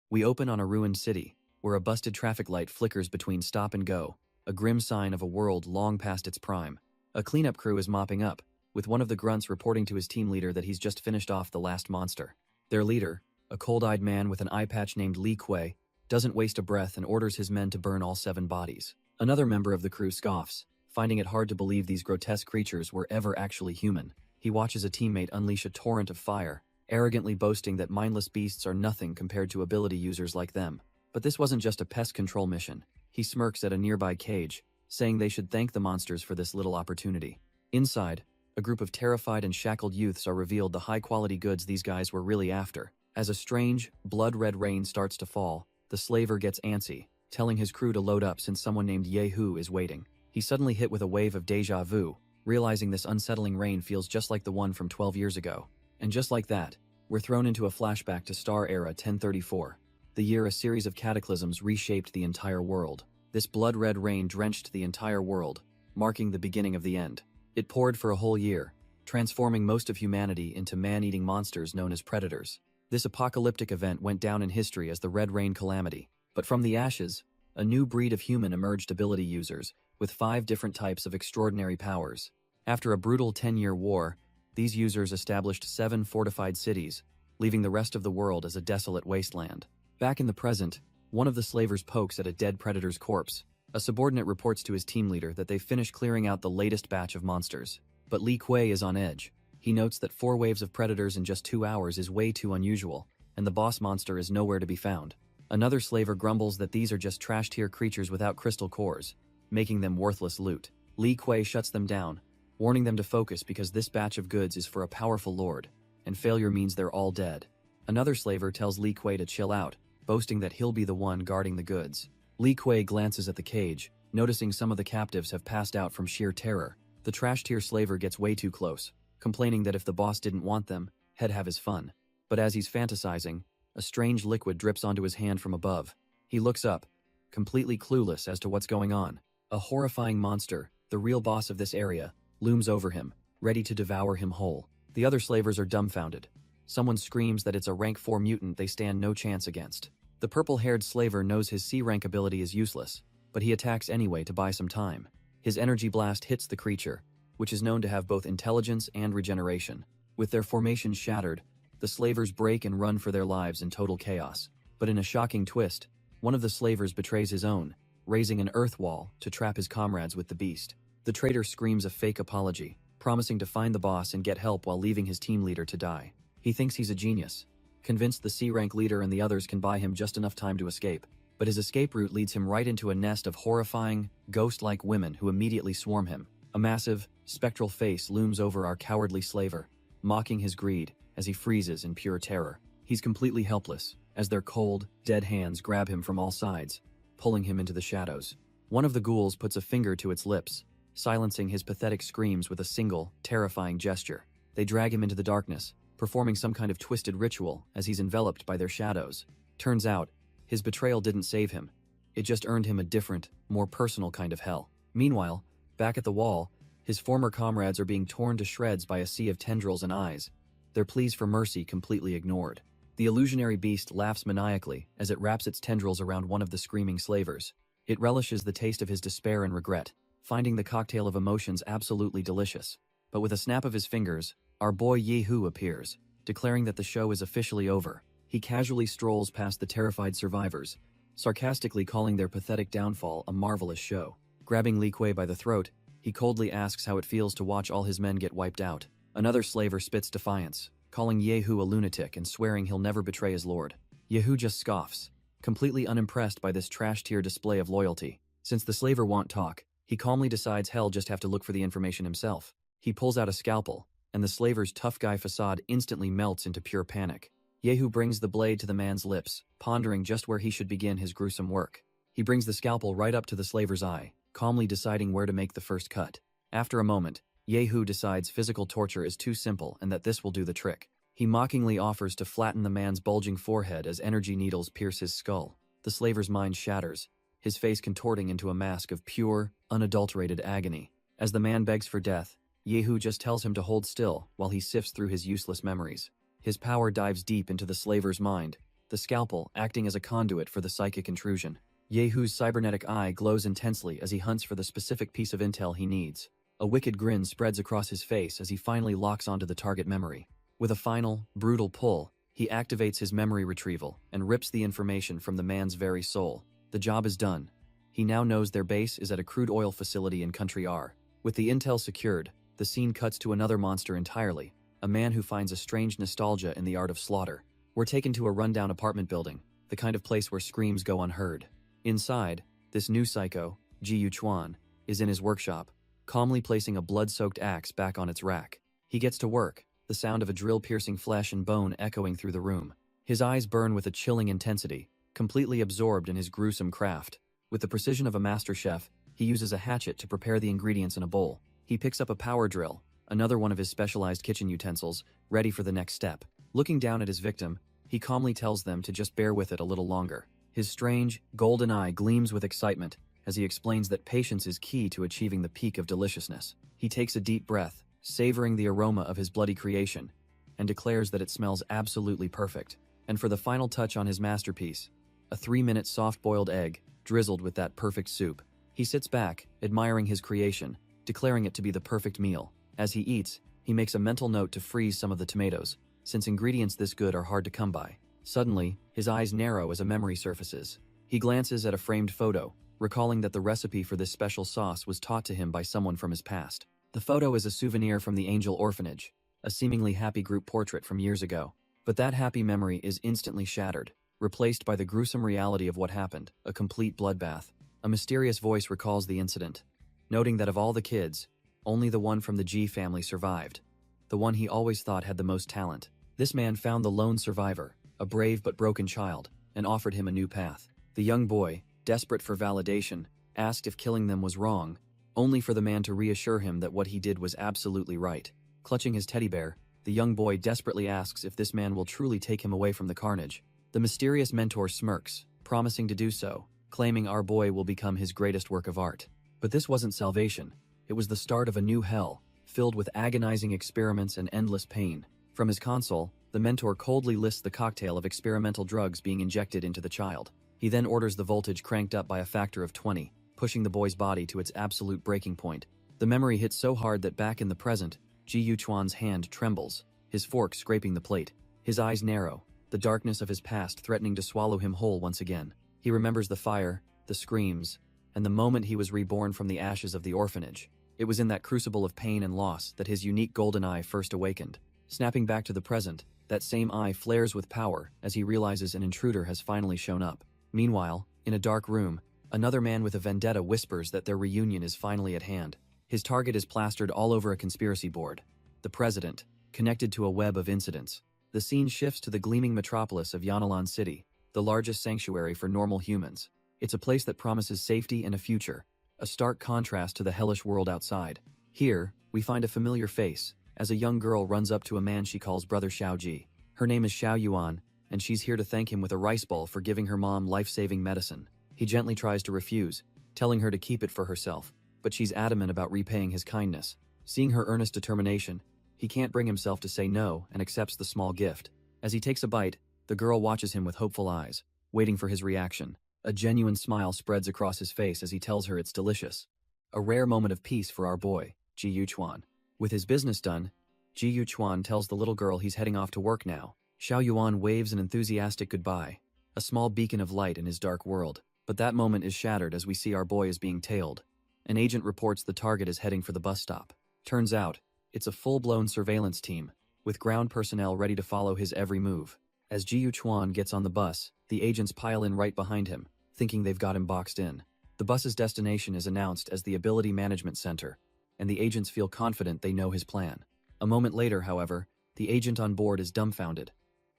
We open on a ruined city, where a busted traffic light flickers between stop and go, a grim sign of a world long past its prime. A cleanup crew is mopping up, with one of the grunts reporting to his team leader that he's just finished off the last monster. Their leader, a cold-eyed man with an eye patch named Li Kuei, doesn't waste a breath and orders his men to burn all 7 bodies. Another member of the crew scoffs, finding it hard to believe these grotesque creatures were ever actually human. He watches a teammate unleash a torrent of fire, arrogantly boasting that mindless beasts are nothing compared to ability users like them. But this wasn't just a pest control mission. He smirks at a nearby cage, saying they should thank the monsters for this little opportunity. Inside, a group of terrified and shackled youths are revealed the high-quality goods these guys were really after. As a strange, blood-red rain starts to fall, the slaver gets antsy, telling his crew to load up since someone named Yehu is waiting. He's suddenly hit with a wave of deja vu, realizing this unsettling rain feels just like the one from 12 years ago. And just like that, we're thrown into a flashback to Star Era 1034, the year a series of cataclysms reshaped the entire world. This blood-red rain drenched the entire world, marking the beginning of the end. It poured for a whole year, transforming most of humanity into man-eating monsters known as predators. This apocalyptic event went down in history as the Red Rain Calamity. But from the ashes, a new breed of human emerged, ability users, with 5 different types of extraordinary powers. After a brutal 10-year war, these users established 7 fortified cities, leaving the rest of the world as a desolate wasteland. Back in the present, one of the slavers pokes at a dead predator's corpse. A subordinate reports to his team leader that they've finished clearing out the latest batch of monsters. But Li Kuei is on edge. He notes that 4 waves of predators in just 2 hours is way too unusual, and the boss monster is nowhere to be found. Another slaver grumbles that these are just trash-tier creatures without crystal cores, making them worthless loot. Li Kuei shuts them down, warning them to focus because this batch of goods is for a powerful lord, and failure means they're all dead. Another slaver tells Li Kuei to chill out, boasting that he'll be the one guarding the goods. Li Kuei glances at the cage, noticing some of the captives have passed out from sheer terror. The trash-tier slaver gets way too close, complaining that if the boss didn't want them, he'd have his fun. But as he's fantasizing, a strange liquid drips onto his hand from above. He looks up, completely clueless as to what's going on. A horrifying monster, the real boss of this area, looms over him, ready to devour him whole. The other slavers are dumbfounded. Someone screams that it's a rank 4 mutant they stand no chance against. The purple-haired slaver knows his C-rank ability is useless, but he attacks anyway to buy some time. His energy blast hits the creature, which is known to have both intelligence and regeneration. With their formation shattered, the slavers break and run for their lives in total chaos. But in a shocking twist, one of the slavers betrays his own, raising an earth wall to trap his comrades with the beast. The traitor screams a fake apology, promising to find the boss and get help while leaving his team leader to die. He thinks he's a genius, convinced the C-rank leader and the others can buy him just enough time to escape. But his escape route leads him right into a nest of horrifying, ghost-like women who immediately swarm him. A massive, spectral face looms over our cowardly slaver, mocking his greed as he freezes in pure terror. He's completely helpless, as their cold, dead hands grab him from all sides, pulling him into the shadows. One of the ghouls puts a finger to its lips, silencing his pathetic screams with a single, terrifying gesture. They drag him into the darkness, performing some kind of twisted ritual as he's enveloped by their shadows. Turns out, his betrayal didn't save him. It just earned him a different, more personal kind of hell. Meanwhile, back at the wall, his former comrades are being torn to shreds by a sea of tendrils and eyes, their pleas for mercy completely ignored. The illusionary beast laughs maniacally as it wraps its tendrils around one of the screaming slavers. It relishes the taste of his despair and regret, finding the cocktail of emotions absolutely delicious. But with a snap of his fingers, our boy Yehu appears, declaring that the show is officially over. He casually strolls past the terrified survivors, sarcastically calling their pathetic downfall a marvelous show. Grabbing Li Kuei by the throat, he coldly asks how it feels to watch all his men get wiped out. Another slaver spits defiance, calling Yehu a lunatic and swearing he'll never betray his lord. Yehu just scoffs, completely unimpressed by this trash-tier display of loyalty. Since the slaver won't talk, he calmly decides he'll just have to look for the information himself. He pulls out a scalpel, and the slaver's tough guy facade instantly melts into pure panic. Yehu brings the blade to the man's lips, pondering just where he should begin his gruesome work. He brings the scalpel right up to the slaver's eye, calmly deciding where to make the first cut. After a moment, Yehu decides physical torture is too simple and that this will do the trick. He mockingly offers to flatten the man's bulging forehead as energy needles pierce his skull. The slaver's mind shatters, his face contorting into a mask of pure, unadulterated agony. As the man begs for death, Yehu just tells him to hold still while he sifts through his useless memories. His power dives deep into the slaver's mind, the scalpel acting as a conduit for the psychic intrusion. Yehu's cybernetic eye glows intensely as he hunts for the specific piece of intel he needs. A wicked grin spreads across his face as he finally locks onto the target memory. With a final, brutal pull, he activates his memory retrieval and rips the information from the man's very soul. The job is done. He now knows their base is at a crude oil facility in Country R. With the intel secured, the scene cuts to another monster entirely, a man who finds a strange nostalgia in the art of slaughter. We're taken to a rundown apartment building, the kind of place where screams go unheard. Inside, this new psycho, Ji Chuan, is in his workshop, calmly placing a blood-soaked axe back on its rack. He gets to work, the sound of a drill piercing flesh and bone echoing through the room. His eyes burn with a chilling intensity, completely absorbed in his gruesome craft. With the precision of a master chef, he uses a hatchet to prepare the ingredients in a bowl. He picks up a power drill, another one of his specialized kitchen utensils, ready for the next step. Looking down at his victim, he calmly tells them to just bear with it a little longer. His strange, golden eye gleams with excitement as he explains that patience is key to achieving the peak of deliciousness. He takes a deep breath, savoring the aroma of his bloody creation, and declares that it smells absolutely perfect. And for the final touch on his masterpiece, a 3-minute soft-boiled egg drizzled with that perfect soup. He sits back, admiring his creation, declaring it to be the perfect meal. As he eats, he makes a mental note to freeze some of the tomatoes, since ingredients this good are hard to come by. Suddenly, his eyes narrow as a memory surfaces. He glances at a framed photo, recalling that the recipe for this special sauce was taught to him by someone from his past. The photo is a souvenir from the Angel Orphanage, a seemingly happy group portrait from years ago. But that happy memory is instantly shattered, replaced by the gruesome reality of what happened, a complete bloodbath. A mysterious voice recalls the incident, noting that of all the kids, only the one from the G family survived, the one he always thought had the most talent. This man found the lone survivor, a brave but broken child, and offered him a new path. The young boy, desperate for validation, asked if killing them was wrong, only for the man to reassure him that what he did was absolutely right. Clutching his teddy bear, the young boy desperately asks if this man will truly take him away from the carnage. The mysterious mentor smirks, promising to do so, claiming our boy will become his greatest work of art. But this wasn't salvation. It was the start of a new hell, filled with agonizing experiments and endless pain. From his console, the mentor coldly lists the cocktail of experimental drugs being injected into the child. He then orders the voltage cranked up by a factor of 20, pushing the boy's body to its absolute breaking point. The memory hits so hard that back in the present, Ji Chuan's hand trembles, his fork scraping the plate. His eyes narrow, the darkness of his past threatening to swallow him whole once again. He remembers the fire, the screams, and the moment he was reborn from the ashes of the orphanage. It was in that crucible of pain and loss that his unique golden eye first awakened. Snapping back to the present, that same eye flares with power as he realizes an intruder has finally shown up. Meanwhile, in a dark room, another man with a vendetta whispers that their reunion is finally at hand. His target is plastered all over a conspiracy board. The president, connected to a web of incidents. The scene shifts to the gleaming metropolis of Yan'an City, the largest sanctuary for normal humans. It's a place that promises safety and a future, a stark contrast to the hellish world outside. Here, we find a familiar face, as a young girl runs up to a man she calls Brother Xiaoji. Her name is Xiao Yuan, and she's here to thank him with a rice bowl for giving her mom life-saving medicine. He gently tries to refuse, telling her to keep it for herself, but she's adamant about repaying his kindness. Seeing her earnest determination, he can't bring himself to say no and accepts the small gift. As he takes a bite, the girl watches him with hopeful eyes, waiting for his reaction. A genuine smile spreads across his face as he tells her it's delicious. A rare moment of peace for our boy, Ji Chuan. With his business done, Ji Chuan tells the little girl he's heading off to work now. Xiao Yuan waves an enthusiastic goodbye, a small beacon of light in his dark world. But that moment is shattered as we see our boy is being tailed. An agent reports the target is heading for the bus stop. Turns out, it's a full-blown surveillance team, with ground personnel ready to follow his every move. As Ji Chuan gets on the bus, the agents pile in right behind him, thinking they've got him boxed in. The bus's destination is announced as the Ability Management Center, and the agents feel confident they know his plan. A moment later, however, the agent on board is dumbfounded.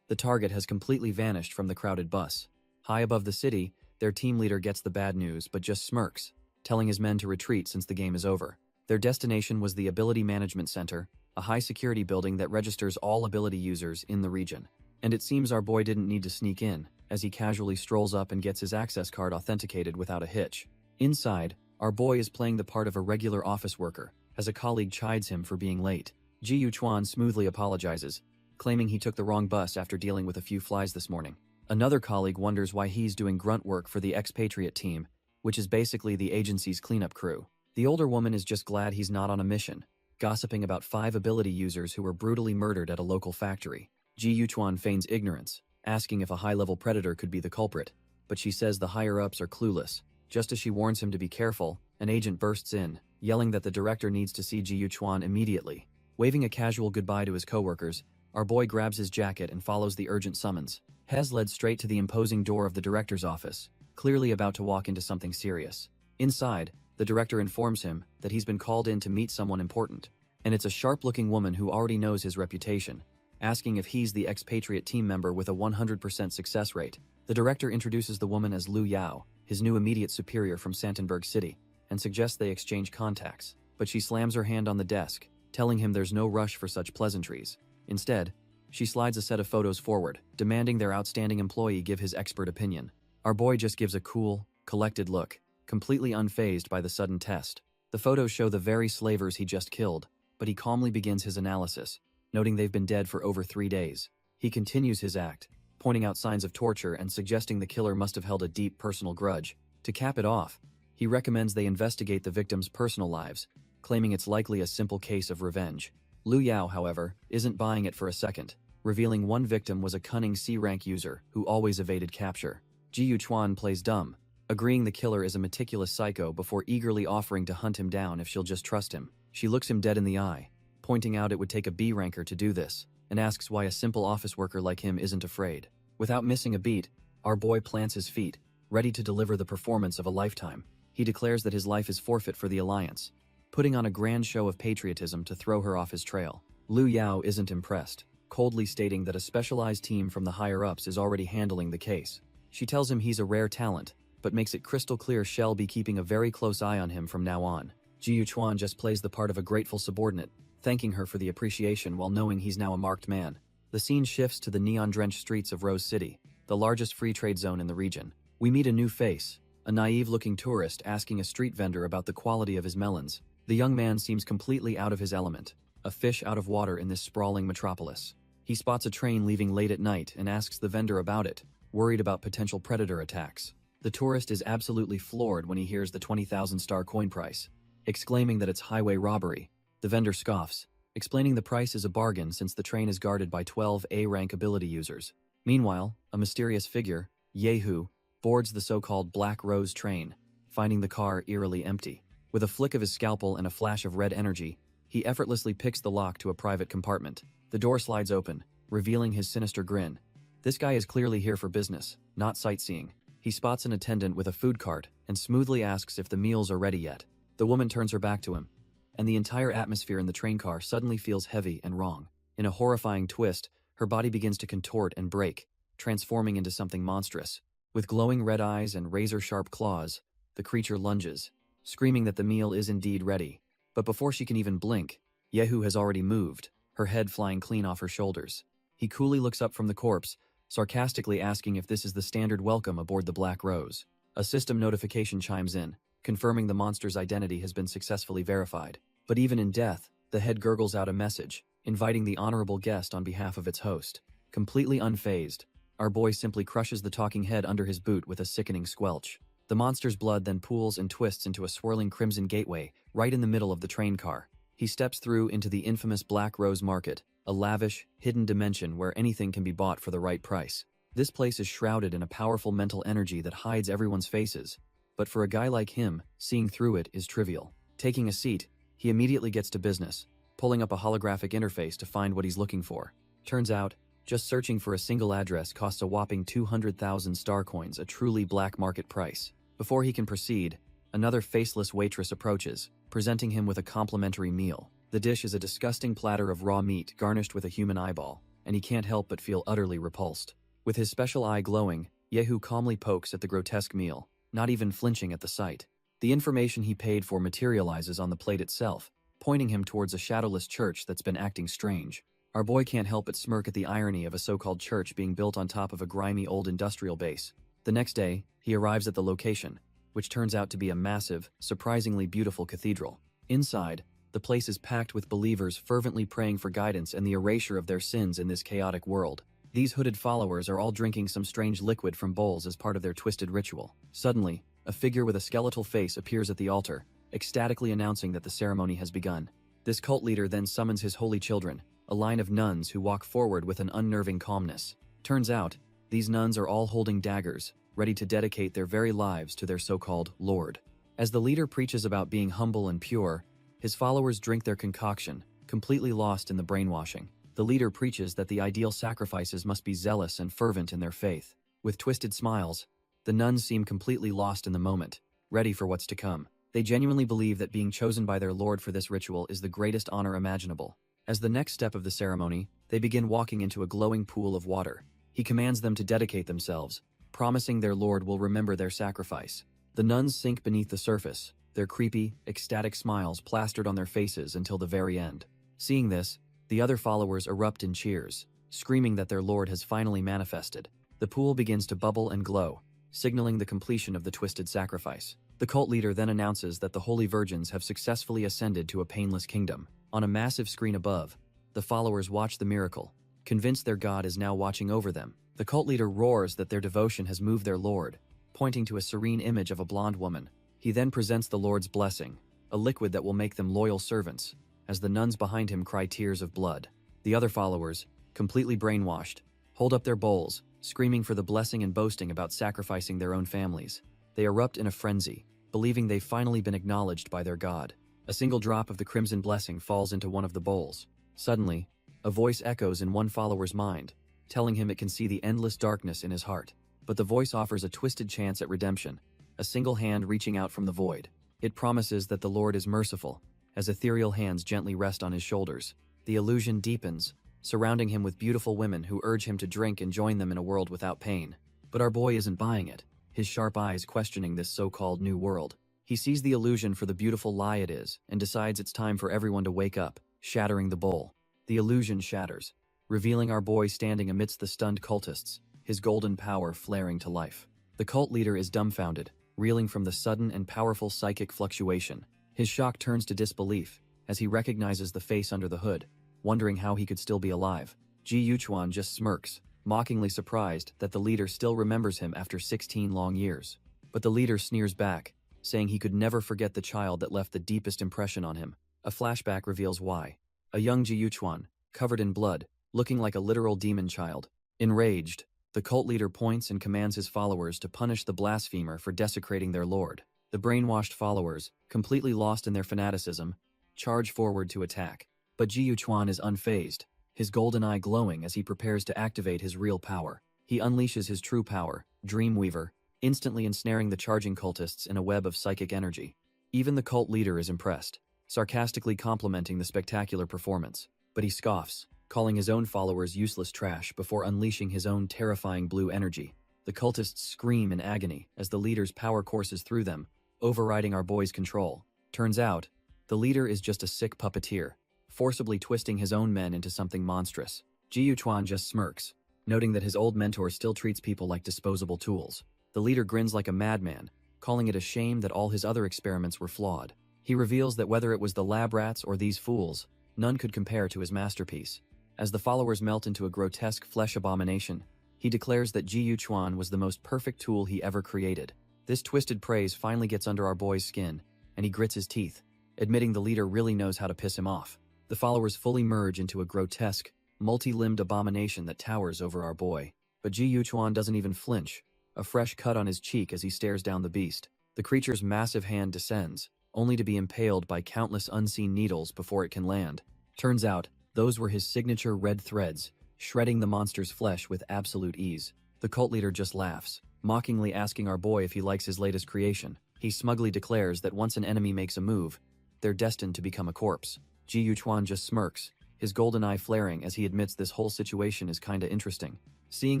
The target has completely vanished from the crowded bus. High above the city, their team leader gets the bad news but just smirks, telling his men to retreat since the game is over. Their destination was the Ability Management Center, a high-security building that registers all ability users in the region. And it seems our boy didn't need to sneak in, as he casually strolls up and gets his access card authenticated without a hitch. Inside, our boy is playing the part of a regular office worker, as a colleague chides him for being late. Ji Chuan smoothly apologizes, claiming he took the wrong bus after dealing with a few flies this morning. Another colleague wonders why he's doing grunt work for the expatriate team, which is basically the agency's cleanup crew. The older woman is just glad he's not on a mission, gossiping about 5 ability users who were brutally murdered at a local factory. Ji Yuchuan feigns ignorance, asking if a high-level predator could be the culprit, but she says the higher-ups are clueless. Just as she warns him to be careful, an agent bursts in, yelling that the director needs to see Ji Yuchuan immediately. Waving a casual goodbye to his coworkers, our boy grabs his jacket and follows the urgent summons. Hez led straight to the imposing door of the director's office, clearly about to walk into something serious. Inside, the director informs him that he's been called in to meet someone important, and it's a sharp-looking woman who already knows his reputation, asking if he's the expatriate team member with a 100% success rate. The director introduces the woman as Lu Yao, his new immediate superior from Santenberg City, and suggests they exchange contacts, but she slams her hand on the desk, telling him there's no rush for such pleasantries. Instead, she slides a set of photos forward, demanding their outstanding employee give his expert opinion. Our boy just gives a cool, collected look, completely unfazed by the sudden test. The photos show the very slavers he just killed, but he calmly begins his analysis, noting they've been dead for over 3 days. He continues his act, pointing out signs of torture and suggesting the killer must have held a deep personal grudge. To cap it off, he recommends they investigate the victims' personal lives, claiming it's likely a simple case of revenge. Lu Yao, however, isn't buying it for a second, revealing one victim was a cunning C-rank user who always evaded capture. Ji Yuchuan plays dumb, agreeing the killer is a meticulous psycho before eagerly offering to hunt him down if she'll just trust him. She looks him dead in the eye, pointing out it would take a B-ranker to do this, and asks why a simple office worker like him isn't afraid. Without missing a beat, our boy plants his feet, ready to deliver the performance of a lifetime. He declares that his life is forfeit for the Alliance, putting on a grand show of patriotism to throw her off his trail. Lu Yao isn't impressed, coldly stating that a specialized team from the higher-ups is already handling the case. She tells him he's a rare talent, but makes it crystal clear she'll be keeping a very close eye on him from now on. Ji Yuchuan just plays the part of a grateful subordinate, thanking her for the appreciation while knowing he's now a marked man. The scene shifts to the neon-drenched streets of Rose City, the largest free trade zone in the region. We meet a new face, a naive-looking tourist asking a street vendor about the quality of his melons. The young man seems completely out of his element, a fish out of water in this sprawling metropolis. He spots a train leaving late at night and asks the vendor about it, worried about potential predator attacks. The tourist is absolutely floored when he hears the 20,000 star coin price, exclaiming that it's highway robbery. The vendor scoffs, explaining the price is a bargain since the train is guarded by 12 A-rank ability users. Meanwhile, a mysterious figure, Yehu, boards the so-called Black Rose train, finding the car eerily empty. With a flick of his scalpel and a flash of red energy, he effortlessly picks the lock to a private compartment. The door slides open, revealing his sinister grin. This guy is clearly here for business, not sightseeing. He spots an attendant with a food cart and smoothly asks if the meals are ready yet. The woman turns her back to him, and the entire atmosphere in the train car suddenly feels heavy and wrong. In a horrifying twist, her body begins to contort and break, transforming into something monstrous. With glowing red eyes and razor-sharp claws, the creature lunges, screaming that the meal is indeed ready. But before she can even blink, Yehu has already moved, her head flying clean off her shoulders. He coolly looks up from the corpse, sarcastically asking if this is the standard welcome aboard the Black Rose. A system notification chimes in, confirming the monster's identity has been successfully verified. But even in death, the head gurgles out a message, inviting the honorable guest on behalf of its host. Completely unfazed, our boy simply crushes the talking head under his boot with a sickening squelch. The monster's blood then pools and twists into a swirling crimson gateway, right in the middle of the train car. He steps through into the infamous Black Rose Market, a lavish, hidden dimension where anything can be bought for the right price. This place is shrouded in a powerful mental energy that hides everyone's faces, but for a guy like him, seeing through it is trivial. Taking a seat, he immediately gets to business, pulling up a holographic interface to find what he's looking for. Turns out, just searching for a single address costs a whopping 200,000 star coins, a truly black market price. Before he can proceed, another faceless waitress approaches, presenting him with a complimentary meal. The dish is a disgusting platter of raw meat garnished with a human eyeball, and he can't help but feel utterly repulsed. With his special eye glowing, Yehu calmly pokes at the grotesque meal, not even flinching at the sight. The information he paid for materializes on the plate itself, pointing him towards a shadowless church that's been acting strange. Our boy can't help but smirk at the irony of a so-called church being built on top of a grimy old industrial base. The next day, he arrives at the location, which turns out to be a massive, surprisingly beautiful cathedral. Inside, the place is packed with believers fervently praying for guidance and the erasure of their sins in this chaotic world. These hooded followers are all drinking some strange liquid from bowls as part of their twisted ritual. Suddenly, a figure with a skeletal face appears at the altar, ecstatically announcing that the ceremony has begun. This cult leader then summons his holy children, a line of nuns who walk forward with an unnerving calmness. Turns out, these nuns are all holding daggers, ready to dedicate their very lives to their so-called Lord. As the leader preaches about being humble and pure, his followers drink their concoction, completely lost in the brainwashing. The leader preaches that the ideal sacrifices must be zealous and fervent in their faith. With twisted smiles, the nuns seem completely lost in the moment, ready for what's to come. They genuinely believe that being chosen by their Lord for this ritual is the greatest honor imaginable. As the next step of the ceremony, they begin walking into a glowing pool of water. He commands them to dedicate themselves, promising their Lord will remember their sacrifice. The nuns sink beneath the surface, their creepy, ecstatic smiles plastered on their faces until the very end. Seeing this, the other followers erupt in cheers, screaming that their Lord has finally manifested. The pool begins to bubble and glow, signaling the completion of the twisted sacrifice. The cult leader then announces that the holy virgins have successfully ascended to a painless kingdom. On a massive screen above, the followers watch the miracle, convinced their God is now watching over them. The cult leader roars that their devotion has moved their Lord, pointing to a serene image of a blonde woman. He then presents the Lord's blessing, a liquid that will make them loyal servants, as the nuns behind him cry tears of blood. The other followers, completely brainwashed, hold up their bowls, screaming for the blessing and boasting about sacrificing their own families. They erupt in a frenzy, believing they've finally been acknowledged by their God. A single drop of the crimson blessing falls into one of the bowls. Suddenly, a voice echoes in one follower's mind, telling him it can see the endless darkness in his heart. But the voice offers a twisted chance at redemption, a single hand reaching out from the void. It promises that the Lord is merciful, as ethereal hands gently rest on his shoulders. The illusion deepens, surrounding him with beautiful women who urge him to drink and join them in a world without pain. But our boy isn't buying it, his sharp eyes questioning this so-called new world. He sees the illusion for the beautiful lie it is, and decides it's time for everyone to wake up, shattering the bowl. The illusion shatters, revealing our boy standing amidst the stunned cultists, his golden power flaring to life. The cult leader is dumbfounded, reeling from the sudden and powerful psychic fluctuation. His shock turns to disbelief as he recognizes the face under the hood, wondering how he could still be alive. Ji Yuchuan just smirks, mockingly surprised that the leader still remembers him after 16 long years. But the leader sneers back, saying he could never forget the child that left the deepest impression on him. A flashback reveals why. A young Ji Yuchuan, covered in blood, looking like a literal demon child. Enraged, the cult leader points and commands his followers to punish the blasphemer for desecrating their Lord. The brainwashed followers, completely lost in their fanaticism, charge forward to attack. But Ji Yuchuan is unfazed, his golden eye glowing as he prepares to activate his real power. He unleashes his true power, Dreamweaver, instantly ensnaring the charging cultists in a web of psychic energy. Even the cult leader is impressed, sarcastically complimenting the spectacular performance. But he scoffs, calling his own followers useless trash before unleashing his own terrifying blue energy. The cultists scream in agony as the leader's power courses through them, overriding our boy's control. Turns out, the leader is just a sick puppeteer, forcibly twisting his own men into something monstrous. Ji Yuchuan just smirks, noting that his old mentor still treats people like disposable tools. The leader grins like a madman, calling it a shame that all his other experiments were flawed. He reveals that whether it was the lab rats or these fools, none could compare to his masterpiece. As the followers melt into a grotesque flesh abomination, he declares that Ji Yuchuan was the most perfect tool he ever created. This twisted praise finally gets under our boy's skin, and he grits his teeth, admitting the leader really knows how to piss him off. The followers fully merge into a grotesque, multi-limbed abomination that towers over our boy. But Ji Yuchuan doesn't even flinch, a fresh cut on his cheek as he stares down the beast. The creature's massive hand descends, only to be impaled by countless unseen needles before it can land. Turns out, those were his signature red threads, shredding the monster's flesh with absolute ease. The cult leader just laughs, mockingly asking our boy if he likes his latest creation. He smugly declares that once an enemy makes a move, they're destined to become a corpse. Ji Yuchuan just smirks, his golden eye flaring as he admits this whole situation is kinda interesting. Seeing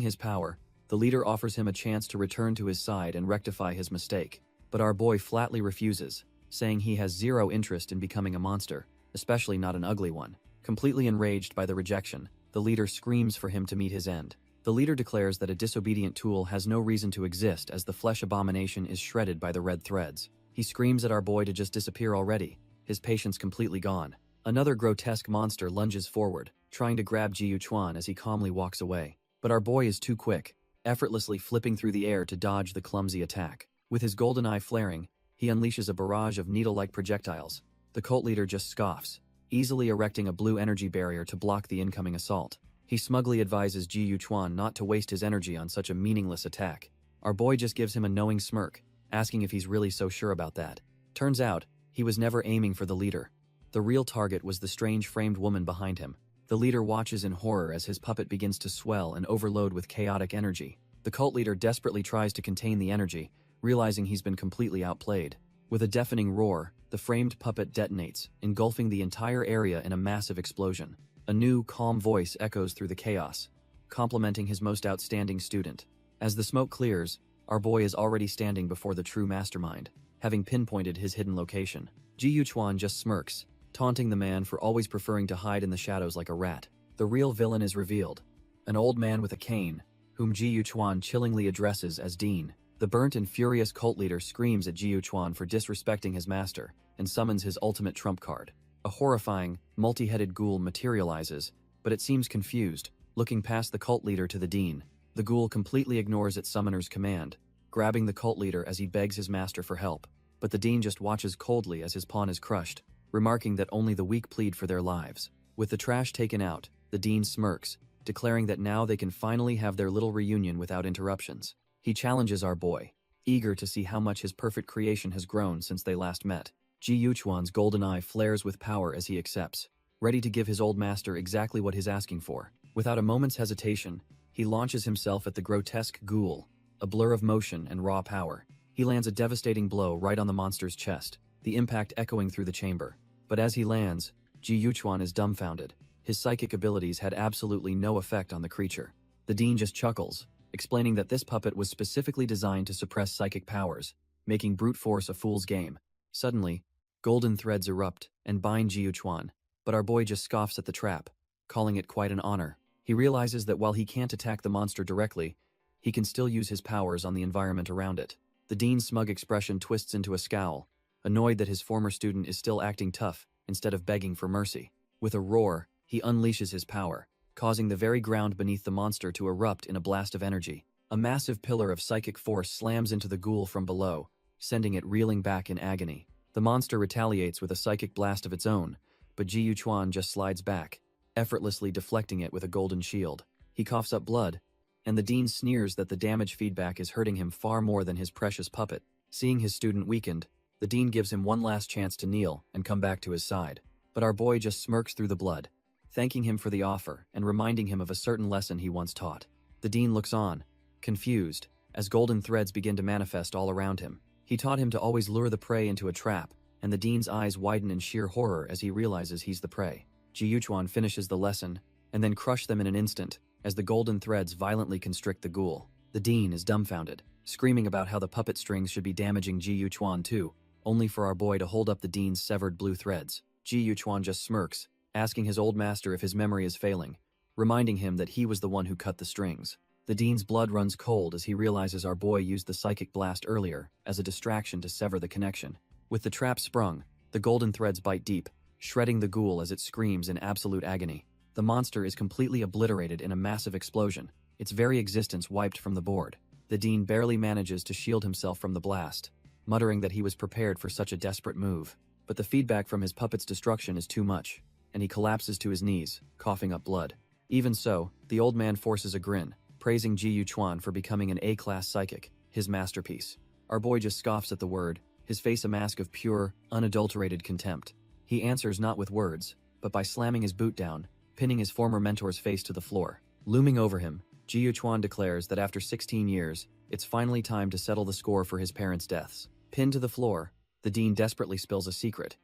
his power, the leader offers him a chance to return to his side and rectify his mistake. But our boy flatly refuses, saying he has zero interest in becoming a monster, especially not an ugly one. Completely enraged by the rejection, the leader screams for him to meet his end. The leader declares that a disobedient tool has no reason to exist as the flesh abomination is shredded by the red threads. He screams at our boy to just disappear already, his patience completely gone. Another grotesque monster lunges forward, trying to grab Ji Yuchuan as he calmly walks away. But But our boy is too quick, effortlessly flipping through the air to dodge the clumsy attack. With his golden eye flaring, he unleashes a barrage of needle-like projectiles. The cult leader just scoffs, easily erecting a blue energy barrier to block the incoming assault. He smugly advises Ji Yuchuan not to waste his energy on such a meaningless attack. Our boy just gives him a knowing smirk, asking if he's really so sure about that. Turns out, he was never aiming for the leader. The real target was the strange framed woman behind him. The leader watches in horror as his puppet begins to swell and overload with chaotic energy. The cult leader desperately tries to contain the energy, realizing he's been completely outplayed. With a deafening roar, the framed puppet detonates, engulfing the entire area in a massive explosion. A new, calm voice echoes through the chaos, complimenting his most outstanding student. As the smoke clears, our boy is already standing before the true mastermind, having pinpointed his hidden location. Ji Yuchuan just smirks, taunting the man for always preferring to hide in the shadows like a rat. The real villain is revealed, an old man with a cane, whom Ji Yuchuan chillingly addresses as Dean. The burnt and furious cult leader screams at Ji Yuchuan for disrespecting his master and summons his ultimate trump card. A horrifying, multi-headed ghoul materializes, but it seems confused, looking past the cult leader to the Dean. The ghoul completely ignores its summoner's command, grabbing the cult leader as he begs his master for help. But the Dean just watches coldly as his pawn is crushed, remarking that only the weak plead for their lives. With the trash taken out, the Dean smirks, declaring that now they can finally have their little reunion without interruptions. He challenges our boy, eager to see how much his perfect creation has grown since they last met. Ji Yuchuan's golden eye flares with power as he accepts, ready to give his old master exactly what he's asking for. Without a moment's hesitation, he launches himself at the grotesque ghoul, a blur of motion and raw power. He lands a devastating blow right on the monster's chest, the impact echoing through the chamber. But as he lands, Ji Yuchuan is dumbfounded. His psychic abilities had absolutely no effect on the creature. The Dean just chuckles, explaining that this puppet was specifically designed to suppress psychic powers, making brute force a fool's game. Suddenly, golden threads erupt and bind Ji Yuchuan, but our boy just scoffs at the trap, calling it quite an honor. He realizes that while he can't attack the monster directly, he can still use his powers on the environment around it. The Dean's smug expression twists into a scowl, annoyed that his former student is still acting tough instead of begging for mercy. With a roar, he unleashes his power, causing the very ground beneath the monster to erupt in a blast of energy. A massive pillar of psychic force slams into the ghoul from below, sending it reeling back in agony. The monster retaliates with a psychic blast of its own, but Ji Yuchuan just slides back, effortlessly deflecting it with a golden shield. He coughs up blood, and the Dean sneers that the damage feedback is hurting him far more than his precious puppet. Seeing his student weakened, the Dean gives him one last chance to kneel and come back to his side. But our boy just smirks through the blood, thanking him for the offer and reminding him of a certain lesson he once taught. The Dean looks on, confused, as golden threads begin to manifest all around him. He taught him to always lure the prey into a trap, and the Dean's eyes widen in sheer horror as he realizes he's the prey. Ji Yuchuan finishes the lesson, and then crush them in an instant, as the golden threads violently constrict the ghoul. The Dean is dumbfounded, screaming about how the puppet strings should be damaging Ji Yuchuan too, only for our boy to hold up the Dean's severed blue threads. Ji Yuchuan just smirks, asking his old master if his memory is failing, reminding him that he was the one who cut the strings. The Dean's blood runs cold as he realizes our boy used the psychic blast earlier as a distraction to sever the connection. With the trap sprung, the golden threads bite deep, shredding the ghoul as it screams in absolute agony. The monster is completely obliterated in a massive explosion, its very existence wiped from the board. The Dean barely manages to shield himself from the blast, muttering that he was prepared for such a desperate move. But the feedback from his puppet's destruction is too much, and he collapses to his knees, coughing up blood. Even so, the old man forces a grin, praising Ji Yuchuan for becoming an A-class psychic, his masterpiece. Our boy just scoffs at the word, his face a mask of pure, unadulterated contempt. He answers not with words, but by slamming his boot down, pinning his former mentor's face to the floor. Looming over him, Ji Yuchuan declares that after 16 years, it's finally time to settle the score for his parents' deaths. Pinned to the floor, the Dean desperately spills a secret.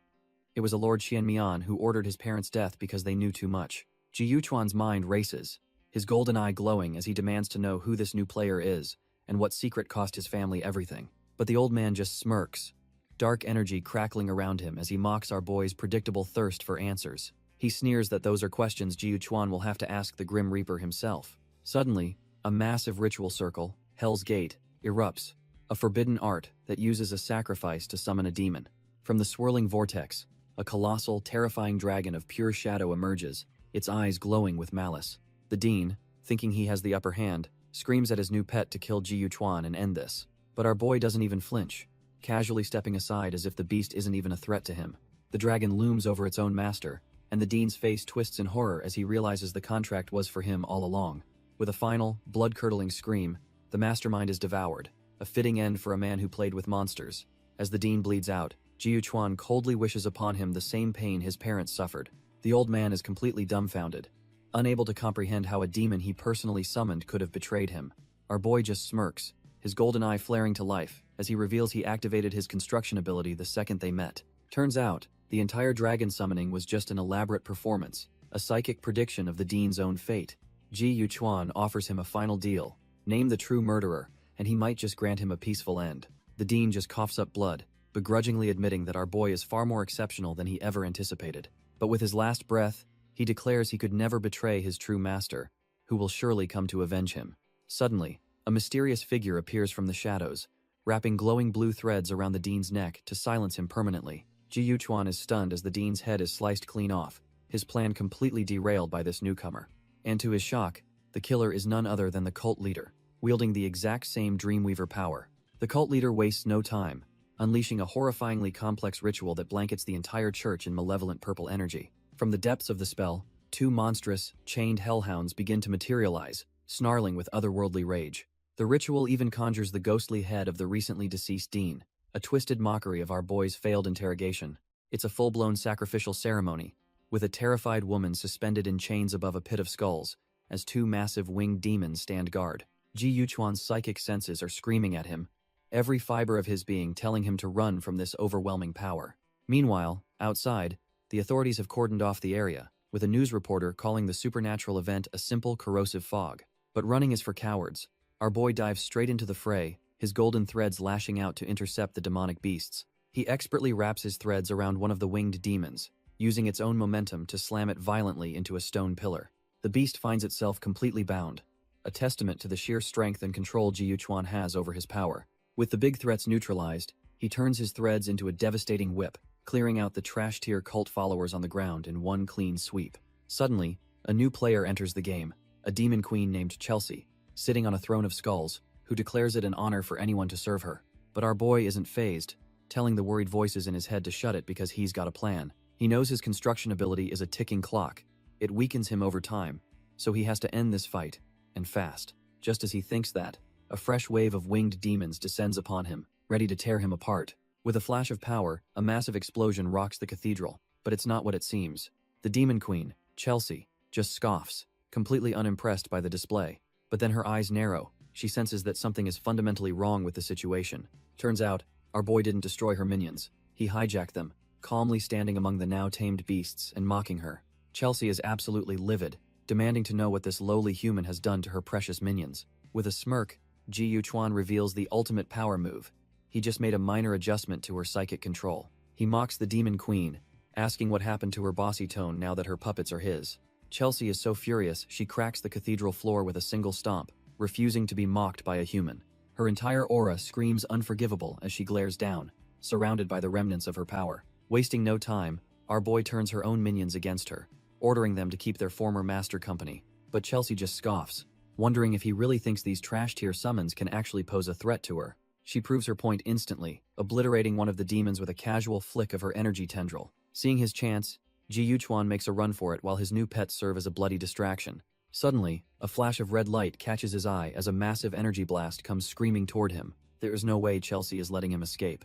It was a Lord Xianmian who ordered his parents' death because they knew too much. Ji Yuchuan's mind races, his golden eye glowing as he demands to know who this new player is and what secret cost his family everything. But the old man just smirks, dark energy crackling around him as he mocks our boy's predictable thirst for answers. He sneers that those are questions Ji Yuchuan will have to ask the Grim Reaper himself. Suddenly, a massive ritual circle, Hell's Gate, erupts, a forbidden art that uses a sacrifice to summon a demon. From the swirling vortex, a colossal, terrifying dragon of pure shadow emerges, its eyes glowing with malice. The Dean, thinking he has the upper hand, screams at his new pet to kill Ji Yuchuan and end this. But our boy doesn't even flinch, casually stepping aside as if the beast isn't even a threat to him. The dragon looms over its own master, and the dean's face twists in horror as he realizes the contract was for him all along. With a final, blood-curdling scream, the mastermind is devoured, a fitting end for a man who played with monsters. As the dean bleeds out, Ji Yuchuan coldly wishes upon him the same pain his parents suffered. The old man is completely dumbfounded, unable to comprehend how a demon he personally summoned could have betrayed him. Our boy just smirks, his golden eye flaring to life, as he reveals he activated his construction ability the second they met. Turns out, the entire dragon summoning was just an elaborate performance, a psychic prediction of the dean's own fate. Ji Yuchuan offers him a final deal: name the true murderer, and he might just grant him a peaceful end. The dean just coughs up blood, begrudgingly admitting that our boy is far more exceptional than he ever anticipated. But with his last breath, he declares he could never betray his true master, who will surely come to avenge him. Suddenly, a mysterious figure appears from the shadows, wrapping glowing blue threads around the dean's neck to silence him permanently. Ji Yuchuan is stunned as the dean's head is sliced clean off, his plan completely derailed by this newcomer. And to his shock, the killer is none other than the cult leader, wielding the exact same Dreamweaver power. The cult leader wastes no time, unleashing a horrifyingly complex ritual that blankets the entire church in malevolent purple energy. From the depths of the spell, two monstrous, chained hellhounds begin to materialize, snarling with otherworldly rage. The ritual even conjures the ghostly head of the recently deceased dean, a twisted mockery of our boy's failed interrogation. It's a full-blown sacrificial ceremony, with a terrified woman suspended in chains above a pit of skulls, as two massive winged demons stand guard. Ji Yuchuan's psychic senses are screaming at him, every fiber of his being telling him to run from this overwhelming power. Meanwhile, outside, the authorities have cordoned off the area, with a news reporter calling the supernatural event a simple corrosive fog. But running is for cowards. Our boy dives straight into the fray, his golden threads lashing out to intercept the demonic beasts. He expertly wraps his threads around one of the winged demons, using its own momentum to slam it violently into a stone pillar. The beast finds itself completely bound, a testament to the sheer strength and control Ji Yuchuan has over his power. With the big threats neutralized, he turns his threads into a devastating whip, clearing out the trash-tier cult followers on the ground in one clean sweep. Suddenly, a new player enters the game, a demon queen named Chelsea, sitting on a throne of skulls, who declares it an honor for anyone to serve her. But our boy isn't fazed, telling the worried voices in his head to shut it because he's got a plan. He knows his construction ability is a ticking clock. It weakens him over time, so he has to end this fight, and fast. Just as he thinks that, a fresh wave of winged demons descends upon him, ready to tear him apart. With a flash of power, a massive explosion rocks the cathedral, but it's not what it seems. The demon queen, Chelsea, just scoffs, completely unimpressed by the display. But then her eyes narrow. She senses that something is fundamentally wrong with the situation. Turns out, our boy didn't destroy her minions. He hijacked them, calmly standing among the now tamed beasts and mocking her. Chelsea is absolutely livid, demanding to know what this lowly human has done to her precious minions. With a smirk, Ji Yuchuan reveals the ultimate power move. He just made a minor adjustment to her psychic control. He mocks the demon queen, asking what happened to her bossy tone now that her puppets are his. Chelsea is so furious she cracks the cathedral floor with a single stomp, refusing to be mocked by a human. Her entire aura screams unforgivable as she glares down, surrounded by the remnants of her power. Wasting no time, our boy turns her own minions against her, ordering them to keep their former master company. But Chelsea just scoffs, wondering if he really thinks these trash-tier summons can actually pose a threat to her. She proves her point instantly, obliterating one of the demons with a casual flick of her energy tendril. Seeing his chance, Ji Yuchuan makes a run for it while his new pets serve as a bloody distraction. Suddenly, a flash of red light catches his eye as a massive energy blast comes screaming toward him. There is no way Chelsea is letting him escape.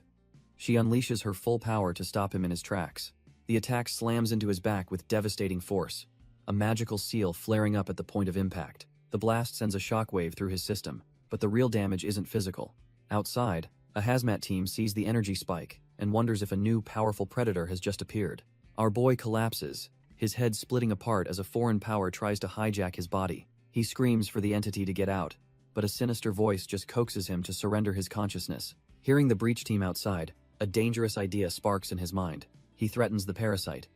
She unleashes her full power to stop him in his tracks. The attack slams into his back with devastating force, a magical seal flaring up at the point of impact. The blast sends a shockwave through his system, but the real damage isn't physical. Outside, a hazmat team sees the energy spike and wonders if a new powerful predator has just appeared. Our boy collapses, his head splitting apart as a foreign power tries to hijack his body. He screams for the entity to get out, but a sinister voice just coaxes him to surrender his consciousness. Hearing the breach team outside, a dangerous idea sparks in his mind. He threatens the parasite.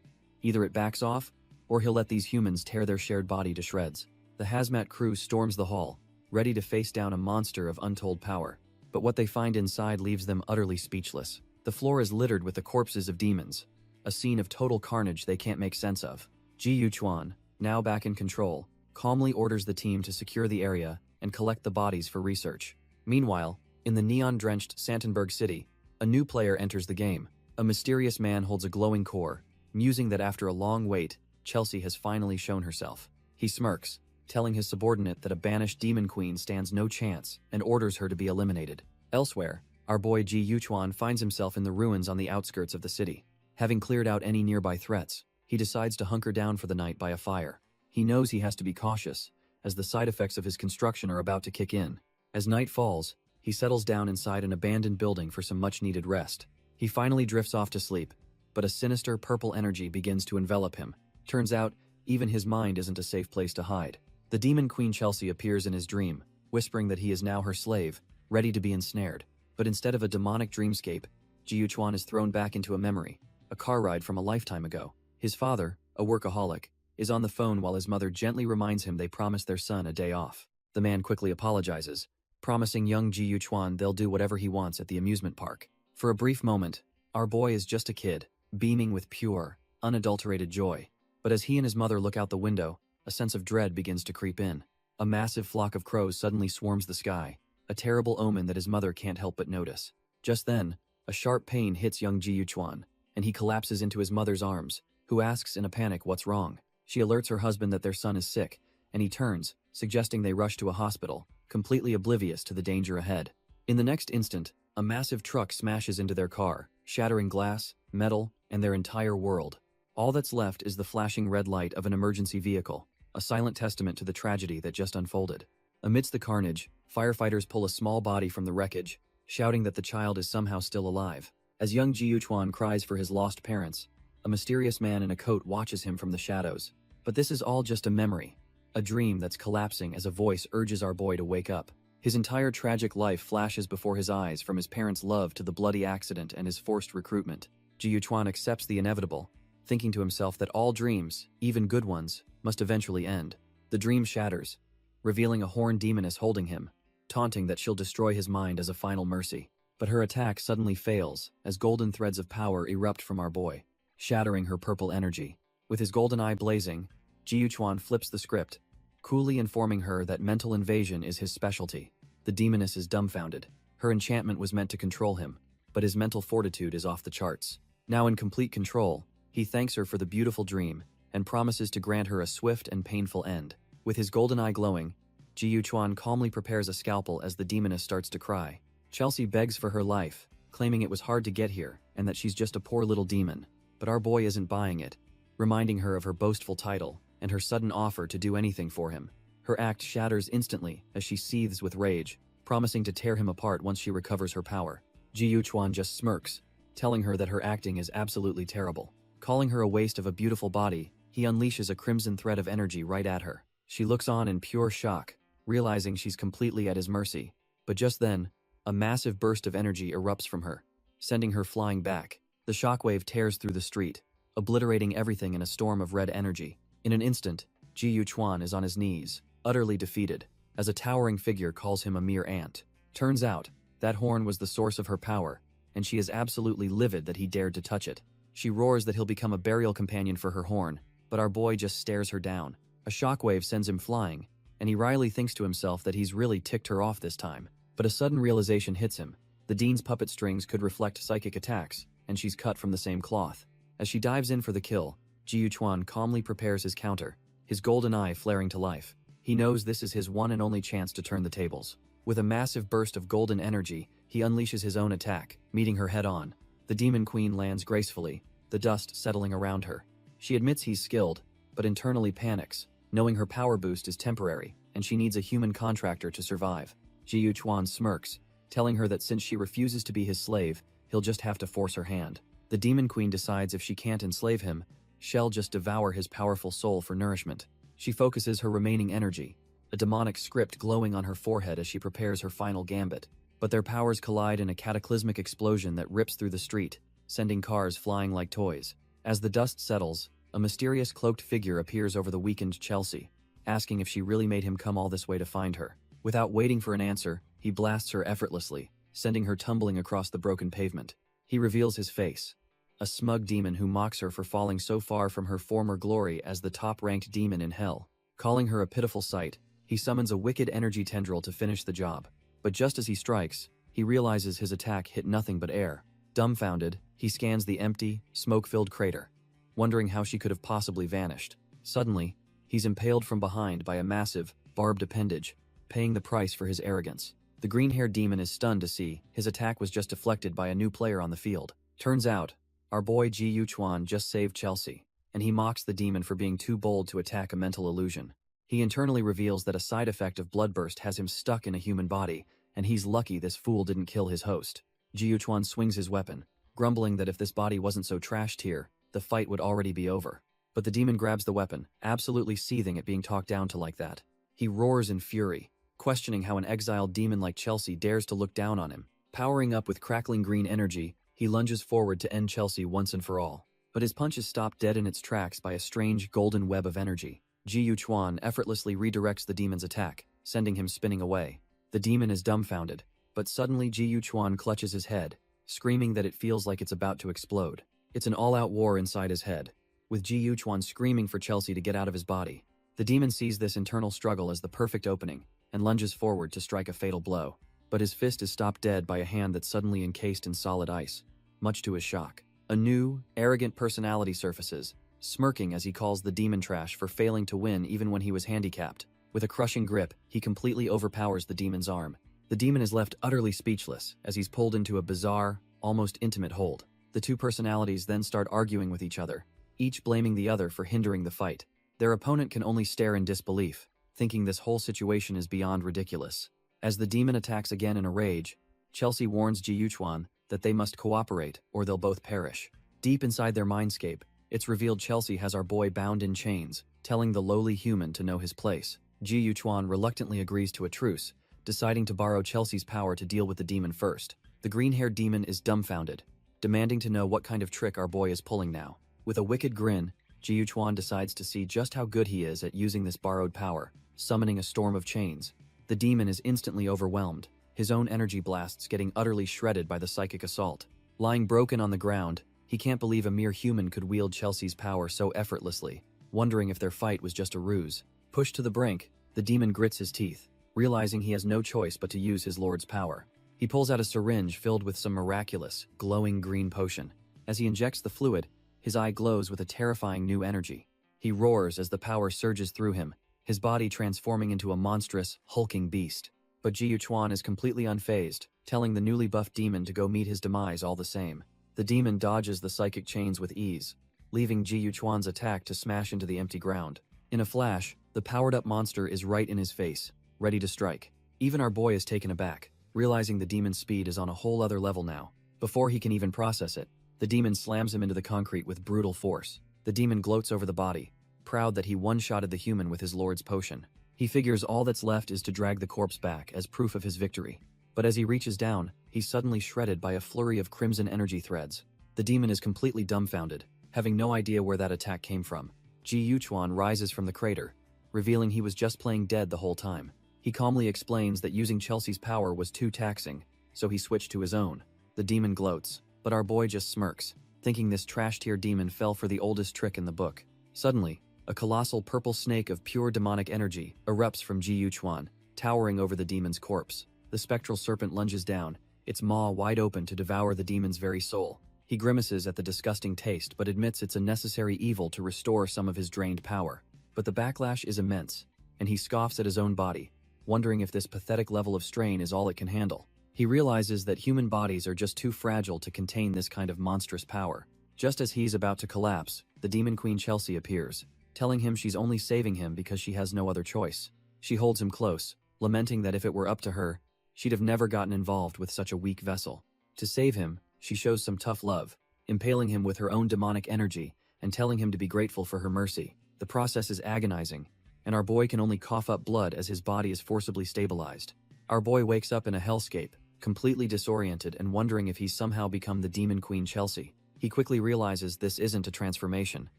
Either it backs off, or he'll let these humans tear their shared body to shreds. The hazmat crew storms the hall, ready to face down a monster of untold power. But what they find inside leaves them utterly speechless. The floor is littered with the corpses of demons, a scene of total carnage they can't make sense of. Ji Yuchuan, now back in control, calmly orders the team to secure the area and collect the bodies for research. Meanwhile, in the neon-drenched Santenberg city, a new player enters the game. A mysterious man holds a glowing core, musing that after a long wait, Chelsea has finally shown herself. He smirks, telling his subordinate that a banished demon queen stands no chance and orders her to be eliminated. Elsewhere, our boy Ji Yuchuan finds himself in the ruins on the outskirts of the city. Having cleared out any nearby threats, he decides to hunker down for the night by a fire. He knows he has to be cautious, as the side effects of his construction are about to kick in. As night falls, he settles down inside an abandoned building for some much-needed rest. He finally drifts off to sleep, but a sinister purple energy begins to envelop him. Turns out, even his mind isn't a safe place to hide. The demon queen Chelsea appears in his dream, whispering that he is now her slave, ready to be ensnared. But instead of a demonic dreamscape, Ji Yuchuan is thrown back into a memory, a car ride from a lifetime ago. His father, a workaholic, is on the phone while his mother gently reminds him they promised their son a day off. The man quickly apologizes, promising young Ji Yuchuan they'll do whatever he wants at the amusement park. For a brief moment, our boy is just a kid, beaming with pure, unadulterated joy. But as he and his mother look out the window, a sense of dread begins to creep in. A massive flock of crows suddenly swarms the sky, a terrible omen that his mother can't help but notice. Just then, a sharp pain hits young Ji Yuchuan, and he collapses into his mother's arms, who asks in a panic what's wrong. She alerts her husband that their son is sick, and he turns, suggesting they rush to a hospital, completely oblivious to the danger ahead. In the next instant, a massive truck smashes into their car, shattering glass, metal, and their entire world. All that's left is the flashing red light of an emergency vehicle, a silent testament to the tragedy that just unfolded. Amidst the carnage, firefighters pull a small body from the wreckage, shouting that the child is somehow still alive. As young Ji Yuchuan cries for his lost parents, a mysterious man in a coat watches him from the shadows. But this is all just a memory, a dream that's collapsing as a voice urges our boy to wake up. His entire tragic life flashes before his eyes, from his parents' love to the bloody accident and his forced recruitment. Ji Yuchuan accepts the inevitable, thinking to himself that all dreams, even good ones, must eventually end. The dream shatters, revealing a horned demoness holding him, taunting that she'll destroy his mind as a final mercy. But her attack suddenly fails, as golden threads of power erupt from our boy, shattering her purple energy. With his golden eye blazing, Ji Yuchuan flips the script, coolly informing her that mental invasion is his specialty. The demoness is dumbfounded. Her enchantment was meant to control him, but his mental fortitude is off the charts. Now in complete control, he thanks her for the beautiful dream and promises to grant her a swift and painful end. With his golden eye glowing, Ji Yuchuan calmly prepares a scalpel as the demoness starts to cry. Chelsea begs for her life, claiming it was hard to get here and that she's just a poor little demon. But our boy isn't buying it, reminding her of her boastful title and her sudden offer to do anything for him. Her act shatters instantly as she seethes with rage, promising to tear him apart once she recovers her power. Ji Yuchuan just smirks, telling her that her acting is absolutely terrible. Calling her a waste of a beautiful body, he unleashes a crimson thread of energy right at her. She looks on in pure shock, realizing she's completely at his mercy. But just then, a massive burst of energy erupts from her, sending her flying back. The shockwave tears through the street, obliterating everything in a storm of red energy. In an instant, Ji Yuchuan is on his knees, utterly defeated, as a towering figure calls him a mere ant. Turns out, that horn was the source of her power, and she is absolutely livid that he dared to touch it. She roars that he'll become a burial companion for her horn, but our boy just stares her down. A shockwave sends him flying, and he wryly thinks to himself that he's really ticked her off this time. But a sudden realization hits him. The Dean's puppet strings could reflect psychic attacks, and she's cut from the same cloth. As she dives in for the kill, Ji Yuchuan calmly prepares his counter, his golden eye flaring to life. He knows this is his one and only chance to turn the tables. With a massive burst of golden energy, he unleashes his own attack, meeting her head-on. The demon queen lands gracefully, the dust settling around her. She admits he's skilled, but internally panics, knowing her power boost is temporary, and she needs a human contractor to survive. Ji Yuchuan smirks, telling her that since she refuses to be his slave, he'll just have to force her hand. The demon queen decides if she can't enslave him, she'll just devour his powerful soul for nourishment. She focuses her remaining energy, a demonic script glowing on her forehead as she prepares her final gambit. But their powers collide in a cataclysmic explosion that rips through the street, sending cars flying like toys. As the dust settles, a mysterious cloaked figure appears over the weakened Chelsea, asking if she really made him come all this way to find her. Without waiting for an answer, he blasts her effortlessly, sending her tumbling across the broken pavement. He reveals his face, a smug demon who mocks her for falling so far from her former glory as the top-ranked demon in hell. Calling her a pitiful sight, he summons a wicked energy tendril to finish the job. But just as he strikes, he realizes his attack hit nothing but air. Dumbfounded, he scans the empty, smoke-filled crater, wondering how she could have possibly vanished. Suddenly, he's impaled from behind by a massive, barbed appendage, paying the price for his arrogance. The green-haired demon is stunned to see his attack was just deflected by a new player on the field. Turns out, our boy Ji Yuchuan just saved Chelsea, and he mocks the demon for being too bold to attack a mental illusion. He internally reveals that a side effect of Bloodburst has him stuck in a human body, and he's lucky this fool didn't kill his host. Ji Yuchuan swings his weapon, grumbling that if this body wasn't so trashed here, the fight would already be over. But the demon grabs the weapon, absolutely seething at being talked down to like that. He roars in fury, questioning how an exiled demon like Chelsea dares to look down on him. Powering up with crackling green energy, he lunges forward to end Chelsea once and for all. But his punch is stopped dead in its tracks by a strange golden web of energy. Ji Yuchuan effortlessly redirects the demon's attack, sending him spinning away. The demon is dumbfounded, but suddenly Ji Yuchuan clutches his head, screaming that it feels like it's about to explode. It's an all-out war inside his head, with Ji Yuchuan screaming for Chelsea to get out of his body. The demon sees this internal struggle as the perfect opening, and lunges forward to strike a fatal blow. But his fist is stopped dead by a hand that's suddenly encased in solid ice, much to his shock. A new, arrogant personality surfaces, smirking as he calls the demon trash for failing to win even when he was handicapped. With a crushing grip, he completely overpowers the demon's arm. The demon is left utterly speechless as he's pulled into a bizarre, almost intimate hold. The two personalities then start arguing with each other, each blaming the other for hindering the fight. Their opponent can only stare in disbelief, thinking this whole situation is beyond ridiculous. As the demon attacks again in a rage, Chelsea warns Ji Yuchuan that they must cooperate or they'll both perish. Deep inside their mindscape, it's revealed Chelsea has our boy bound in chains, telling the lowly human to know his place. Ji Yuchuan reluctantly agrees to a truce, deciding to borrow Chelsea's power to deal with the demon first. The green-haired demon is dumbfounded, demanding to know what kind of trick our boy is pulling now. With a wicked grin, Ji Yuchuan decides to see just how good he is at using this borrowed power, summoning a storm of chains. The demon is instantly overwhelmed, his own energy blasts getting utterly shredded by the psychic assault. Lying broken on the ground, he can't believe a mere human could wield Chelsea's power so effortlessly, wondering if their fight was just a ruse. Pushed to the brink, the demon grits his teeth, realizing he has no choice but to use his lord's power. He pulls out a syringe filled with some miraculous, glowing green potion. As he injects the fluid, his eye glows with a terrifying new energy. He roars as the power surges through him, his body transforming into a monstrous, hulking beast. But Ji Yuchuan is completely unfazed, telling the newly buffed demon to go meet his demise all the same. The demon dodges the psychic chains with ease, leaving Ji Yuchuan's attack to smash into the empty ground. In a flash, the powered-up monster is right in his face, ready to strike. Even our boy is taken aback, realizing the demon's speed is on a whole other level now. Before he can even process it, the demon slams him into the concrete with brutal force. The demon gloats over the body, proud that he one-shotted the human with his lord's potion. He figures all that's left is to drag the corpse back as proof of his victory. But as he reaches down, he's suddenly shredded by a flurry of crimson energy threads. The demon is completely dumbfounded, having no idea where that attack came from. Ji Yuchuan rises from the crater, revealing he was just playing dead the whole time. He calmly explains that using Chelsea's power was too taxing, so he switched to his own. The demon gloats, but our boy just smirks, thinking this trash-tier demon fell for the oldest trick in the book. Suddenly, a colossal purple snake of pure demonic energy erupts from Ji Yuchuan, towering over the demon's corpse. The spectral serpent lunges down, its maw wide open to devour the demon's very soul. He grimaces at the disgusting taste but admits it's a necessary evil to restore some of his drained power. But the backlash is immense, and he scoffs at his own body, wondering if this pathetic level of strain is all it can handle. He realizes that human bodies are just too fragile to contain this kind of monstrous power. Just as he's about to collapse, the demon queen Chelsea appears, telling him she's only saving him because she has no other choice. She holds him close, lamenting that if it were up to her, she'd have never gotten involved with such a weak vessel. To save him, she shows some tough love, impaling him with her own demonic energy and telling him to be grateful for her mercy. The process is agonizing, and our boy can only cough up blood as his body is forcibly stabilized. Our boy wakes up in a hellscape, completely disoriented and wondering if he's somehow become the demon queen Chelsea. He quickly realizes this isn't a transformation.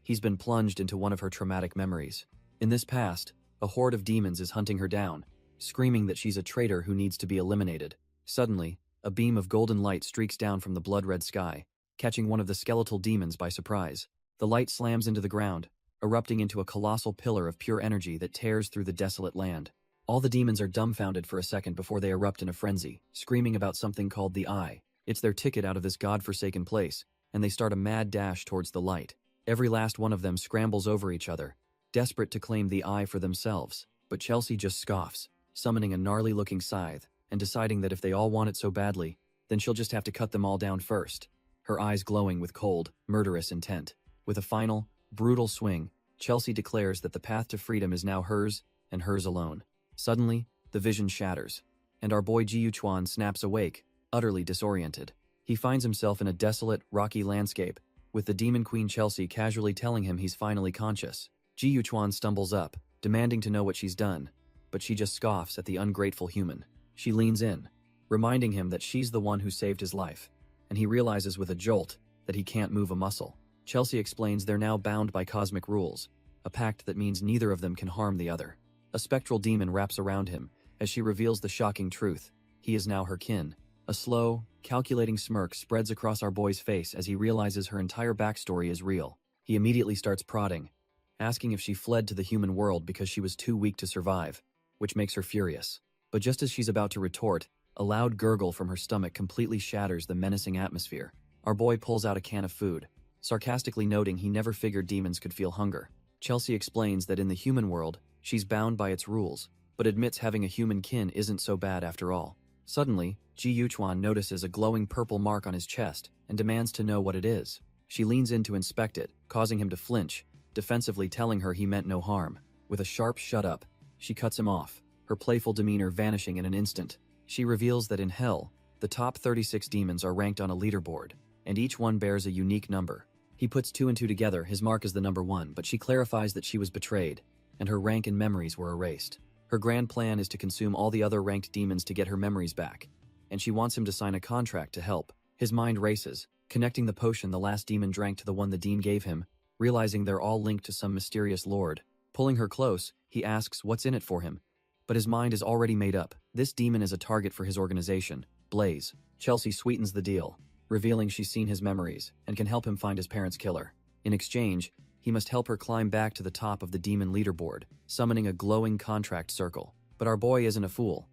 He's been plunged into one of her traumatic memories. In this past, a horde of demons is hunting her down, screaming that she's a traitor who needs to be eliminated. Suddenly, a beam of golden light streaks down from the blood-red sky, catching one of the skeletal demons by surprise. The light slams into the ground, erupting into a colossal pillar of pure energy that tears through the desolate land. All the demons are dumbfounded for a second before they erupt in a frenzy, screaming about something called the Eye. It's their ticket out of this godforsaken place, and they start a mad dash towards the light. Every last one of them scrambles over each other, desperate to claim the Eye for themselves. But Chelsea just scoffs, summoning a gnarly-looking scythe, and deciding that if they all want it so badly, then she'll just have to cut them all down first, her eyes glowing with cold, murderous intent. With a final, brutal swing, Chelsea declares that the path to freedom is now hers, and hers alone. Suddenly, the vision shatters, and our boy Ji Yuchuan snaps awake, utterly disoriented. He finds himself in a desolate, rocky landscape, with the demon queen Chelsea casually telling him he's finally conscious. Ji Yuchuan stumbles up, demanding to know what she's done, but she just scoffs at the ungrateful human. She leans in, reminding him that she's the one who saved his life, and he realizes with a jolt that he can't move a muscle. Chelsea explains they're now bound by cosmic rules, a pact that means neither of them can harm the other. A spectral demon wraps around him as she reveals the shocking truth. He is now her kin. A slow, calculating smirk spreads across our boy's face as he realizes her entire backstory is real. He immediately starts prodding, asking if she fled to the human world because she was too weak to survive, which makes her furious. But just as she's about to retort, a loud gurgle from her stomach completely shatters the menacing atmosphere. Our boy pulls out a can of food, sarcastically noting he never figured demons could feel hunger. Chelsea explains that in the human world, she's bound by its rules, but admits having a human kin isn't so bad after all. Suddenly, Ji Yuchuan notices a glowing purple mark on his chest and demands to know what it is. She leans in to inspect it, causing him to flinch, defensively telling her he meant no harm. With a sharp "shut up," she cuts him off, her playful demeanor vanishing in an instant. She reveals that in Hell, the top 36 demons are ranked on a leaderboard, and each one bears a unique number. He puts two and two together, his mark is the number 1, but she clarifies that she was betrayed, and her rank and memories were erased. Her grand plan is to consume all the other ranked demons to get her memories back, and she wants him to sign a contract to help. His mind races, connecting the potion the last demon drank to the one the dean gave him, realizing they're all linked to some mysterious lord. Pulling her close, he asks what's in it for him, but his mind is already made up. This demon is a target for his organization, Blaze. Chelsea sweetens the deal, revealing she's seen his memories and can help him find his parents' killer. In exchange, he must help her climb back to the top of the demon leaderboard, summoning a glowing contract circle. But our boy isn't a fool.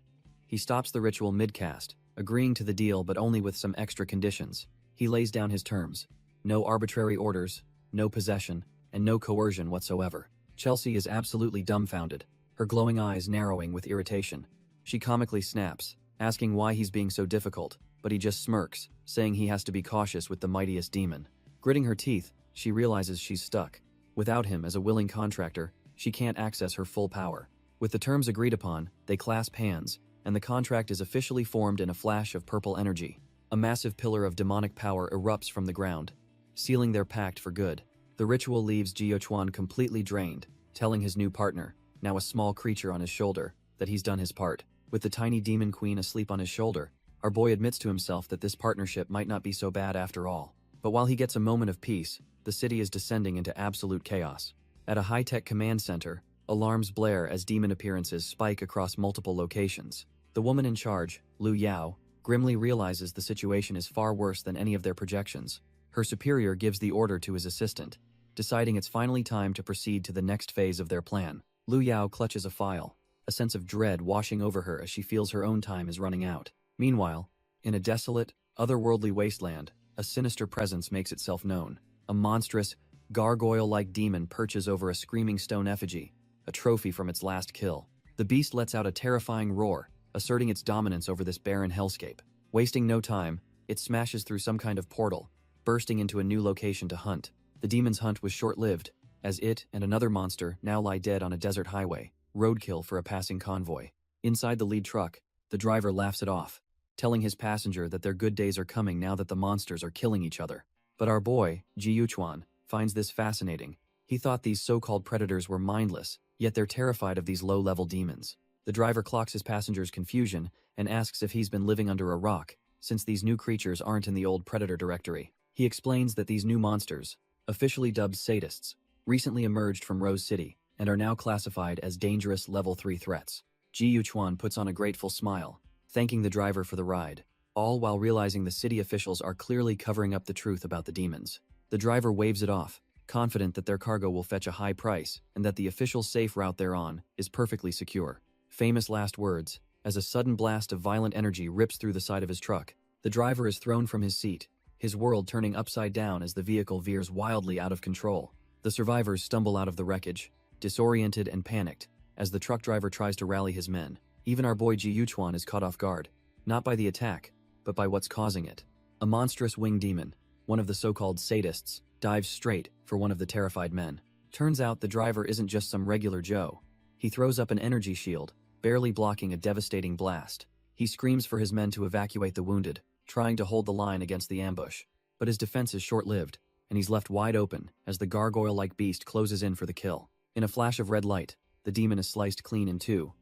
He stops the ritual mid-cast, agreeing to the deal but only with some extra conditions. He lays down his terms: no arbitrary orders, no possession, and no coercion whatsoever. Chelsea is absolutely dumbfounded, her glowing eyes narrowing with irritation. She comically snaps, asking why he's being so difficult, but he just smirks, saying he has to be cautious with the mightiest demon. Gritting her teeth, she realizes she's stuck. Without him as a willing contractor, she can't access her full power. With the terms agreed upon, they clasp hands, and the contract is officially formed in a flash of purple energy. A massive pillar of demonic power erupts from the ground, sealing their pact for good. The ritual leaves Ji Yuchuan completely drained, telling his new partner, now a small creature on his shoulder, that he's done his part. With the tiny demon queen asleep on his shoulder, our boy admits to himself that this partnership might not be so bad after all. But while he gets a moment of peace, the city is descending into absolute chaos. At a high-tech command center, alarms blare as demon appearances spike across multiple locations. The woman in charge, Lu Yao, grimly realizes the situation is far worse than any of their projections. Her superior gives the order to his assistant, deciding it's finally time to proceed to the next phase of their plan. Lu Yao clutches a file, a sense of dread washing over her as she feels her own time is running out. Meanwhile, in a desolate, otherworldly wasteland, a sinister presence makes itself known. A monstrous, gargoyle-like demon perches over a screaming stone effigy, a trophy from its last kill. The beast lets out a terrifying roar, asserting its dominance over this barren hellscape. Wasting no time, it smashes through some kind of portal, bursting into a new location to hunt. The demon's hunt was short-lived, as it and another monster now lie dead on a desert highway, roadkill for a passing convoy. Inside the lead truck, the driver laughs it off, telling his passenger that their good days are coming now that the monsters are killing each other. But our boy, Ji Yuchuan, finds this fascinating. He thought these so-called predators were mindless, yet they're terrified of these low-level demons. The driver clocks his passenger's confusion and asks if he's been living under a rock, since these new creatures aren't in the old predator directory. He explains that these new monsters, officially dubbed sadists, recently emerged from Rose City and are now classified as dangerous level 3 threats. Ji Yuchuan puts on a grateful smile, thanking the driver for the ride, all while realizing the city officials are clearly covering up the truth about the demons. The driver waves it off, confident that their cargo will fetch a high price and that the official safe route they're on is perfectly secure. Famous last words, as a sudden blast of violent energy rips through the side of his truck. The driver is thrown from his seat, his world turning upside down as the vehicle veers wildly out of control. The survivors stumble out of the wreckage, disoriented and panicked, as the truck driver tries to rally his men. Even our boy Ji Yuchuan is caught off guard, not by the attack, but by what's causing it. A monstrous winged demon, one of the so-called sadists, dives straight for one of the terrified men. Turns out the driver isn't just some regular Joe. He throws up an energy shield, barely blocking a devastating blast. He screams for his men to evacuate the wounded, trying to hold the line against the ambush. But his defense is short-lived, and he's left wide open as the gargoyle-like beast closes in for the kill. In a flash of red light, the demon is sliced clean in two,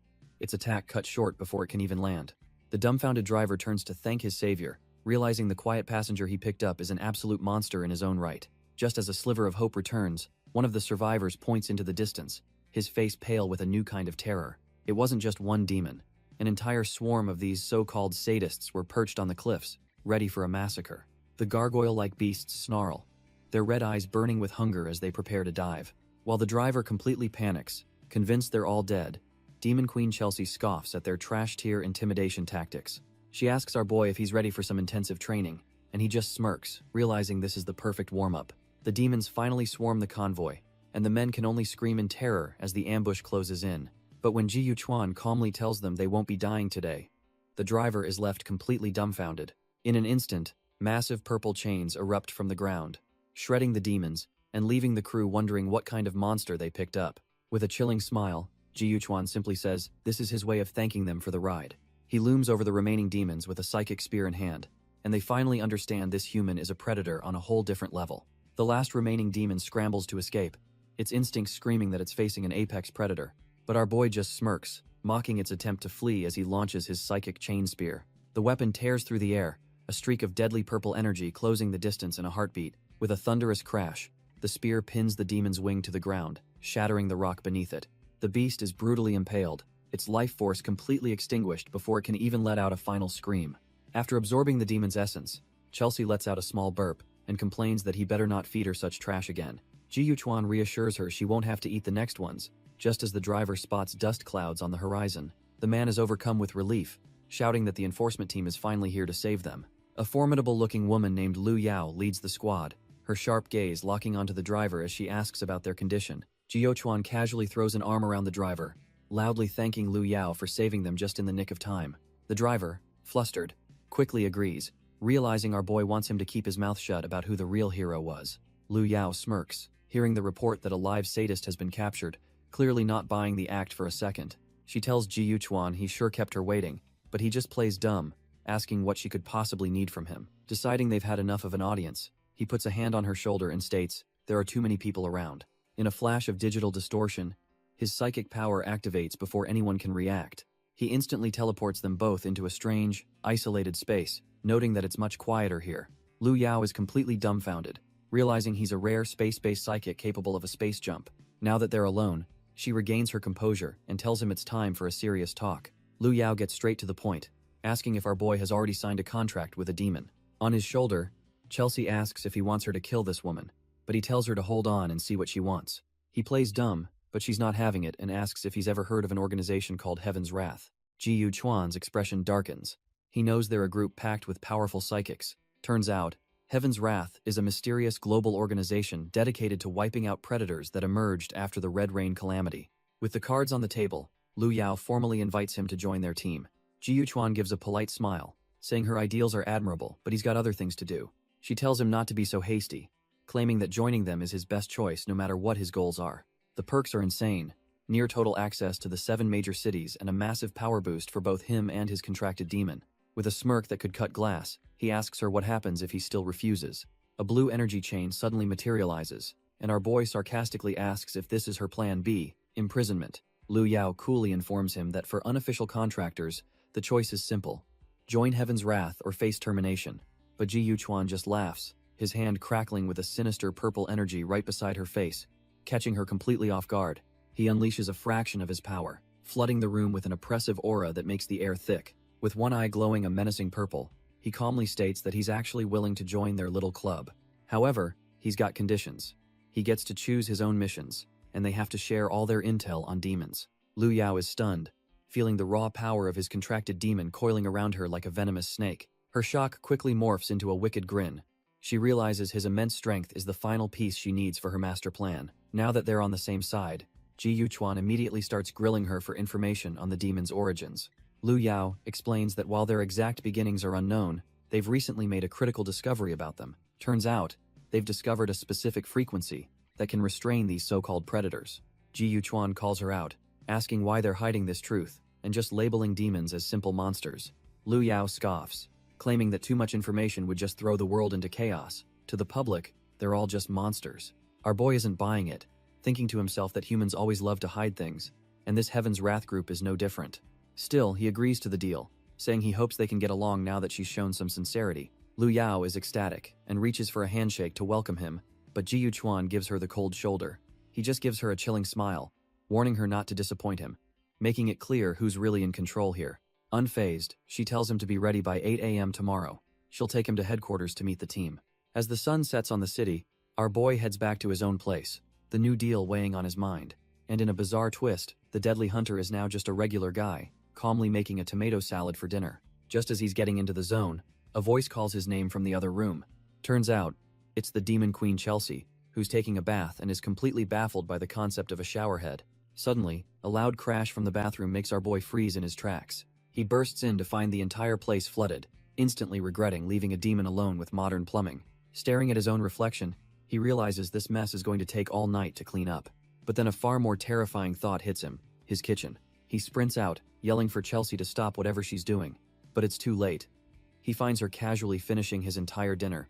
its attack cut short before it can even land. The dumbfounded driver turns to thank his savior, realizing the quiet passenger he picked up is an absolute monster in his own right. Just as a sliver of hope returns, one of the survivors points into the distance, his face pale with a new kind of terror. It wasn't just one demon. An entire swarm of these so-called sadists were perched on the cliffs, ready for a massacre. The gargoyle-like beasts snarl, their red eyes burning with hunger as they prepare to dive. While the driver completely panics, convinced they're all dead, Demon Queen Chelsea scoffs at their trash-tier intimidation tactics. She asks our boy if he's ready for some intensive training, and he just smirks, realizing this is the perfect warm-up. The demons finally swarm the convoy, and the men can only scream in terror as the ambush closes in. But when Ji Yuchuan calmly tells them they won't be dying today, the driver is left completely dumbfounded. In an instant, massive purple chains erupt from the ground, shredding the demons and leaving the crew wondering what kind of monster they picked up. With a chilling smile, Ji Yuchuan simply says this is his way of thanking them for the ride. He looms over the remaining demons with a psychic spear in hand, and they finally understand this human is a predator on a whole different level. The last remaining demon scrambles to escape, its instincts screaming that it's facing an apex predator. But our boy just smirks, mocking its attempt to flee as he launches his psychic chain spear. The weapon tears through the air, a streak of deadly purple energy closing the distance in a heartbeat. With a thunderous crash, the spear pins the demon's wing to the ground, shattering the rock beneath it. The beast is brutally impaled, its life force completely extinguished before it can even let out a final scream. After absorbing the demon's essence, Chelsea lets out a small burp and complains that he better not feed her such trash again. Ji Yuchuan reassures her she won't have to eat the next ones. Just as the driver spots dust clouds on the horizon, the man is overcome with relief, shouting that the enforcement team is finally here to save them. A formidable-looking woman named Lu Yao leads the squad, her sharp gaze locking onto the driver as she asks about their condition. Ji Yuchuan casually throws an arm around the driver, loudly thanking Lu Yao for saving them just in the nick of time. The driver, flustered, quickly agrees, realizing our boy wants him to keep his mouth shut about who the real hero was. Lu Yao smirks, hearing the report that a live sadist has been captured, clearly not buying the act for a second. She tells Ji Yuchuan he sure kept her waiting, but he just plays dumb, asking what she could possibly need from him. Deciding they've had enough of an audience, he puts a hand on her shoulder and states, "There are too many people around." In a flash of digital distortion, his psychic power activates before anyone can react. He instantly teleports them both into a strange, isolated space, noting that it's much quieter here. Lu Yao is completely dumbfounded, realizing he's a rare space-based psychic capable of a space jump. Now that they're alone, she regains her composure and tells him it's time for a serious talk. Lu Yao gets straight to the point, asking if our boy has already signed a contract with a demon. On his shoulder, Chelsea asks if he wants her to kill this woman, but he tells her to hold on and see what she wants. He plays dumb, but she's not having it and asks if he's ever heard of an organization called Heaven's Wrath. Ji Yuchuan's expression darkens. He knows they're a group packed with powerful psychics. Turns out, Heaven's Wrath is a mysterious global organization dedicated to wiping out predators that emerged after the Red Rain calamity. With the cards on the table, Lu Yao formally invites him to join their team. Ji Yuchuan gives a polite smile, saying her ideals are admirable, but he's got other things to do. She tells him not to be so hasty, claiming that joining them is his best choice no matter what his goals are. The perks are insane, near total access to the 7 major cities and a massive power boost for both him and his contracted demon. With a smirk that could cut glass, he asks her what happens if he still refuses. A blue energy chain suddenly materializes, and our boy sarcastically asks if this is her plan B, imprisonment. Lu Yao coolly informs him that for unofficial contractors, the choice is simple: join Heaven's Wrath or face termination. But Ji Yuchuan just laughs, his hand crackling with a sinister purple energy right beside her face, catching her completely off guard. He unleashes a fraction of his power, flooding the room with an oppressive aura that makes the air thick. With one eye glowing a menacing purple, he calmly states that he's actually willing to join their little club. However, he's got conditions. He gets to choose his own missions, and they have to share all their intel on demons. Lu Yao is stunned, feeling the raw power of his contracted demon coiling around her like a venomous snake. Her shock quickly morphs into a wicked grin. She realizes his immense strength is the final piece she needs for her master plan. Now that they're on the same side, Ji Yuchuan immediately starts grilling her for information on the demon's origins. Lu Yao explains that while their exact beginnings are unknown, they've recently made a critical discovery about them. Turns out, they've discovered a specific frequency that can restrain these so-called predators. Ji Yuchuan calls her out, asking why they're hiding this truth and just labeling demons as simple monsters. Lu Yao scoffs, claiming that too much information would just throw the world into chaos. To the public, they're all just monsters. Our boy isn't buying it, thinking to himself that humans always love to hide things, and this Heaven's Wrath group is no different. Still, he agrees to the deal, saying he hopes they can get along now that she's shown some sincerity. Lu Yao is ecstatic and reaches for a handshake to welcome him, but Ji Yuchuan gives her the cold shoulder. He just gives her a chilling smile, warning her not to disappoint him, making it clear who's really in control here. Unfazed, she tells him to be ready by 8 a.m. tomorrow. She'll take him to headquarters to meet the team. As the sun sets on the city, our boy heads back to his own place, the new deal weighing on his mind. And in a bizarre twist, the deadly hunter is now just a regular guy, calmly making a tomato salad for dinner. Just as he's getting into the zone, a voice calls his name from the other room. Turns out, it's the demon queen Chelsea, who's taking a bath and is completely baffled by the concept of a showerhead. Suddenly, a loud crash from the bathroom makes our boy freeze in his tracks. He bursts in to find the entire place flooded, instantly regretting leaving a demon alone with modern plumbing. Staring at his own reflection, he realizes this mess is going to take all night to clean up. But then a far more terrifying thought hits him: his kitchen. He sprints out, yelling for Chelsea to stop whatever she's doing. But it's too late. He finds her casually finishing his entire dinner,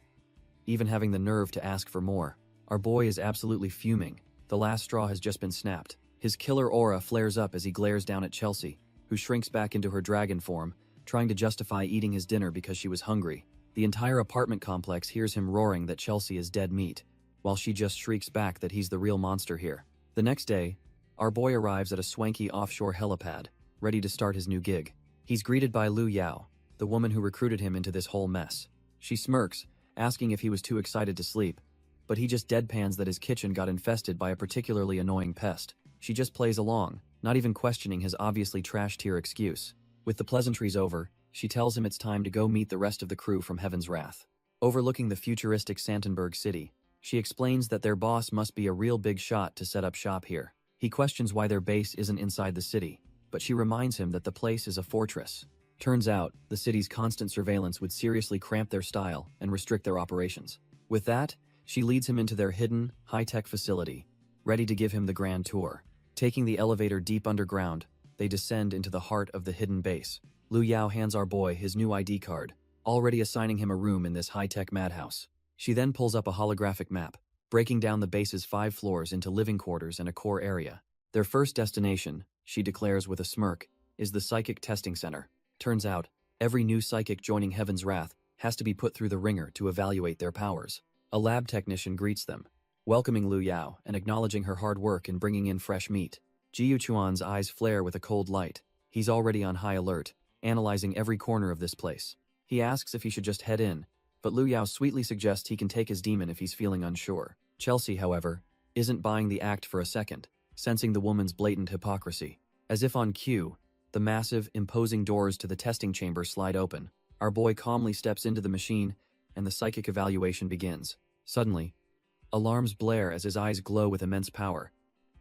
even having the nerve to ask for more. Our boy is absolutely fuming. The last straw has just been snapped. His killer aura flares up as he glares down at Chelsea, who shrinks back into her dragon form, trying to justify eating his dinner because she was hungry. The entire apartment complex hears him roaring that Chelsea is dead meat, while she just shrieks back that he's the real monster here. The next day, our boy arrives at a swanky offshore helipad, ready to start his new gig. He's greeted by Lu Yao, the woman who recruited him into this whole mess. She smirks, asking if he was too excited to sleep, but he just deadpans that his kitchen got infested by a particularly annoying pest. She just plays along, not even questioning his obviously trash-tier excuse. With the pleasantries over, she tells him it's time to go meet the rest of the crew from Heaven's Wrath. Overlooking the futuristic Santenberg city, she explains that their boss must be a real big shot to set up shop here. He questions why their base isn't inside the city, but she reminds him that the place is a fortress. Turns out, the city's constant surveillance would seriously cramp their style and restrict their operations. With that, she leads him into their hidden, high-tech facility, ready to give him the grand tour. Taking the elevator deep underground, they descend into the heart of the hidden base. Lu Yao hands our boy his new ID card, already assigning him a room in this high-tech madhouse. She then pulls up a holographic map, breaking down the base's 5 floors into living quarters and a core area. Their first destination, she declares with a smirk, is the Psychic Testing Center. Turns out, every new psychic joining Heaven's Wrath has to be put through the ringer to evaluate their powers. A lab technician greets them, welcoming Lu Yao and acknowledging her hard work in bringing in fresh meat. Ji Yuchuan's eyes flare with a cold light. He's already on high alert, analyzing every corner of this place. He asks if he should just head in, but Lu Yao sweetly suggests he can take his demon if he's feeling unsure. Chelsea, however, isn't buying the act for a second, sensing the woman's blatant hypocrisy. As if on cue, the massive, imposing doors to the testing chamber slide open. Our boy calmly steps into the machine, and the psychic evaluation begins. Suddenly, alarms blare as his eyes glow with immense power,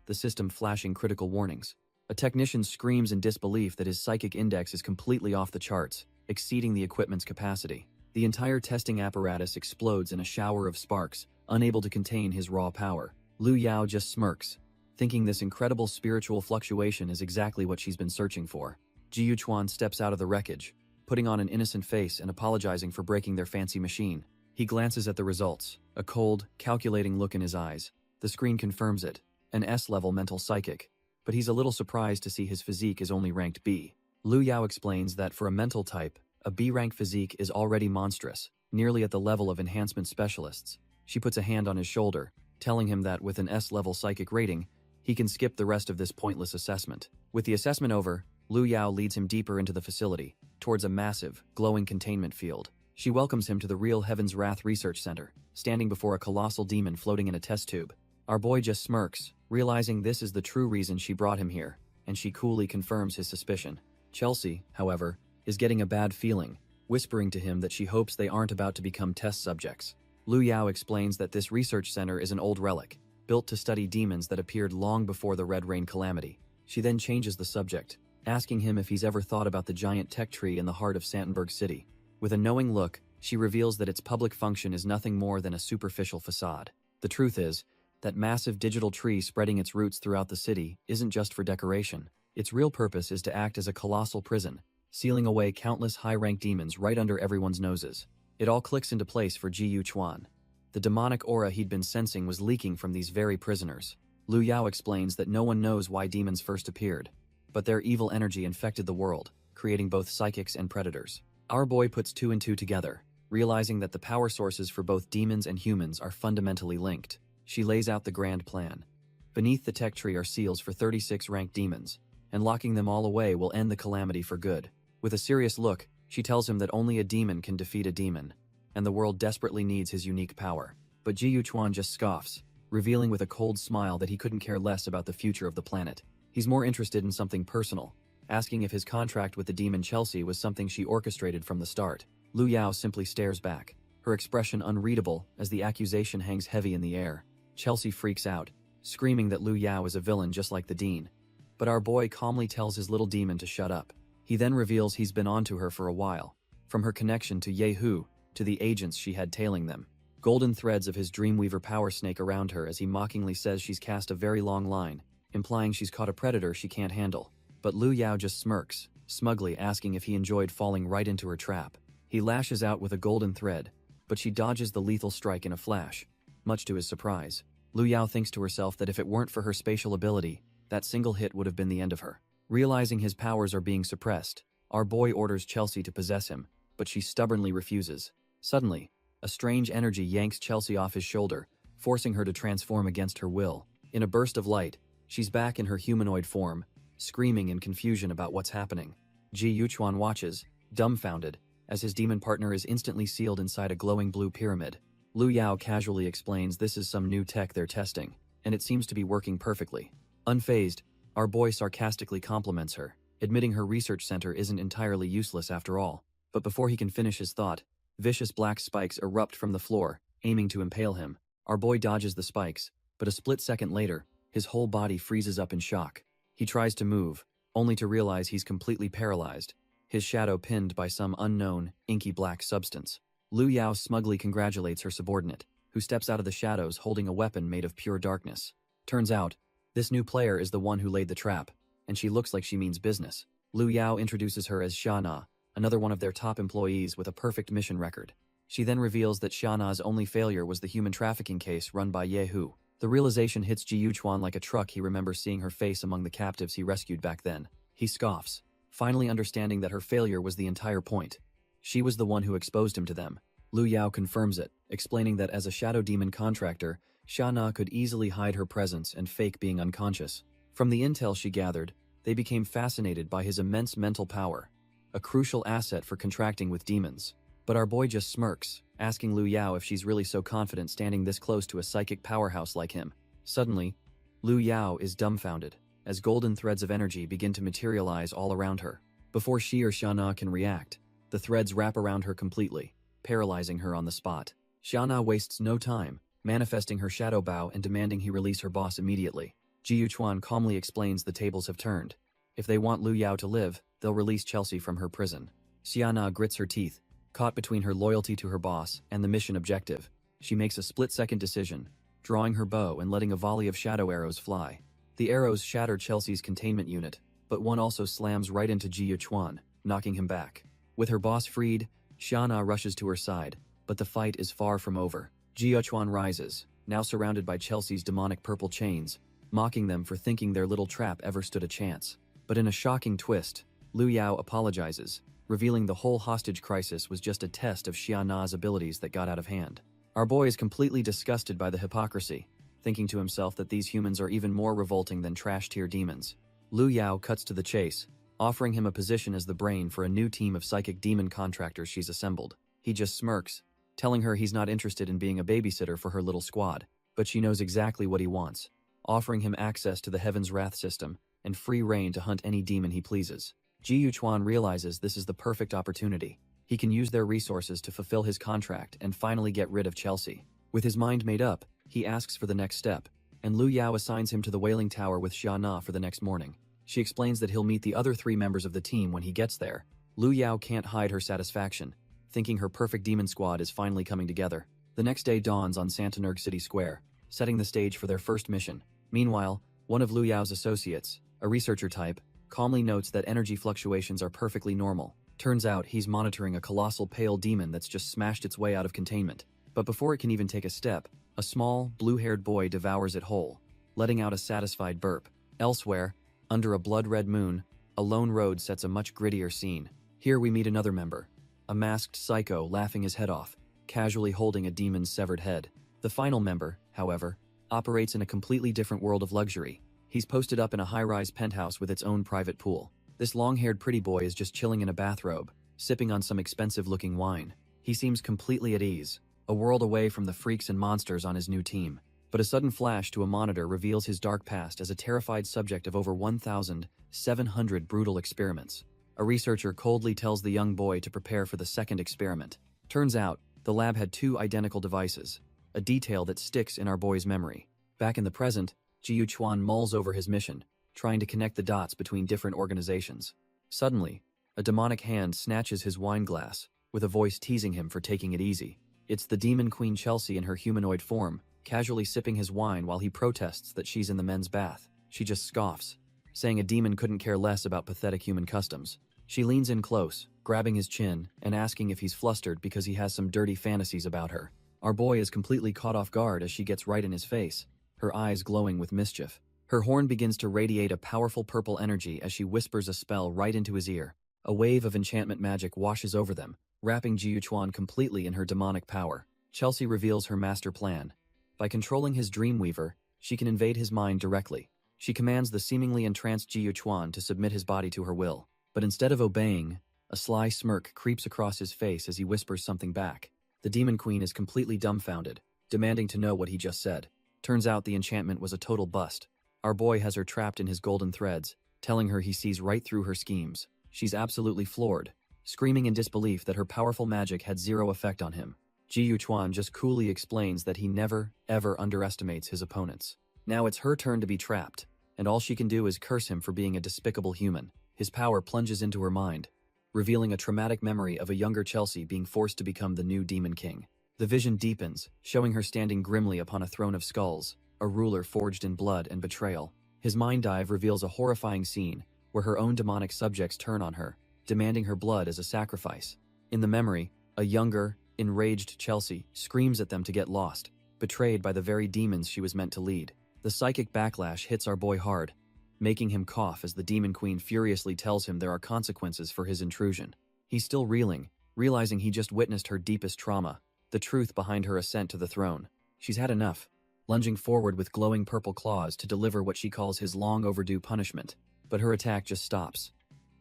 the system flashing critical warnings. A technician screams in disbelief that his psychic index is completely off the charts, exceeding the equipment's capacity. The entire testing apparatus explodes in a shower of sparks, unable to contain his raw power. Lu Yao just smirks, thinking this incredible spiritual fluctuation is exactly what she's been searching for. Ji Yuchuan steps out of the wreckage, putting on an innocent face and apologizing for breaking their fancy machine. He glances at the results, a cold, calculating look in his eyes. The screen confirms it, an S-level mental psychic, but he's a little surprised to see his physique is only ranked B. Lu Yao explains that for a mental type, a B-rank physique is already monstrous, nearly at the level of enhancement specialists. She puts a hand on his shoulder, telling him that with an S-level psychic rating, he can skip the rest of this pointless assessment. With the assessment over, Lu Yao leads him deeper into the facility, towards a massive, glowing containment field. She welcomes him to the real Heaven's Wrath Research Center, standing before a colossal demon floating in a test tube. Our boy just smirks, realizing this is the true reason she brought him here, and she coolly confirms his suspicion. Chelsea, however, is getting a bad feeling, whispering to him that she hopes they aren't about to become test subjects. Lu Yao explains that this research center is an old relic, built to study demons that appeared long before the Red Rain calamity. She then changes the subject, asking him if he's ever thought about the giant tech tree in the heart of Santenberg City. With a knowing look, she reveals that its public function is nothing more than a superficial facade. The truth is, that massive digital tree spreading its roots throughout the city isn't just for decoration. Its real purpose is to act as a colossal prison, sealing away countless high-ranked demons right under everyone's noses. It all clicks into place for Ji Yuchuan. The demonic aura he'd been sensing was leaking from these very prisoners. Lu Yao explains that no one knows why demons first appeared, but their evil energy infected the world, creating both psychics and predators. Our boy puts two and two together, realizing that the power sources for both demons and humans are fundamentally linked. She lays out the grand plan. Beneath the tech tree are seals for 36 ranked demons, and locking them all away will end the calamity for good. With a serious look, she tells him that only a demon can defeat a demon, and the world desperately needs his unique power. But Ji Yuchuan just scoffs, revealing with a cold smile that he couldn't care less about the future of the planet. He's more interested in something personal, asking if his contract with the demon Chelsea was something she orchestrated from the start. Lu Yao simply stares back, her expression unreadable as the accusation hangs heavy in the air. Chelsea freaks out, screaming that Lu Yao is a villain just like the dean. But our boy calmly tells his little demon to shut up. He then reveals he's been onto her for a while, from her connection to Yehu to the agents she had tailing them. Golden threads of his Dreamweaver power snake around her as he mockingly says she's cast a very long line, implying she's caught a predator she can't handle. But Lu Yao just smirks, smugly asking if he enjoyed falling right into her trap. He lashes out with a golden thread, but she dodges the lethal strike in a flash, much to his surprise. Lu Yao thinks to herself that if it weren't for her spatial ability, that single hit would have been the end of her. Realizing his powers are being suppressed, our boy orders Chelsea to possess him, but she stubbornly refuses. Suddenly, a strange energy yanks Chelsea off his shoulder, forcing her to transform against her will. In a burst of light, she's back in her humanoid form, screaming in confusion about what's happening. Ji Yuchuan watches, dumbfounded, as his demon partner is instantly sealed inside a glowing blue pyramid. Lu Yao casually explains this is some new tech they're testing, and it seems to be working perfectly. Unfazed, our boy sarcastically compliments her, admitting her research center isn't entirely useless after all. But before he can finish his thought, vicious black spikes erupt from the floor, aiming to impale him. Our boy dodges the spikes, but a split second later, his whole body freezes up in shock. He tries to move, only to realize he's completely paralyzed, his shadow pinned by some unknown, inky black substance. Lu Yao smugly congratulates her subordinate, who steps out of the shadows holding a weapon made of pure darkness. Turns out, this new player is the one who laid the trap, and she looks like she means business. Lu Yao introduces her as Shana, another one of their top employees with a perfect mission record. She then reveals that Shana's only failure was the human trafficking case run by Yehu. The realization hits Ji Yuchuan like a truck. He remembers seeing her face among the captives he rescued back then. He scoffs, finally understanding that her failure was the entire point. She was the one who exposed him to them. Lu Yao confirms it, explaining that as a shadow demon contractor, Shana could easily hide her presence and fake being unconscious. From the intel she gathered, they became fascinated by his immense mental power, a crucial asset for contracting with demons. But our boy just smirks, asking Lu Yao if she's really so confident standing this close to a psychic powerhouse like him. Suddenly, Lu Yao is dumbfounded, as golden threads of energy begin to materialize all around her. Before she or Shana can react, the threads wrap around her completely, paralyzing her on the spot. Shana wastes no time, manifesting her shadow bow and demanding he release her boss immediately. Ji Yuchuan calmly explains the tables have turned. If they want Lu Yao to live, they'll release Chelsea from her prison. Xiana grits her teeth, caught between her loyalty to her boss and the mission objective. She makes a split-second decision, drawing her bow and letting a volley of shadow arrows fly. The arrows shatter Chelsea's containment unit, but one also slams right into Ji Yuchuan, knocking him back. With her boss freed, Xiana rushes to her side, but the fight is far from over. Ji Yuchuan rises, now surrounded by Chelsea's demonic purple chains, mocking them for thinking their little trap ever stood a chance. But in a shocking twist, Lu Yao apologizes, revealing the whole hostage crisis was just a test of Xiana's abilities that got out of hand. Our boy is completely disgusted by the hypocrisy, thinking to himself that these humans are even more revolting than trash-tier demons. Lu Yao cuts to the chase, offering him a position as the brain for a new team of psychic demon contractors she's assembled. He just smirks, telling her he's not interested in being a babysitter for her little squad. but she knows exactly what he wants, offering him access to the Heaven's Wrath system and free reign to hunt any demon he pleases. Ji Yuchuan realizes this is the perfect opportunity. He can use their resources to fulfill his contract and finally get rid of Chelsea. With his mind made up, he asks for the next step, and Lu Yao assigns him to the Wailing Tower with Xia Na for the next morning. She explains that he'll meet the other 3 members of the team when he gets there. Lu Yao can't hide her satisfaction, thinking her perfect demon squad is finally coming together. The next day dawns on Santanurg City Square, setting the stage for their first mission. Meanwhile, one of Lu Yao's associates, a researcher type, calmly notes that energy fluctuations are perfectly normal. Turns out he's monitoring a colossal pale demon that's just smashed its way out of containment. But before it can even take a step, a small, blue-haired boy devours it whole, letting out a satisfied burp. Elsewhere, under a blood-red moon, a lone road sets a much grittier scene. Here we meet another member, a masked psycho laughing his head off, casually holding a demon's severed head. The final member, however, operates in a completely different world of luxury. He's posted up in a high-rise penthouse with its own private pool. This long-haired pretty boy is just chilling in a bathrobe, sipping on some expensive-looking wine. He seems completely at ease, a world away from the freaks and monsters on his new team. But a sudden flash to a monitor reveals his dark past as a terrified subject of over 1,700 brutal experiments. A researcher coldly tells the young boy to prepare for the second experiment. Turns out, the lab had 2 identical devices, a detail that sticks in our boy's memory. Back in the present, Ji Yuchuan mulls over his mission, trying to connect the dots between different organizations. Suddenly, a demonic hand snatches his wine glass, with a voice teasing him for taking it easy. It's the demon queen Chelsea in her humanoid form, casually sipping his wine while he protests that she's in the men's bath. She just scoffs, saying a demon couldn't care less about pathetic human customs. She leans in close, grabbing his chin and asking if he's flustered because he has some dirty fantasies about her. Our boy is completely caught off guard as she gets right in his face, her eyes glowing with mischief. Her horn begins to radiate a powerful purple energy as she whispers a spell right into his ear. A wave of enchantment magic washes over them, wrapping Ji Yuchuan completely in her demonic power. Chelsea reveals her master plan. By controlling his Dreamweaver, she can invade his mind directly. She commands the seemingly entranced Ji Yuchuan to submit his body to her will. But instead of obeying, a sly smirk creeps across his face as he whispers something back. The Demon Queen is completely dumbfounded, demanding to know what he just said. Turns out the enchantment was a total bust. Our boy has her trapped in his golden threads, telling her he sees right through her schemes. She's absolutely floored, screaming in disbelief that her powerful magic had zero effect on him. Ji Yuchuan just coolly explains that he never, ever underestimates his opponents. Now it's her turn to be trapped, and all she can do is curse him for being a despicable human. His power plunges into her mind, revealing a traumatic memory of a younger Chelsea being forced to become the new Demon King. The vision deepens, showing her standing grimly upon a throne of skulls, a ruler forged in blood and betrayal. His mind dive reveals a horrifying scene where her own demonic subjects turn on her, demanding her blood as a sacrifice. In the memory, a younger, enraged Chelsea screams at them to get lost, betrayed by the very demons she was meant to lead. The psychic backlash hits our boy hard, making him cough as the Demon Queen furiously tells him there are consequences for his intrusion. He's still reeling, realizing he just witnessed her deepest trauma, the truth behind her ascent to the throne. She's had enough, lunging forward with glowing purple claws to deliver what she calls his long-overdue punishment. But her attack just stops,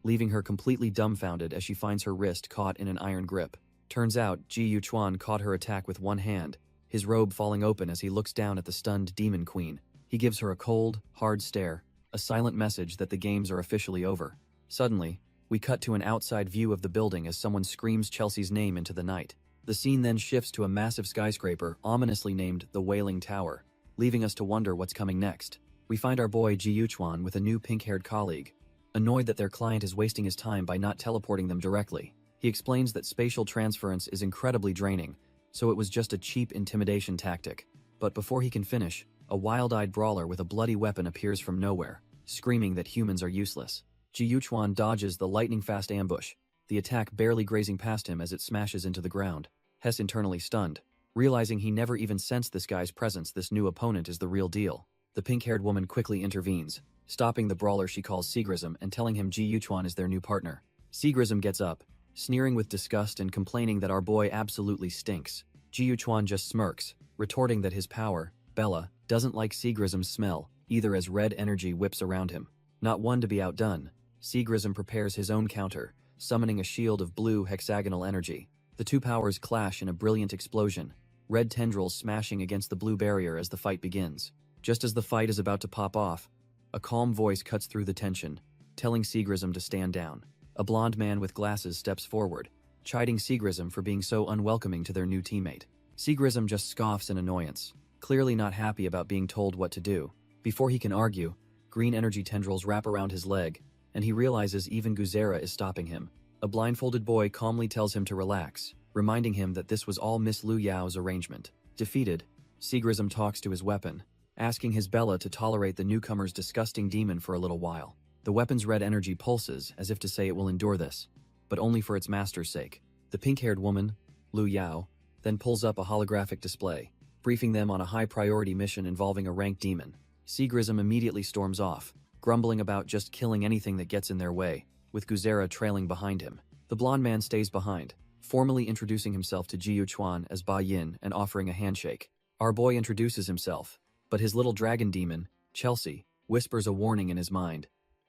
leaving her completely dumbfounded as she finds her wrist caught in an iron grip. Turns out, Ji Yuchuan caught her attack with one hand, his robe falling open as he looks down at the stunned Demon Queen. He gives her a cold, hard stare, a silent message that the games are officially over. Suddenly, we cut to an outside view of the building as someone screams Chelsea's name into the night. The scene then shifts to a massive skyscraper ominously named the Wailing Tower, leaving us to wonder what's coming next. We find our boy Ji Yuchuan with a new pink-haired colleague, annoyed that their client is wasting his time by not teleporting them directly. He explains that spatial transference is incredibly draining, so it was just a cheap intimidation tactic. But before he can finish, a wild-eyed brawler with a bloody weapon appears from nowhere, screaming that humans are useless. Ji Yuchuan dodges the lightning-fast ambush, the attack barely grazing past him as it smashes into the ground. Hess internally stunned, realizing he never even sensed this guy's presence. This new opponent is the real deal. The pink-haired woman quickly intervenes, stopping the brawler she calls Seagrism and telling him Ji Yuchuan is their new partner. Seagrism gets up, sneering with disgust and complaining that our boy absolutely stinks. Ji Yuchuan just smirks, retorting that his power, Bella, doesn't like Seagrism's smell, either as red energy whips around him. Not one to be outdone, Seagrism prepares his own counter, summoning a shield of blue hexagonal energy. The two powers clash in a brilliant explosion, red tendrils smashing against the blue barrier as the fight begins. Just as the fight is about to pop off, a calm voice cuts through the tension, telling Seagrism to stand down. A blonde man with glasses steps forward, chiding Seagrism for being so unwelcoming to their new teammate. Seagrism just scoffs in annoyance, clearly not happy about being told what to do. Before he can argue, green energy tendrils wrap around his leg, and he realizes even Guzera is stopping him. A blindfolded boy calmly tells him to relax, reminding him that this was all Miss Lu Yao's arrangement. Defeated, Seagrism talks to his weapon, asking his Bella to tolerate the newcomer's disgusting demon for a little while. The weapon's red energy pulses as if to say it will endure this, but only for its master's sake. The pink-haired woman, Lu Yao, then pulls up a holographic display, briefing them on a high-priority mission involving a ranked demon. Seagrism immediately storms off, grumbling about just killing anything that gets in their way, with Guzera trailing behind him. The blonde man stays behind, formally introducing himself to Jiyu Chuan as Ba Yin and offering a handshake. Our boy introduces himself, but his little dragon demon, Chelsea, whispers a warning in his mind.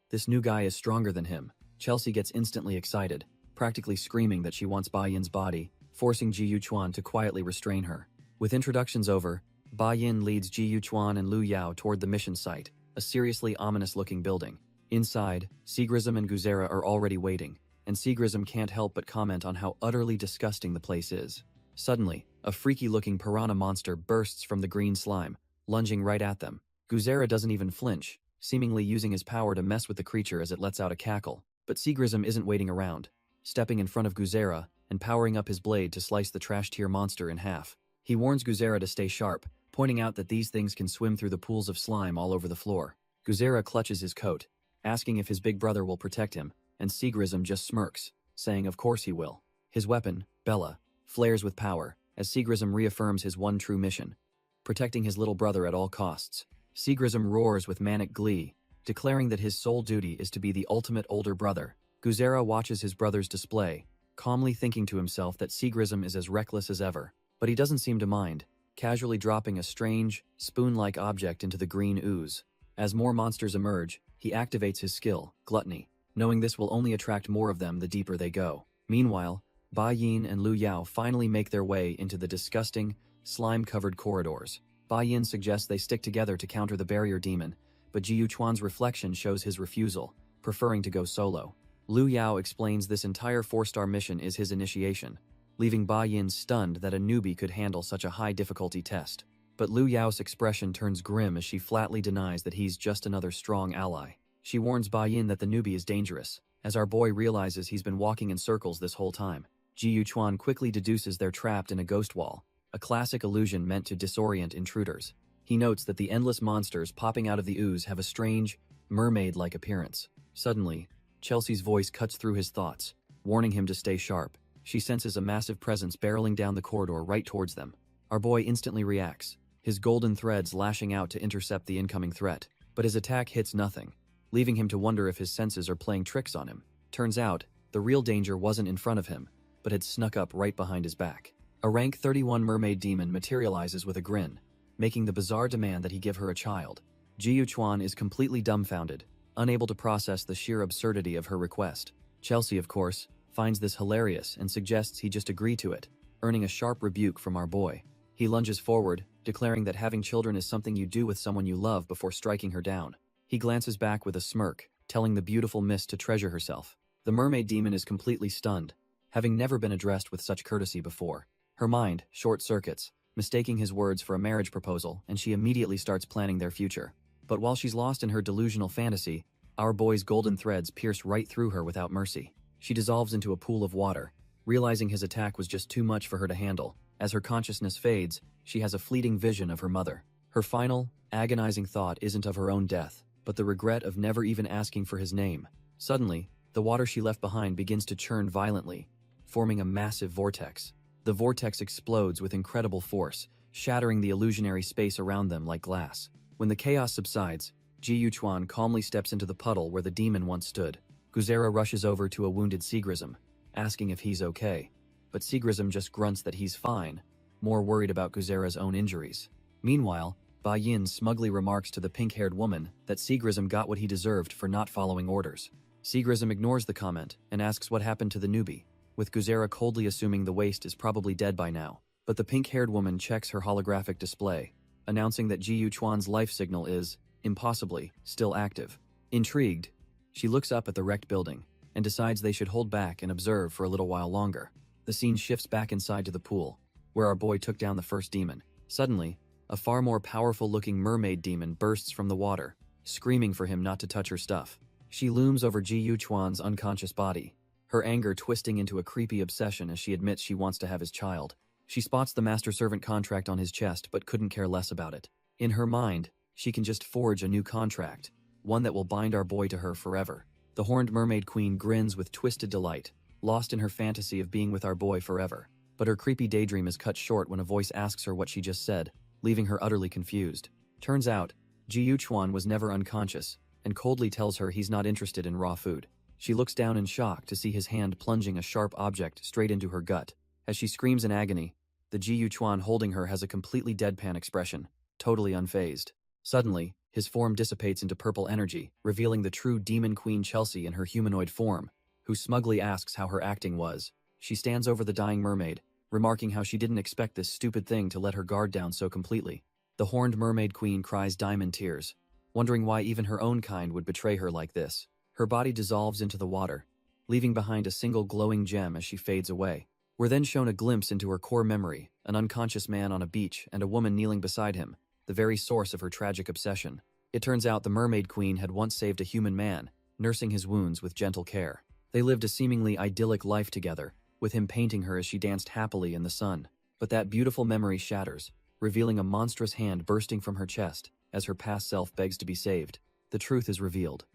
This new guy is stronger than him. Chelsea gets instantly excited, practically screaming that she wants Ba Yin's body, forcing Jiyu Chuan to quietly restrain her. With introductions over, Ba Yin leads Jiyu Chuan and Lu Yao toward the mission site, a seriously ominous-looking building. Inside, Seagrism and Guzera are already waiting, and Seagrism can't help but comment on how utterly disgusting the place is. Suddenly, a freaky-looking piranha monster bursts from the green slime, lunging right at them. Guzera doesn't even flinch, seemingly using his power to mess with the creature as it lets out a cackle. But Seagrism isn't waiting around, stepping in front of Guzera and powering up his blade to slice the trash-tier monster in half. He warns Guzera to stay sharp, pointing out that these things can swim through the pools of slime all over the floor. Guzera clutches his coat, asking if his big brother will protect him, and Seagrism just smirks, saying of course he will. His weapon, Bella, flares with power, as Seagrism reaffirms his one true mission, protecting his little brother at all costs. Seagrism roars with manic glee, declaring that his sole duty is to be the ultimate older brother. Guzera watches his brother's display, calmly thinking to himself that Seagrism is as reckless as ever. But he doesn't seem to mind, casually dropping a strange, spoon-like object into the green ooze. As more monsters emerge, he activates his skill, Gluttony, knowing this will only attract more of them the deeper they go. Meanwhile, Ba Yin and Lu Yao finally make their way into the disgusting, slime-covered corridors. Ba Yin suggests they stick together to counter the barrier demon, but Jiyu Chuan's reflection shows his refusal, preferring to go solo. Lu Yao explains this entire 4-star mission is his initiation, leaving Ba Yin stunned that a newbie could handle such a high-difficulty test. But Lu Yao's expression turns grim as she flatly denies that he's just another strong ally. She warns Ba Yin that the newbie is dangerous, as our boy realizes he's been walking in circles this whole time. Jiyu Chuan quickly deduces they're trapped in a ghost wall, a classic illusion meant to disorient intruders. He notes that the endless monsters popping out of the ooze have a strange, mermaid-like appearance. Suddenly, Chelsea's voice cuts through his thoughts, warning him to stay sharp. She senses a massive presence barreling down the corridor right towards them. Our boy instantly reacts, his golden threads lashing out to intercept the incoming threat. But his attack hits nothing, leaving him to wonder if his senses are playing tricks on him. Turns out, the real danger wasn't in front of him, but had snuck up right behind his back. A rank 31 mermaid demon materializes with a grin, making the bizarre demand that he give her a child. Jiyu Chuan is completely dumbfounded, unable to process the sheer absurdity of her request. Chelsea, of course, finds this hilarious and suggests he just agree to it, earning a sharp rebuke from our boy. He lunges forward, declaring that having children is something you do with someone you love before striking her down. He glances back with a smirk, telling the beautiful miss to treasure herself. The mermaid demon is completely stunned, having never been addressed with such courtesy before. Her mind short-circuits, mistaking his words for a marriage proposal, and she immediately starts planning their future. But while she's lost in her delusional fantasy, our boy's golden threads pierce right through her without mercy. She dissolves into a pool of water, realizing his attack was just too much for her to handle. As her consciousness fades, she has a fleeting vision of her mother. Her final, agonizing thought isn't of her own death, but the regret of never even asking for his name. Suddenly, the water she left behind begins to churn violently, forming a massive vortex. The vortex explodes with incredible force, shattering the illusionary space around them like glass. When the chaos subsides, Jiyu Chuan calmly steps into the puddle where the demon once stood. Guzera rushes over to a wounded Seagrism, asking if he's okay. But Seagrism just grunts that he's fine, more worried about Guzera's own injuries. Meanwhile, Ba Yin smugly remarks to the pink-haired woman that Seagrism got what he deserved for not following orders. Seagrism ignores the comment and asks what happened to the newbie, with Guzera coldly assuming the waste is probably dead by now. But but the pink-haired woman checks her holographic display, announcing that Ji Yuquan's life signal is, impossibly, still active. Intrigued, she looks up at the wrecked building and decides they should hold back and observe for a little while longer. The scene shifts back inside to the pool, where our boy took down the first demon. Suddenly, a far more powerful-looking mermaid demon bursts from the water, screaming for him not to touch her stuff. She looms over Ji Yuquan's unconscious body, her anger twisting into a creepy obsession as she admits she wants to have his child. She spots the master-servant contract on his chest but couldn't care less about it. In her mind, she can just forge a new contract, one that will bind our boy to her forever. The horned mermaid queen grins with twisted delight, lost in her fantasy of being with our boy forever. But her creepy daydream is cut short when a voice asks her what she just said, leaving her utterly confused. Turns out, Ji Yuquan was never unconscious, and coldly tells her he's not interested in raw food. She looks down in shock to see his hand plunging a sharp object straight into her gut. As she screams in agony, the Ji Yuquan holding her has a completely deadpan expression, totally unfazed. Suddenly, his form dissipates into purple energy, revealing the true demon queen Chelsea in her humanoid form, who smugly asks how her acting was. She stands over the dying mermaid, remarking how she didn't expect this stupid thing to let her guard down so completely. The horned mermaid queen cries diamond tears, wondering why even her own kind would betray her like this. Her body dissolves into the water, leaving behind a single glowing gem as she fades away. We're then shown a glimpse into her core memory, an unconscious man on a beach and a woman kneeling beside him, the very source of her tragic obsession. It turns out the mermaid queen had once saved a human man, nursing his wounds with gentle care. They lived a seemingly idyllic life together, with him painting her as she danced happily in the sun. But that beautiful memory shatters, revealing a monstrous hand bursting from her chest as her past self begs to be saved. The truth is revealed.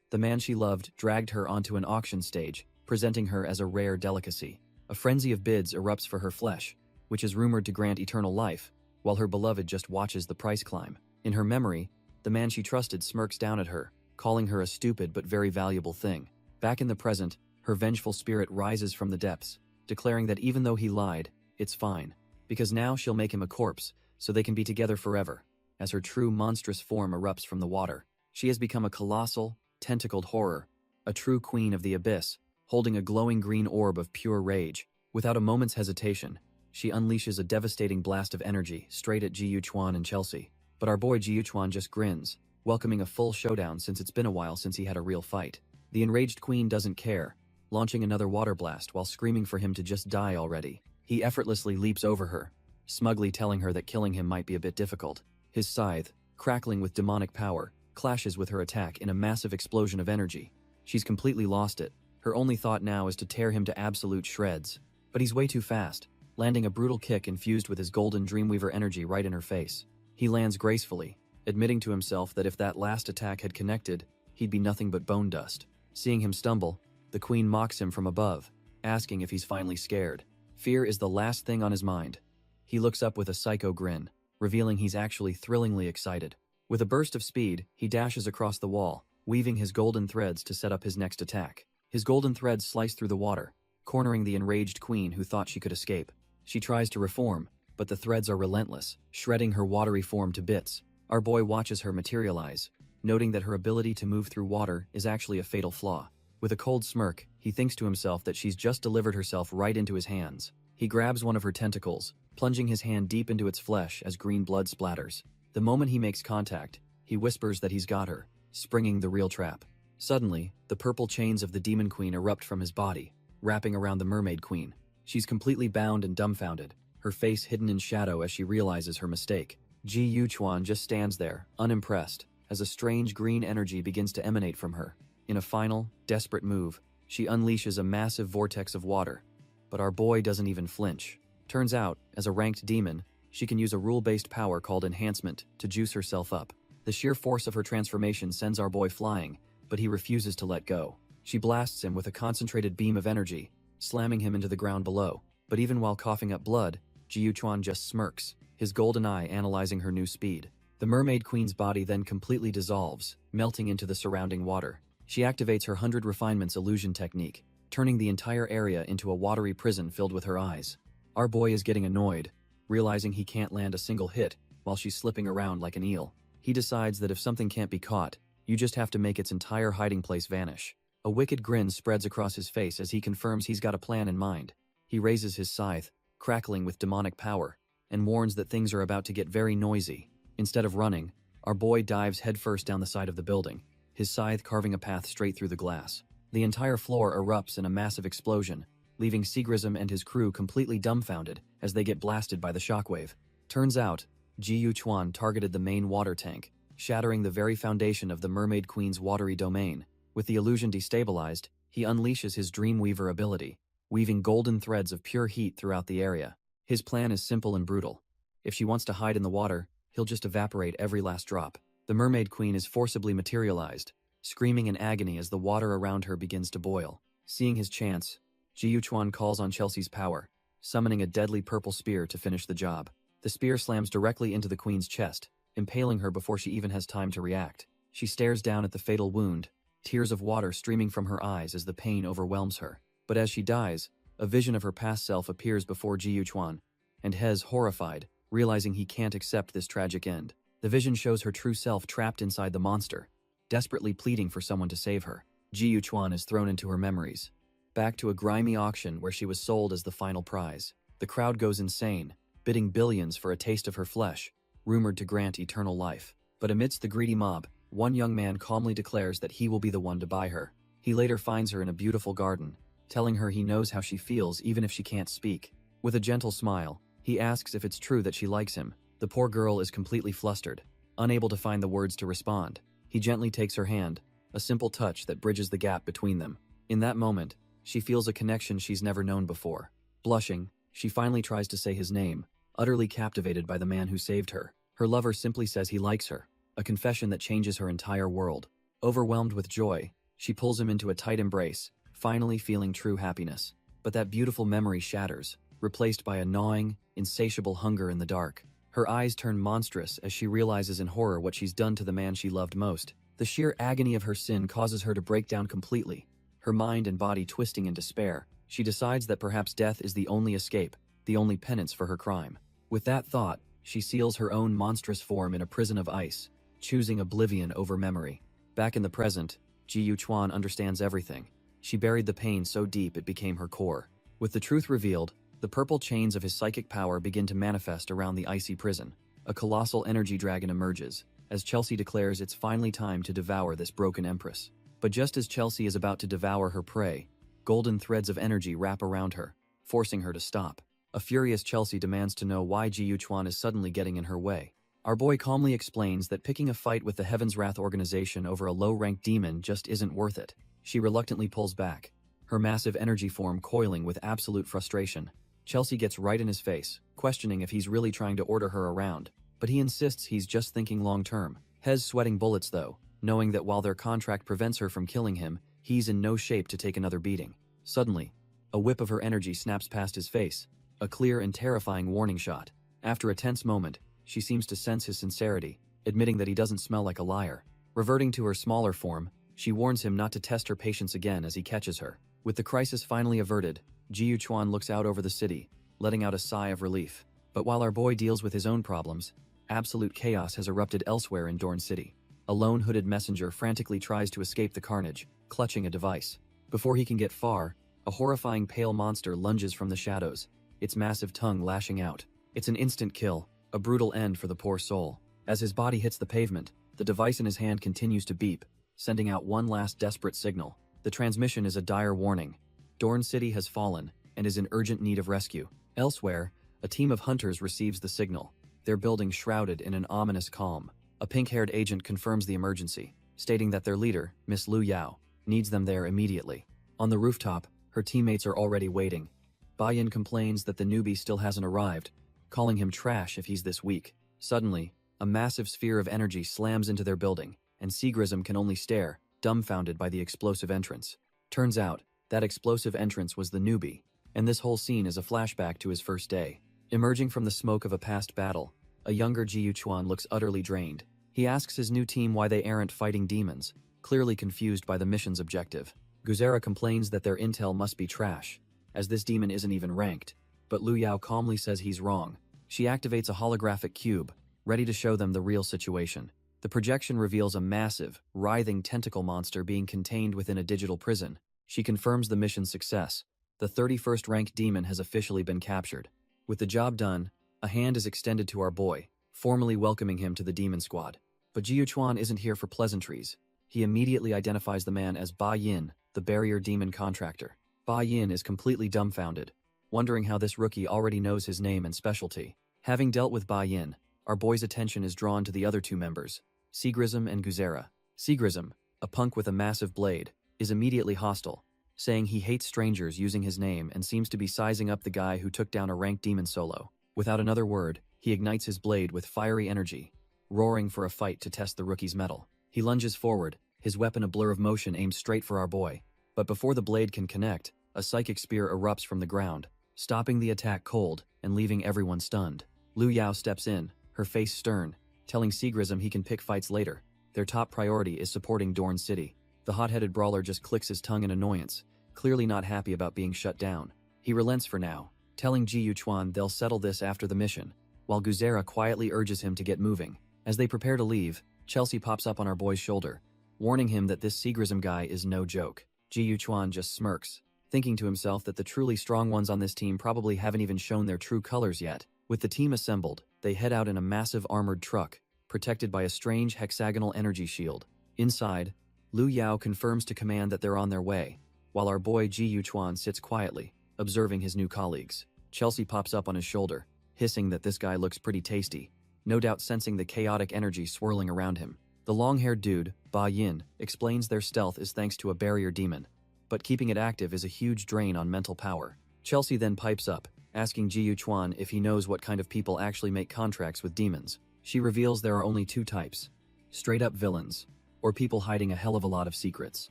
The man she loved dragged her onto an auction stage, presenting her as a rare delicacy. A frenzy of bids erupts for her flesh, which is rumored to grant eternal life, while her beloved just watches the price climb. In her memory, the man she trusted smirks down at her, calling her a stupid but very valuable thing. Back in the present, her vengeful spirit rises from the depths, declaring that even though he lied, it's fine, because now she'll make him a corpse, so they can be together forever. As her true monstrous form erupts from the water, she has become a colossal, tentacled horror, a true queen of the abyss, holding a glowing green orb of pure rage. Without a moment's hesitation, she unleashes a devastating blast of energy straight at Ji Yuquan and Chelsea. But our boy Ji Yuquan just grins, welcoming a full showdown since it's been a while since he had a real fight. The enraged queen doesn't care, launching another water blast while screaming for him to just die already. He effortlessly leaps over her, smugly telling her that killing him might be a bit difficult. His scythe, crackling with demonic power, clashes with her attack in a massive explosion of energy. She's completely lost it. Her only thought now is to tear him to absolute shreds. But he's way too fast, landing a brutal kick infused with his golden Dreamweaver energy right in her face. He lands gracefully, admitting to himself that if that last attack had connected, he'd be nothing but bone dust. Seeing him stumble, the queen mocks him from above, asking if he's finally scared. Fear is the last thing on his mind. He looks up with a psycho grin, revealing he's actually thrillingly excited. With a burst of speed, he dashes across the wall, weaving his golden threads to set up his next attack. His golden threads slice through the water, cornering the enraged queen who thought she could escape. She tries to reform, but the threads are relentless, shredding her watery form to bits. Our boy watches her materialize, noting that her ability to move through water is actually a fatal flaw. With a cold smirk, he thinks to himself that she's just delivered herself right into his hands. He grabs one of her tentacles, plunging his hand deep into its flesh as green blood splatters. The moment he makes contact, he whispers that he's got her, springing the real trap. Suddenly, the purple chains of the demon queen erupt from his body, wrapping around the mermaid queen. She's completely bound and dumbfounded, her face hidden in shadow as she realizes her mistake. Ji Yuquan just stands there, unimpressed, as a strange green energy begins to emanate from her. In a final, desperate move, she unleashes a massive vortex of water. But our boy doesn't even flinch. Turns out, as a ranked demon, she can use a rule-based power called enhancement to juice herself up. The sheer force of her transformation sends our boy flying, but he refuses to let go. She blasts him with a concentrated beam of energy, slamming him into the ground below. But even while coughing up blood, Ji Yuquan just smirks, his golden eye analyzing her new speed. The mermaid queen's body then completely dissolves, melting into the surrounding water. She activates her 100 refinements illusion technique, turning the entire area into a watery prison filled with her eyes. Our boy is getting annoyed, realizing he can't land a single hit while she's slipping around like an eel. He decides that if something can't be caught, you just have to make its entire hiding place vanish. A wicked grin spreads across his face as he confirms he's got a plan in mind. He raises his scythe, crackling with demonic power, and warns that things are about to get very noisy. Instead of running, our boy dives headfirst down the side of the building, his scythe carving a path straight through the glass. The entire floor erupts in a massive explosion, leaving Sigrism and his crew completely dumbfounded as they get blasted by the shockwave. Turns out, Ji Yuchuan targeted the main water tank, shattering the very foundation of the Mermaid Queen's watery domain. With the illusion destabilized, he unleashes his Dreamweaver ability, weaving golden threads of pure heat throughout the area. His plan is simple and brutal. If she wants to hide in the water, he'll just evaporate every last drop. The Mermaid Queen is forcibly materialized, screaming in agony as the water around her begins to boil. Seeing his chance, Ji Yuchuan calls on Chelsea's power, summoning a deadly purple spear to finish the job. The spear slams directly into the queen's chest, impaling her before she even has time to react. She stares down at the fatal wound, tears of water streaming from her eyes as the pain overwhelms her. But as she dies, a vision of her past self appears before Ji Yuchuan, and Hez, horrified, realizing he can't accept this tragic end. The vision shows her true self trapped inside the monster, desperately pleading for someone to save her. Ji Yuchuan is thrown into her memories, back to a grimy auction where she was sold as the final prize. The crowd goes insane, bidding billions for a taste of her flesh, rumored to grant eternal life. But amidst the greedy mob, one young man calmly declares that he will be the one to buy her. He later finds her in a beautiful garden, telling her he knows how she feels even if she can't speak. With a gentle smile, he asks if it's true that she likes him. The poor girl is completely flustered, unable to find the words to respond. He gently takes her hand, a simple touch that bridges the gap between them. In that moment, she feels a connection she's never known before. Blushing, she finally tries to say his name, utterly captivated by the man who saved her. Her lover simply says he likes her, a confession that changes her entire world. Overwhelmed with joy, she pulls him into a tight embrace, finally feeling true happiness. But that beautiful memory shatters, replaced by a gnawing, insatiable hunger in the dark. Her eyes turn monstrous as she realizes in horror what she's done to the man she loved most. The sheer agony of her sin causes her to break down completely, her mind and body twisting in despair. She decides that perhaps death is the only escape, the only penance for her crime. With that thought, she seals her own monstrous form in a prison of ice, choosing oblivion over memory. Back in the present, Ji Yuchuan understands everything. She buried the pain so deep it became her core. With the truth revealed, the purple chains of his psychic power begin to manifest around the icy prison. A colossal energy dragon emerges, as Chelsea declares it's finally time to devour this broken empress. But just as Chelsea is about to devour her prey, golden threads of energy wrap around her, forcing her to stop. A furious Chelsea demands to know why Ji Yuchuan is suddenly getting in her way. Our boy calmly explains that picking a fight with the Heaven's Wrath organization over a low-ranked demon just isn't worth it. She reluctantly pulls back, her massive energy form coiling with absolute frustration. Chelsea gets right in his face, questioning if he's really trying to order her around, but he insists he's just thinking long-term. Hez sweating bullets though, knowing that while their contract prevents her from killing him, he's in no shape to take another beating. Suddenly, a whip of her energy snaps past his face, a clear and terrifying warning shot. After a tense moment, she seems to sense his sincerity, admitting that he doesn't smell like a liar. Reverting to her smaller form, she warns him not to test her patience again as he catches her. With the crisis finally averted, Ji Yuchuan looks out over the city, letting out a sigh of relief. But while our boy deals with his own problems, absolute chaos has erupted elsewhere in Dorn City. A lone hooded messenger frantically tries to escape the carnage, clutching a device. Before he can get far, a horrifying pale monster lunges from the shadows, its massive tongue lashing out. It's an instant kill, a brutal end for the poor soul. As his body hits the pavement, the device in his hand continues to beep, sending out one last desperate signal. The transmission is a dire warning. Dorn City has fallen and is in urgent need of rescue. Elsewhere, a team of hunters receives the signal, their building shrouded in an ominous calm. A pink-haired agent confirms the emergency, stating that their leader, Miss Lu Yao, needs them there immediately. On the rooftop, her teammates are already waiting. Bayan complains that the newbie still hasn't arrived, calling him trash if he's this weak. Suddenly, a massive sphere of energy slams into their building, and Sigrism can only stare, dumbfounded by the explosive entrance. Turns out, that explosive entrance was the newbie, and this whole scene is a flashback to his first day. Emerging from the smoke of a past battle, a younger Ji Yuchuan looks utterly drained. He asks his new team why they aren't fighting demons, clearly confused by the mission's objective. Guzera complains that their intel must be trash, as this demon isn't even ranked, but Lu Yao calmly says he's wrong. She activates a holographic cube, ready to show them the real situation. The projection reveals a massive, writhing tentacle monster being contained within a digital prison. She confirms the mission's success. The 31st ranked demon has officially been captured. With the job done, a hand is extended to our boy, formally welcoming him to the demon squad. But Ji Chuan isn't here for pleasantries. He immediately identifies the man as Ba Yin, the barrier demon contractor. Ba Yin is completely dumbfounded, wondering how this rookie already knows his name and specialty. Having dealt with Ba Yin, our boy's attention is drawn to the other two members, Seagrism and Guzera. Seagrism, a punk with a massive blade, is immediately hostile, saying he hates strangers using his name and seems to be sizing up the guy who took down a ranked demon solo. Without another word, he ignites his blade with fiery energy, roaring for a fight to test the rookie's mettle. He lunges forward, his weapon a blur of motion aimed straight for our boy. But before the blade can connect, a psychic spear erupts from the ground, stopping the attack cold and leaving everyone stunned. Lu Yao steps in, her face stern, telling Seagrism he can pick fights later. Their top priority is supporting Dorn City. The hot-headed brawler just clicks his tongue in annoyance, clearly not happy about being shut down. He relents for now, telling Ji Chuan they'll settle this after the mission, while Guzera quietly urges him to get moving. As they prepare to leave, Chelsea pops up on our boy's shoulder, warning him that this Seagrism guy is no joke. Ji Chuan just smirks, thinking to himself that the truly strong ones on this team probably haven't even shown their true colors yet. With the team assembled, they head out in a massive armored truck, protected by a strange hexagonal energy shield. Inside, Lu Yao confirms to command that they're on their way, while our boy Ji Chuan sits quietly, observing his new colleagues. Chelsea pops up on his shoulder, hissing that this guy looks pretty tasty, no doubt sensing the chaotic energy swirling around him. The long-haired dude, Ba Yin, explains their stealth is thanks to a barrier demon, but keeping it active is a huge drain on mental power. Chelsea then pipes up, asking Ji Chuan if he knows what kind of people actually make contracts with demons. She reveals there are only two types: straight-up villains, or people hiding a hell of a lot of secrets.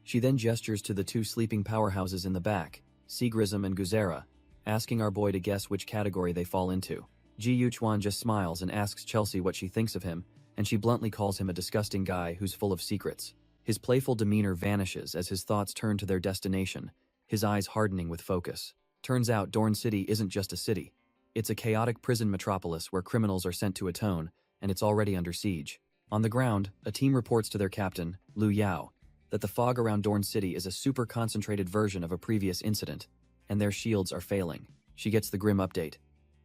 She then gestures to the two sleeping powerhouses in the back, Seagrism and Guzera, asking our boy to guess which category they fall into. Ji Chuan just smiles and asks Chelsea what she thinks of him, and she bluntly calls him a disgusting guy who's full of secrets. His playful demeanor vanishes as his thoughts turn to their destination, his eyes hardening with focus. Turns out Dorn City isn't just a city. It's a chaotic prison metropolis where criminals are sent to atone, and it's already under siege. On the ground, a team reports to their captain, Lu Yao, that the fog around Dorn City is a super concentrated version of a previous incident, and their shields are failing. She gets the grim update.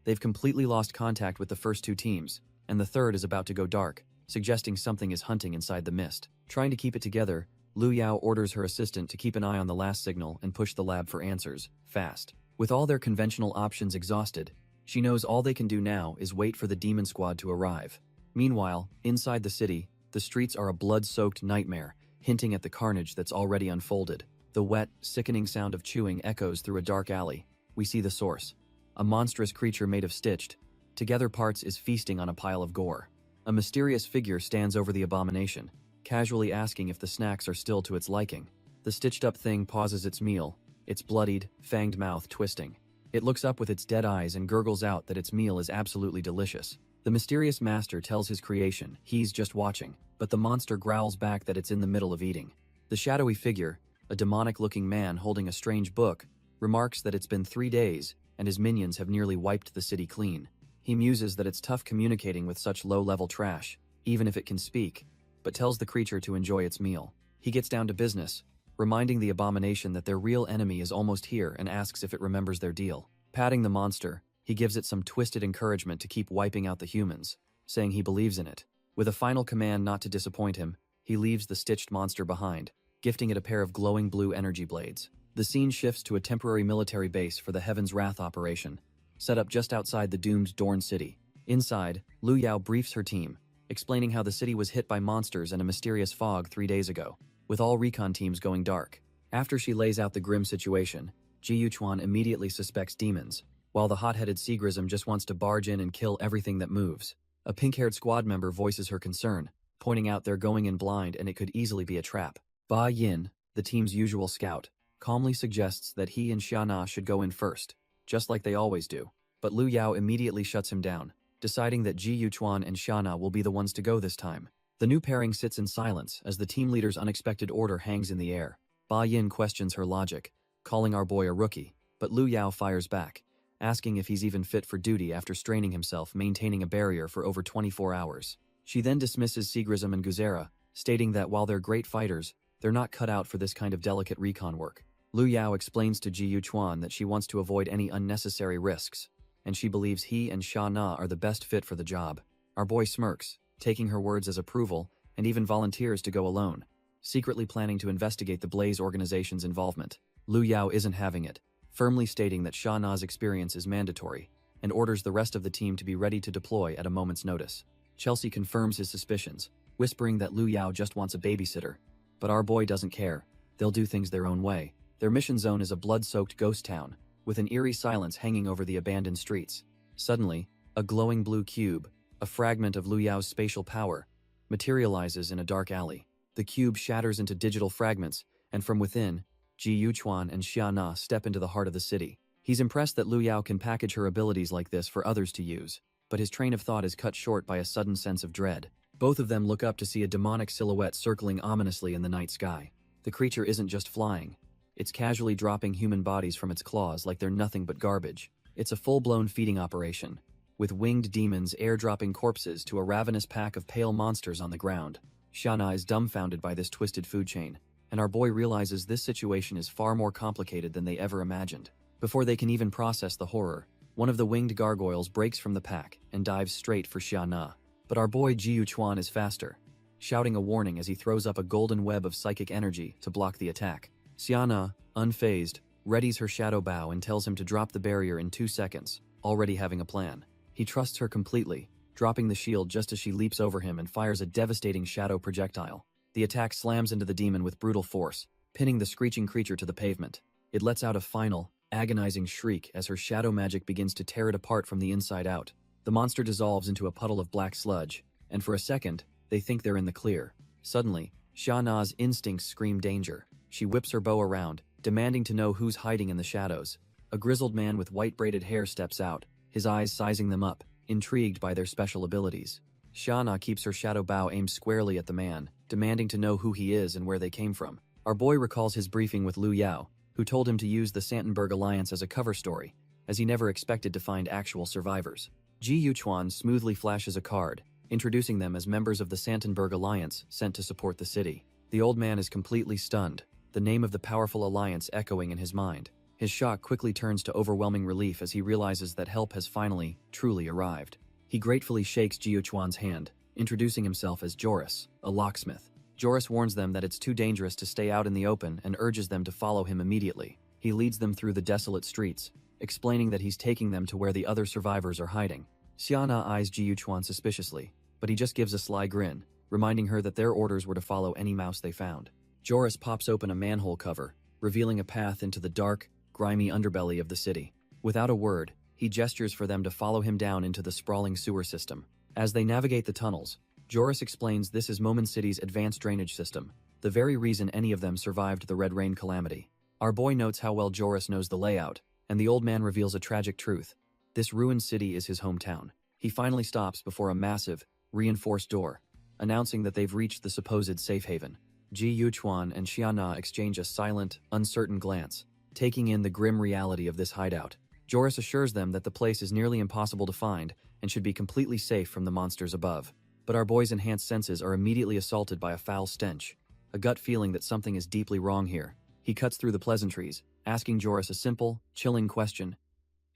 They've completely lost contact with the first two teams, and the third is about to go dark, suggesting something is hunting inside the mist. Trying to keep it together, Lu Yao orders her assistant to keep an eye on the last signal and push the lab for answers, fast. With all their conventional options exhausted, she knows all they can do now is wait for the demon squad to arrive. Meanwhile, inside the city, the streets are a blood-soaked nightmare, hinting at the carnage that's already unfolded. The wet, sickening sound of chewing echoes through a dark alley. We see the source. A monstrous creature made of stitched, together parts is feasting on a pile of gore. A mysterious figure stands over the abomination, casually asking if the snacks are still to its liking. The stitched-up thing pauses its meal, its bloodied, fanged mouth twisting. It looks up with its dead eyes and gurgles out that its meal is absolutely delicious. The mysterious master tells his creation he's just watching, but the monster growls back that it's in the middle of eating. The shadowy figure, a demonic-looking man holding a strange book, remarks that it's been 3 days, and his minions have nearly wiped the city clean. He muses that it's tough communicating with such low-level trash, even if it can speak, but tells the creature to enjoy its meal. He gets down to business, reminding the abomination that their real enemy is almost here and asks if it remembers their deal. Patting the monster, he gives it some twisted encouragement to keep wiping out the humans, saying he believes in it. With a final command not to disappoint him, he leaves the stitched monster behind, gifting it a pair of glowing blue energy blades. The scene shifts to a temporary military base for the Heaven's Wrath operation, set up just outside the doomed Dorn City. Inside, Lu Yao briefs her team, explaining how the city was hit by monsters and a mysterious fog 3 days ago, with all recon teams going dark. After she lays out the grim situation, Ji Chuan immediately suspects demons, while the hot-headed Seagrism just wants to barge in and kill everything that moves. A pink-haired squad member voices her concern, pointing out they're going in blind and it could easily be a trap. Ba Yin, the team's usual scout, calmly suggests that he and Xiana should go in first, just like they always do. But Lu Yao immediately shuts him down, deciding that Ji Chuan and Xiana will be the ones to go this time. The new pairing sits in silence as the team leader's unexpected order hangs in the air. Ba Yin questions her logic, calling our boy a rookie, but Lu Yao fires back, asking if he's even fit for duty after straining himself maintaining a barrier for over 24 hours. She then dismisses Seagrism and Guzera, stating that while they're great fighters, they're not cut out for this kind of delicate recon work. Lu Yao explains to Ji Chuan that she wants to avoid any unnecessary risks, and she believes he and Sha Na are the best fit for the job. Our boy smirks, taking her words as approval, and even volunteers to go alone, secretly planning to investigate the Blaze organization's involvement. Lu Yao isn't having it, firmly stating that Sha Na's experience is mandatory, and orders the rest of the team to be ready to deploy at a moment's notice. Chelsea confirms his suspicions, whispering that Lu Yao just wants a babysitter. But our boy doesn't care. They'll do things their own way. Their mission zone is a blood-soaked ghost town, with an eerie silence hanging over the abandoned streets. Suddenly, a glowing blue cube, a fragment of Lu Yao's spatial power, materializes in a dark alley. The cube shatters into digital fragments, and from within, Ji Yuchuan and Xia Na step into the heart of the city. He's impressed that Lu Yao can package her abilities like this for others to use, but his train of thought is cut short by a sudden sense of dread. Both of them look up to see a demonic silhouette circling ominously in the night sky. The creature isn't just flying. It's casually dropping human bodies from its claws like they're nothing but garbage. It's a full-blown feeding operation, with winged demons airdropping corpses to a ravenous pack of pale monsters on the ground. Shana is dumbfounded by this twisted food chain, and our boy realizes this situation is far more complicated than they ever imagined. Before they can even process the horror, one of the winged gargoyles breaks from the pack and dives straight for Xia Na. But our boy Ji Yuchuan is faster, shouting a warning as he throws up a golden web of psychic energy to block the attack. Xia Na, unfazed, readies her shadow bow and tells him to drop the barrier in 2 seconds, already having a plan. He trusts her completely, dropping the shield just as she leaps over him and fires a devastating shadow projectile. The attack slams into the demon with brutal force, pinning the screeching creature to the pavement. It lets out a final, agonizing shriek as her shadow magic begins to tear it apart from the inside out. The monster dissolves into a puddle of black sludge, and for a second, they think they're in the clear. Suddenly, Xia Na's instincts scream danger. She whips her bow around, demanding to know who's hiding in the shadows. A grizzled man with white braided hair steps out, his eyes sizing them up, intrigued by their special abilities. Xia Na keeps her shadow bow aimed squarely at the man, demanding to know who he is and where they came from. Our boy recalls his briefing with Lu Yao, who told him to use the Santenberg Alliance as a cover story, as he never expected to find actual survivors. Ji Yuchuan smoothly flashes a card, introducing them as members of the Santenberg Alliance sent to support the city. The old man is completely stunned, the name of the powerful alliance echoing in his mind. His shock quickly turns to overwhelming relief as he realizes that help has finally, truly arrived. He gratefully shakes Ji Yuchuan's hand, introducing himself as Joris, a locksmith. Joris warns them that it's too dangerous to stay out in the open and urges them to follow him immediately. He leads them through the desolate streets, explaining that he's taking them to where the other survivors are hiding. Xia Na eyes Ji Yuchuan suspiciously, but he just gives a sly grin, reminding her that their orders were to follow any mouse they found. Joris pops open a manhole cover, revealing a path into the dark, grimy underbelly of the city. Without a word, he gestures for them to follow him down into the sprawling sewer system. As they navigate the tunnels, Joris explains this is Momen City's advanced drainage system, the very reason any of them survived the Red Rain calamity. Our boy notes how well Joris knows the layout, and the old man reveals a tragic truth. This ruined city is his hometown. He finally stops before a massive, reinforced door, announcing that they've reached the supposed safe haven. Ji Yuchuan and Xia Na exchange a silent, uncertain glance, taking in the grim reality of this hideout. Joris assures them that the place is nearly impossible to find and should be completely safe from the monsters above. But our boy's enhanced senses are immediately assaulted by a foul stench, a gut feeling that something is deeply wrong here. He cuts through the pleasantries, asking Joris a simple, chilling question.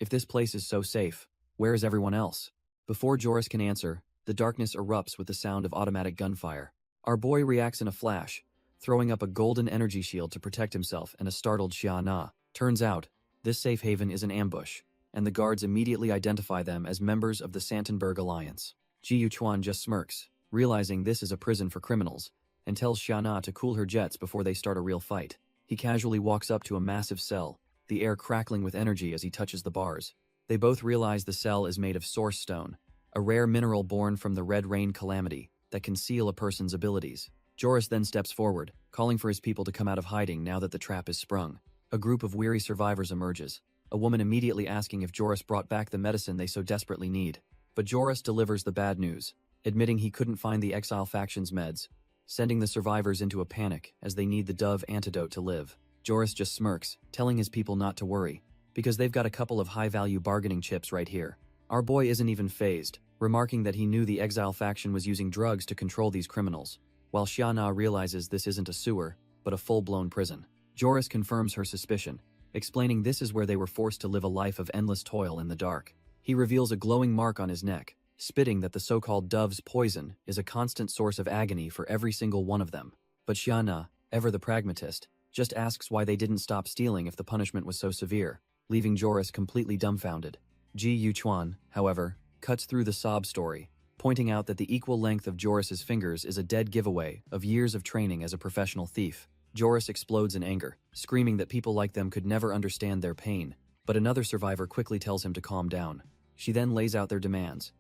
If this place is so safe, where is everyone else? Before Joris can answer, the darkness erupts with the sound of automatic gunfire. Our boy reacts in a flash, throwing up a golden energy shield to protect himself and a startled Xia Na. Turns out, this safe haven is an ambush, and the guards immediately identify them as members of the Santenberg Alliance. Ji Yuchuan just smirks, realizing this is a prison for criminals, and tells Xia Na to cool her jets before they start a real fight. He casually walks up to a massive cell, the air crackling with energy as he touches the bars. They both realize the cell is made of source stone, a rare mineral born from the Red Rain calamity that can seal a person's abilities. Joris then steps forward, calling for his people to come out of hiding now that the trap is sprung. A group of weary survivors emerges, a woman immediately asking if Joris brought back the medicine they so desperately need. But Joris delivers the bad news, admitting he couldn't find the exile faction's meds, sending the survivors into a panic as they need the Dove antidote to live. Joris just smirks, telling his people not to worry, because they've got a couple of high-value bargaining chips right here. Our boy isn't even fazed, remarking that he knew the exile faction was using drugs to control these criminals, while Xia Na realizes this isn't a sewer, but a full-blown prison. Joris confirms her suspicion, explaining this is where they were forced to live a life of endless toil in the dark. He reveals a glowing mark on his neck, spitting that the so-called dove's poison is a constant source of agony for every single one of them. But Xiana, ever the pragmatist, just asks why they didn't stop stealing if the punishment was so severe, leaving Joris completely dumbfounded. Ji Yuchuan, however, cuts through the sob story, pointing out that the equal length of Joris's fingers is a dead giveaway of years of training as a professional thief. Joris explodes in anger, screaming that people like them could never understand their pain, but another survivor quickly tells him to calm down. She then lays out their demands.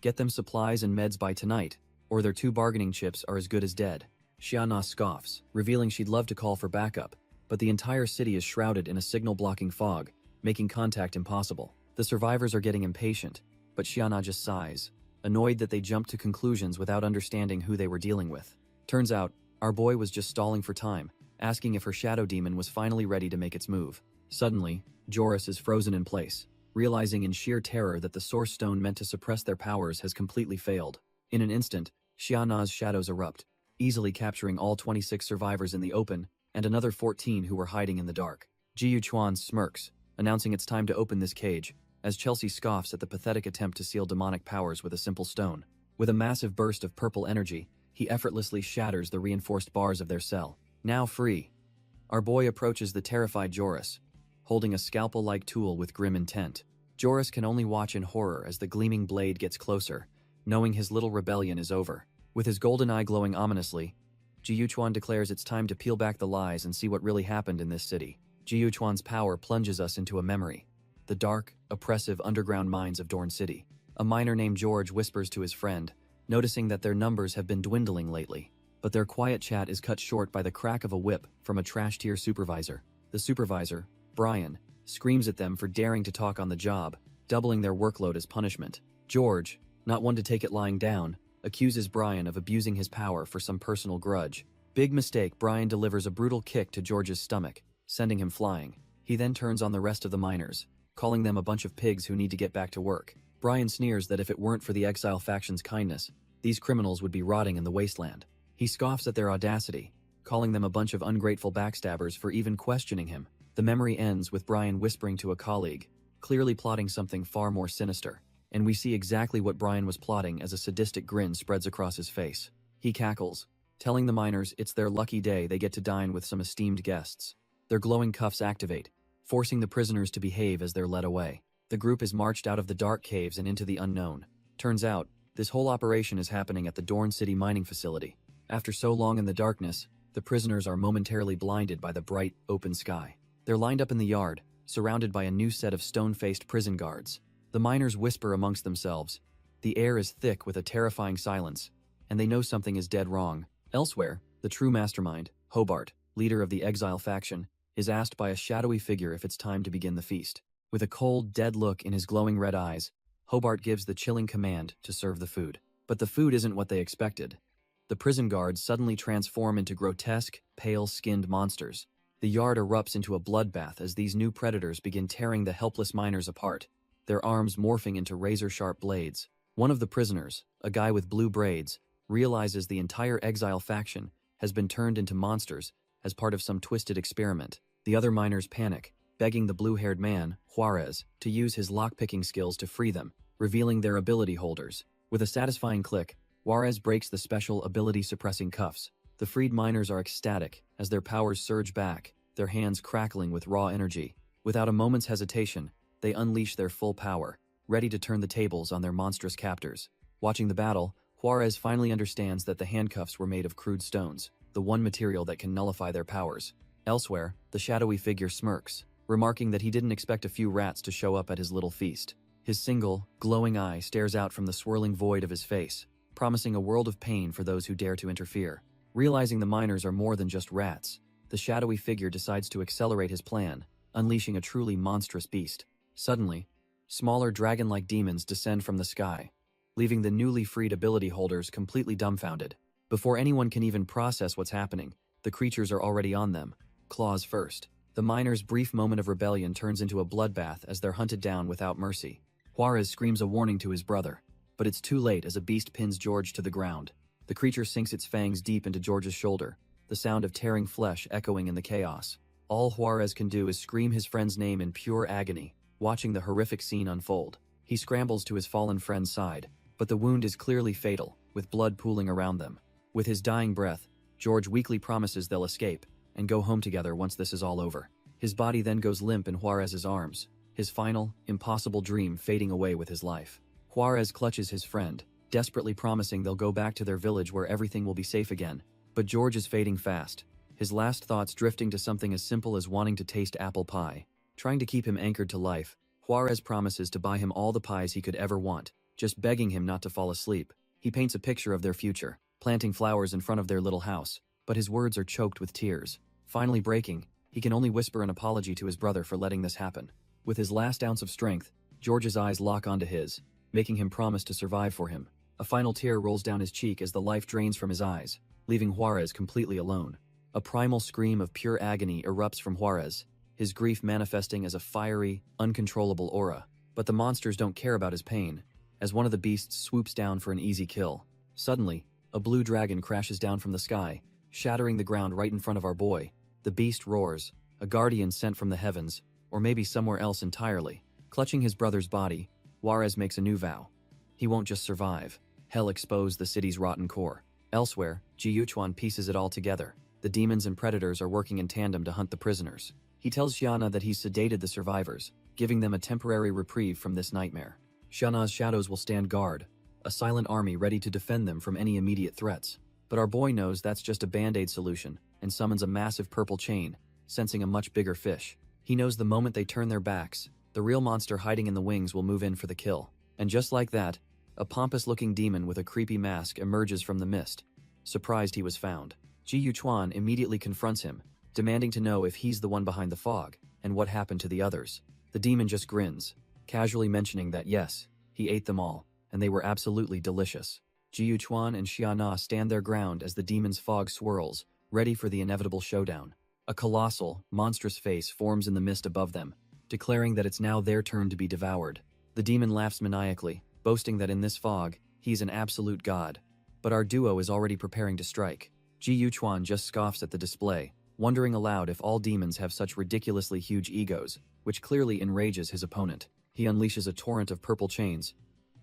Get them supplies and meds by tonight, or their 2 bargaining chips are as good as dead. Xiana scoffs, revealing she'd love to call for backup, but the entire city is shrouded in a signal-blocking fog, making contact impossible. The survivors are getting impatient, but Xiana just sighs, annoyed that they jumped to conclusions without understanding who they were dealing with. Turns out, our boy was just stalling for time, asking if her shadow demon was finally ready to make its move. Suddenly, Joris is frozen in place, realizing in sheer terror that the source stone meant to suppress their powers has completely failed. In an instant, Xiana's shadows erupt, easily capturing all 26 survivors in the open and another 14 who were hiding in the dark. Ji Yuchuan smirks, announcing it's time to open this cage, as Chelsea scoffs at the pathetic attempt to seal demonic powers with a simple stone. With a massive burst of purple energy, he effortlessly shatters the reinforced bars of their cell. Now free. Our boy approaches the terrified Joris, holding a scalpel-like tool with grim intent. Joris can only watch in horror as the gleaming blade gets closer, knowing his little rebellion is over. With his golden eye glowing ominously, Ji Yuchuan declares it's time to peel back the lies and see what really happened in this city. Ji Yuchuan's power plunges us into a memory. The dark, oppressive underground mines of Dorn City. A miner named George whispers to his friend, noticing that their numbers have been dwindling lately. But their quiet chat is cut short by the crack of a whip from a trash-tier supervisor. The supervisor, Brian, screams at them for daring to talk on the job, doubling their workload as punishment. George, not one to take it lying down, accuses Brian of abusing his power for some personal grudge. Big mistake, Brian delivers a brutal kick to George's stomach, sending him flying. He then turns on the rest of the miners, calling them a bunch of pigs who need to get back to work. Brian sneers that if it weren't for the exile faction's kindness, these criminals would be rotting in the wasteland. He scoffs at their audacity, calling them a bunch of ungrateful backstabbers for even questioning him. The memory ends with Brian whispering to a colleague, clearly plotting something far more sinister. And we see exactly what Brian was plotting as a sadistic grin spreads across his face. He cackles, telling the miners it's their lucky day they get to dine with some esteemed guests. Their glowing cuffs activate, forcing the prisoners to behave as they're led away. The group is marched out of the dark caves and into the unknown. Turns out, this whole operation is happening at the Dorn City mining facility. After so long in the darkness, the prisoners are momentarily blinded by the bright, open sky. They're lined up in the yard, surrounded by a new set of stone-faced prison guards. The miners whisper amongst themselves. The air is thick with a terrifying silence, and they know something is dead wrong. Elsewhere, the true mastermind, Hobart, leader of the exile faction, is asked by a shadowy figure if it's time to begin the feast. With a cold, dead look in his glowing red eyes, Hobart gives the chilling command to serve the food. But the food isn't what they expected. The prison guards suddenly transform into grotesque, pale-skinned monsters. The yard erupts into a bloodbath as these new predators begin tearing the helpless miners apart, their arms morphing into razor-sharp blades. One of the prisoners, a guy with blue braids, realizes the entire exile faction has been turned into monsters as part of some twisted experiment. The other miners panic, begging the blue-haired man, Juarez, to use his lockpicking skills to free them, revealing their ability holders. With a satisfying click, Juarez breaks the special ability-suppressing cuffs. The freed miners are ecstatic as their powers surge back, their hands crackling with raw energy. Without a moment's hesitation, they unleash their full power, ready to turn the tables on their monstrous captors. Watching the battle, Juarez finally understands that the handcuffs were made of crude stones, the one material that can nullify their powers. Elsewhere, the shadowy figure smirks, remarking that he didn't expect a few rats to show up at his little feast. His single, glowing eye stares out from the swirling void of his face, promising a world of pain for those who dare to interfere. Realizing the miners are more than just rats, the shadowy figure decides to accelerate his plan, unleashing a truly monstrous beast. Suddenly, smaller dragon-like demons descend from the sky, leaving the newly freed ability holders completely dumbfounded. Before anyone can even process what's happening, the creatures are already on them, claws first. The miners' brief moment of rebellion turns into a bloodbath as they're hunted down without mercy. Juarez screams a warning to his brother, but it's too late as a beast pins George to the ground. The creature sinks its fangs deep into George's shoulder, the sound of tearing flesh echoing in the chaos. All Juarez can do is scream his friend's name in pure agony, watching the horrific scene unfold. He scrambles to his fallen friend's side, but the wound is clearly fatal, with blood pooling around them. With his dying breath, George weakly promises they'll escape and go home together once this is all over. His body then goes limp in Juarez's arms, his final, impossible dream fading away with his life. Juarez clutches his friend, desperately promising they'll go back to their village where everything will be safe again. But George is fading fast, his last thoughts drifting to something as simple as wanting to taste apple pie. Trying to keep him anchored to life, Juarez promises to buy him all the pies he could ever want, just begging him not to fall asleep. He paints a picture of their future, planting flowers in front of their little house, but his words are choked with tears. Finally breaking, he can only whisper an apology to his brother for letting this happen. With his last ounce of strength, George's eyes lock onto his, making him promise to survive for him. A final tear rolls down his cheek as the life drains from his eyes, leaving Juarez completely alone. A primal scream of pure agony erupts from Juarez, his grief manifesting as a fiery, uncontrollable aura. But the monsters don't care about his pain, as one of the beasts swoops down for an easy kill. Suddenly, a blue dragon crashes down from the sky, shattering the ground right in front of our boy. The beast roars, a guardian sent from the heavens, or maybe somewhere else entirely. Clutching his brother's body, Juarez makes a new vow. He won't just survive. Hell expose the city's rotten core. Elsewhere, Ji Yuchuan pieces it all together. The demons and predators are working in tandem to hunt the prisoners. He tells Xiana that he's sedated the survivors, giving them a temporary reprieve from this nightmare. Xiana's shadows will stand guard, a silent army ready to defend them from any immediate threats. But our boy knows that's just a band-aid solution and summons a massive purple chain, sensing a much bigger fish. He knows the moment they turn their backs, the real monster hiding in the wings will move in for the kill. And just like that, a pompous-looking demon with a creepy mask emerges from the mist. Surprised he was found, Ji Yuchuan immediately confronts him, demanding to know if he's the one behind the fog, and what happened to the others. The demon just grins, casually mentioning that yes, he ate them all, and they were absolutely delicious. Ji Yuchuan and Xiana stand their ground as the demon's fog swirls, ready for the inevitable showdown. A colossal, monstrous face forms in the mist above them, declaring that it's now their turn to be devoured. The demon laughs maniacally, boasting that in this fog, he's an absolute god. But our duo is already preparing to strike. Ji Yuchuan just scoffs at the display, wondering aloud if all demons have such ridiculously huge egos, which clearly enrages his opponent. He unleashes a torrent of purple chains,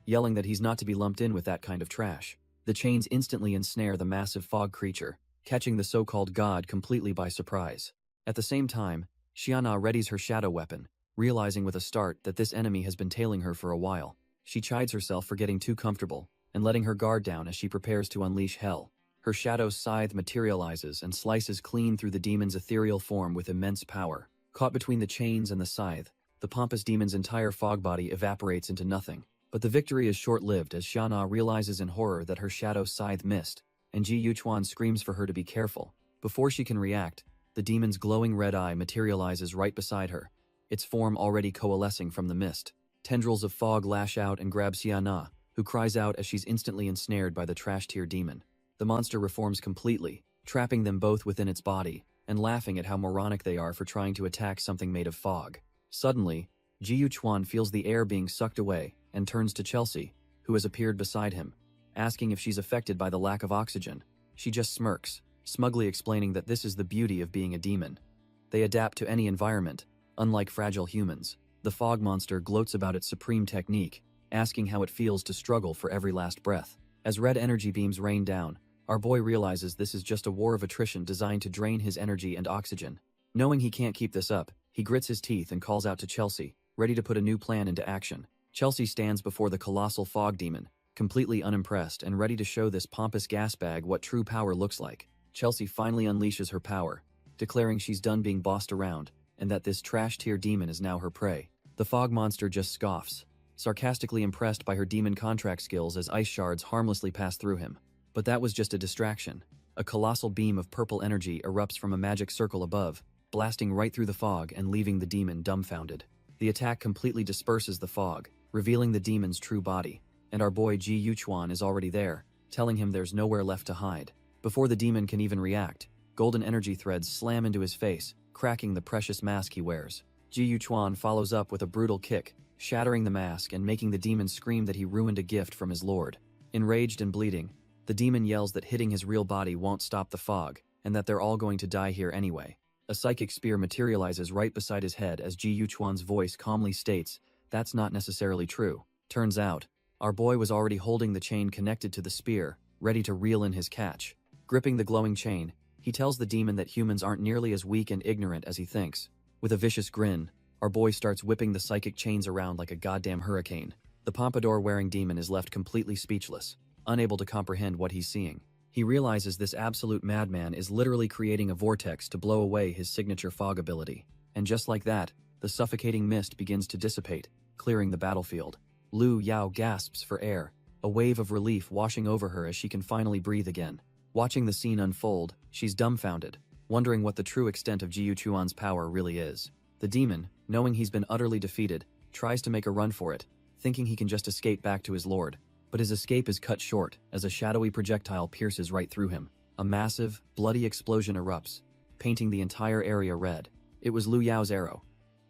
yelling that he's not to be lumped in with that kind of trash. The chains instantly ensnare the massive fog creature, catching the so-called god completely by surprise. At the same time, Xiana readies her shadow weapon, realizing with a start that this enemy has been tailing her for a while. She chides herself for getting too comfortable and letting her guard down as she prepares to unleash hell. Her shadow's scythe materializes and slices clean through the demon's ethereal form with immense power. Caught between the chains and the scythe, the pompous demon's entire fog body evaporates into nothing. But the victory is short-lived as Xiana realizes in horror that her shadow scythe missed, and Ji Yuchuan screams for her to be careful. Before she can react, the demon's glowing red eye materializes right beside her, its form already coalescing from the mist. Tendrils of fog lash out and grab Xiana, who cries out as she's instantly ensnared by the trash-tier demon. The monster reforms completely, trapping them both within its body, and laughing at how moronic they are for trying to attack something made of fog. Suddenly, Ji Yuchuan feels the air being sucked away, and turns to Chelsea, who has appeared beside him, asking if she's affected by the lack of oxygen. She just smirks, smugly explaining that this is the beauty of being a demon. They adapt to any environment, unlike fragile humans. The fog monster gloats about its supreme technique, asking how it feels to struggle for every last breath. As red energy beams rain down, our boy realizes this is just a war of attrition designed to drain his energy and oxygen. Knowing he can't keep this up, he grits his teeth and calls out to Chelsea, ready to put a new plan into action. Chelsea stands before the colossal fog demon, completely unimpressed and ready to show this pompous gasbag what true power looks like. Chelsea finally unleashes her power, declaring she's done being bossed around, and that this trash-tier demon is now her prey. The fog monster just scoffs, sarcastically impressed by her demon contract skills as ice shards harmlessly pass through him. But that was just a distraction. A colossal beam of purple energy erupts from a magic circle above, blasting right through the fog and leaving the demon dumbfounded. The attack completely disperses the fog, revealing the demon's true body, and our boy Ji Yuchuan is already there, telling him there's nowhere left to hide. Before the demon can even react, golden energy threads slam into his face, cracking the precious mask he wears. Ji Yuchuan follows up with a brutal kick, shattering the mask and making the demon scream that he ruined a gift from his lord. Enraged and bleeding, the demon yells that hitting his real body won't stop the fog, and that they're all going to die here anyway. A psychic spear materializes right beside his head as Ji Yuchuan's voice calmly states, "That's not necessarily true. Turns out, our boy was already holding the chain connected to the spear, ready to reel in his catch. Gripping the glowing chain, he tells the demon that humans aren't nearly as weak and ignorant as he thinks. With a vicious grin, our boy starts whipping the psychic chains around like a goddamn hurricane. The pompadour-wearing demon is left completely speechless, unable to comprehend what he's seeing. He realizes this absolute madman is literally creating a vortex to blow away his signature fog ability. And just like that, the suffocating mist begins to dissipate, clearing the battlefield. Lu Yao gasps for air, a wave of relief washing over her as she can finally breathe again. Watching the scene unfold, she's dumbfounded, wondering what the true extent of Jiyu Chuan's power really is. The demon, knowing he's been utterly defeated, tries to make a run for it, thinking he can just escape back to his lord. But his escape is cut short as a shadowy projectile pierces right through him. A massive, bloody explosion erupts, painting the entire area red. It was Lu Yao's arrow.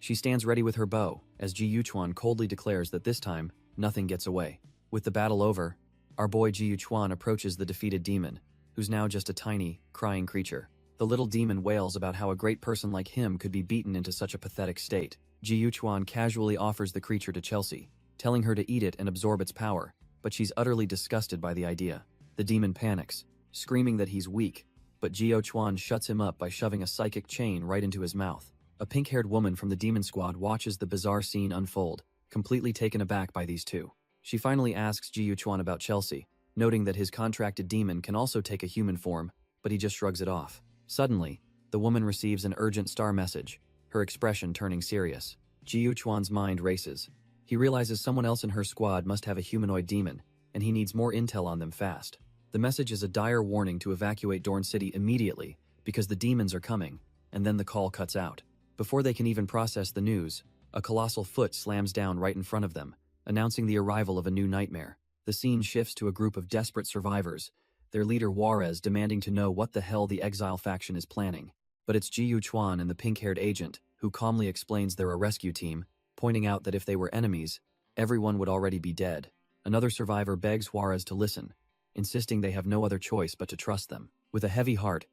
She stands ready with her bow, as Jiyu Chuan coldly declares that this time, nothing gets away. With the battle over, our boy Jiyu Chuan approaches the defeated demon, who's now just a tiny, crying creature. The little demon wails about how a great person like him could be beaten into such a pathetic state. Jiyu Chuan casually offers the creature to Chelsea, telling her to eat it and absorb its power, but she's utterly disgusted by the idea. The demon panics, screaming that he's weak, but Jiyu Chuan shuts him up by shoving a psychic chain right into his mouth. A pink-haired woman from the demon squad watches the bizarre scene unfold, completely taken aback by these two. She finally asks Jiyu Chuan about Chelsea, noting that his contracted demon can also take a human form, but he just shrugs it off. Suddenly, the woman receives an urgent star message, her expression turning serious. Jiyu Chuan's mind races. He realizes someone else in her squad must have a humanoid demon, and he needs more intel on them fast. The message is a dire warning to evacuate Dorn City immediately because the demons are coming, and then the call cuts out. Before they can even process the news, a colossal foot slams down right in front of them, announcing the arrival of a new nightmare. The scene shifts to a group of desperate survivors, their leader Juarez demanding to know what the hell the exile faction is planning. But it's Jiyu Chuan and the pink-haired agent, who calmly explains they're a rescue team, pointing out that if they were enemies, everyone would already be dead. Another survivor begs Juarez to listen, insisting they have no other choice but to trust them. With a heavy heart,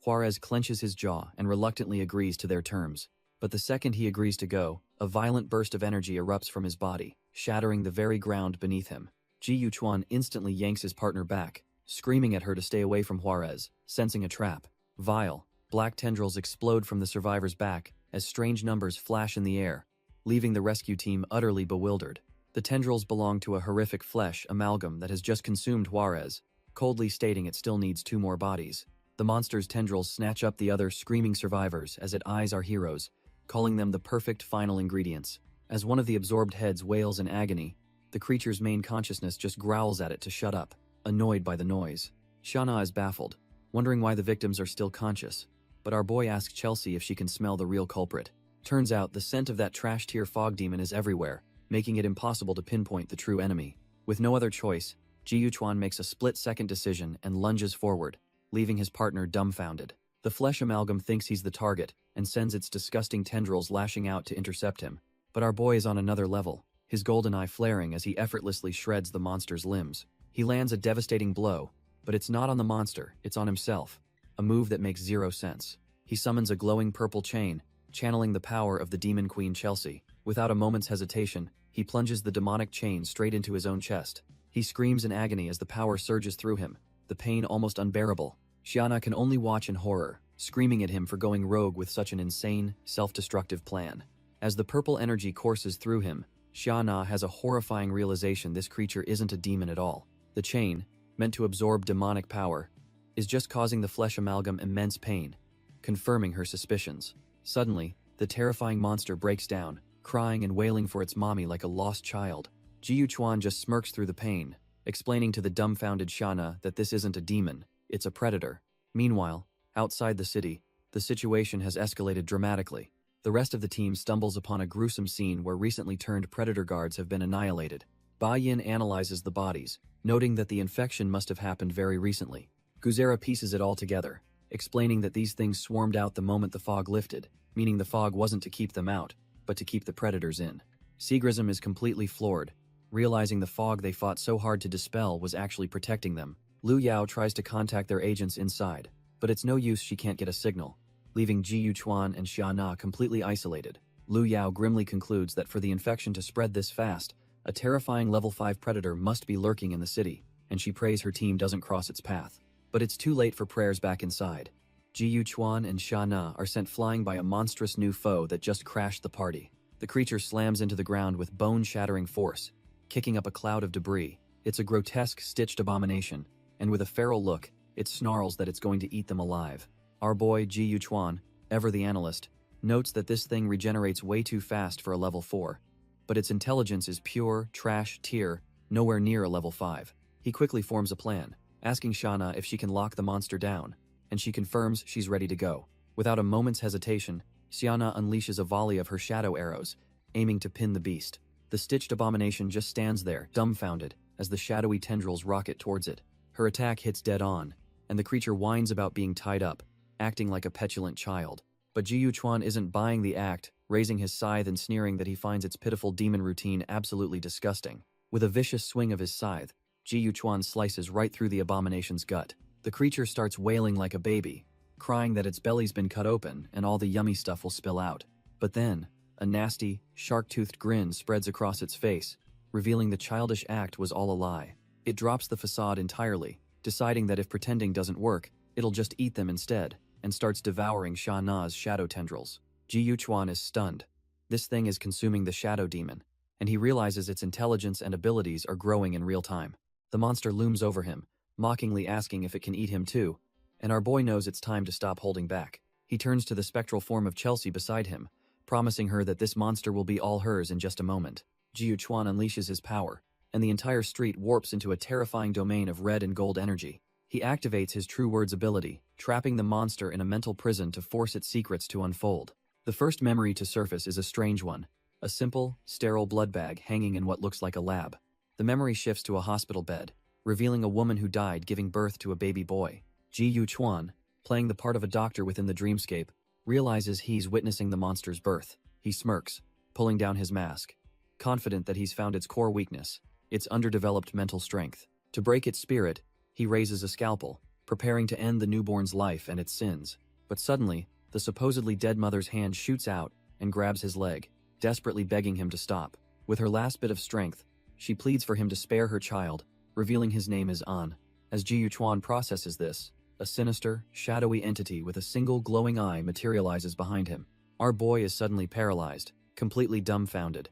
Juarez clenches his jaw and reluctantly agrees to their terms. But the second he agrees to go, a violent burst of energy erupts from his body, shattering the very ground beneath him. Jiyu Chuan instantly yanks his partner back, screaming at her to stay away from Juarez, sensing a trap. Vile, black tendrils explode from the survivor's back as strange numbers flash in the air, leaving the rescue team utterly bewildered. The tendrils belong to a horrific flesh amalgam that has just consumed Juarez, coldly stating it still needs 2 more bodies. The monster's tendrils snatch up the other screaming survivors as it eyes our heroes, calling them the perfect final ingredients. As one of the absorbed heads wails in agony, the creature's main consciousness just growls at it to shut up, annoyed by the noise. Shana is baffled, wondering why the victims are still conscious, but our boy asks Chelsea if she can smell the real culprit. Turns out the scent of that trash-tier fog demon is everywhere, making it impossible to pinpoint the true enemy. With no other choice, Jiyu Chuan makes a split-second decision and lunges forward, leaving his partner dumbfounded. The flesh amalgam thinks he's the target and sends its disgusting tendrils lashing out to intercept him. But our boy is on another level, his golden eye flaring as he effortlessly shreds the monster's limbs. He lands a devastating blow, but it's not on the monster, it's on himself, a move that makes 0 sense. He summons a glowing purple chain, channeling the power of the demon queen Chelsea. Without a moment's hesitation, he plunges the demonic chain straight into his own chest. He screams in agony as the power surges through him, the pain almost unbearable. Xiana can only watch in horror, screaming at him for going rogue with such an insane, self-destructive plan. As the purple energy courses through him, Xiana has a horrifying realization this creature isn't a demon at all. The chain, meant to absorb demonic power, is just causing the flesh amalgam immense pain, confirming her suspicions. Suddenly, the terrifying monster breaks down, crying and wailing for its mommy like a lost child. Jiyu Chuan just smirks through the pain, explaining to the dumbfounded Xiana that this isn't a demon, it's a predator. Meanwhile, outside the city, the situation has escalated dramatically. The rest of the team stumbles upon a gruesome scene where recently turned predator guards have been annihilated. Ba Yin analyzes the bodies, noting that the infection must have happened very recently. Guzera pieces it all together, explaining that these things swarmed out the moment the fog lifted, meaning the fog wasn't to keep them out, but to keep the predators in. Seagrism is completely floored, realizing the fog they fought so hard to dispel was actually protecting them. Lu Yao tries to contact their agents inside, but it's no use, she can't get a signal, leaving Jiyu Chuan and Xiana completely isolated. Lu Yao grimly concludes that for the infection to spread this fast, A terrifying level 5 predator must be lurking in the city, and she prays her team doesn't cross its path. But it's too late for prayers back inside. Ji Yuchuan and Sha Na are sent flying by a monstrous new foe that just crashed the party. The creature slams into the ground with bone-shattering force, kicking up a cloud of debris. It's a grotesque, stitched abomination, and with a feral look, it snarls that it's going to eat them alive. Our boy Ji Yuchuan, ever the analyst, notes that this thing regenerates way too fast for a level 4. But its intelligence is pure, trash tier, nowhere near a level 5. He quickly forms a plan, asking Sha Na if she can lock the monster down, and she confirms she's ready to go. Without a moment's hesitation, Sha Na unleashes a volley of her shadow arrows, aiming to pin the beast. The stitched abomination just stands there, dumbfounded, as the shadowy tendrils rocket towards it. Her attack hits dead on, and the creature whines about being tied up, acting like a petulant child. But Ji Yuchuan isn't buying the act, raising his scythe and sneering that he finds its pitiful demon routine absolutely disgusting. With a vicious swing of his scythe, Ji Yuchuan slices right through the abomination's gut. The creature starts wailing like a baby, crying that its belly's been cut open and all the yummy stuff will spill out. But then, a nasty, shark-toothed grin spreads across its face, revealing the childish act was all a lie. It drops the facade entirely, deciding that if pretending doesn't work, it'll just eat them instead, and starts devouring Sha Na's shadow tendrils. Ji Yuchuan is stunned. This thing is consuming the shadow demon, and he realizes its intelligence and abilities are growing in real time. The monster looms over him, mockingly asking if it can eat him too, and our boy knows it's time to stop holding back. He turns to the spectral form of Chelsea beside him, promising her that this monster will be all hers in just a moment. Ji Yuchuan unleashes his power, and the entire street warps into a terrifying domain of red and gold energy. He activates his True Words ability, trapping the monster in a mental prison to force its secrets to unfold. The first memory to surface is a strange one, a simple, sterile blood bag hanging in what looks like a lab. The memory shifts to a hospital bed, revealing a woman who died giving birth to a baby boy. Ji Yuchuan, playing the part of a doctor within the dreamscape, realizes he's witnessing the monster's birth. He smirks, pulling down his mask, confident that he's found its core weakness, its underdeveloped mental strength. To break its spirit, he raises a scalpel, preparing to end the newborn's life and its sins. But suddenly, the supposedly dead mother's hand shoots out and grabs his leg, desperately begging him to stop. With her last bit of strength, she pleads for him to spare her child, revealing his name is An. As Ji Yuchuan processes this, a sinister, shadowy entity with a single glowing eye materializes behind him. Our boy is suddenly paralyzed, completely dumbfounded.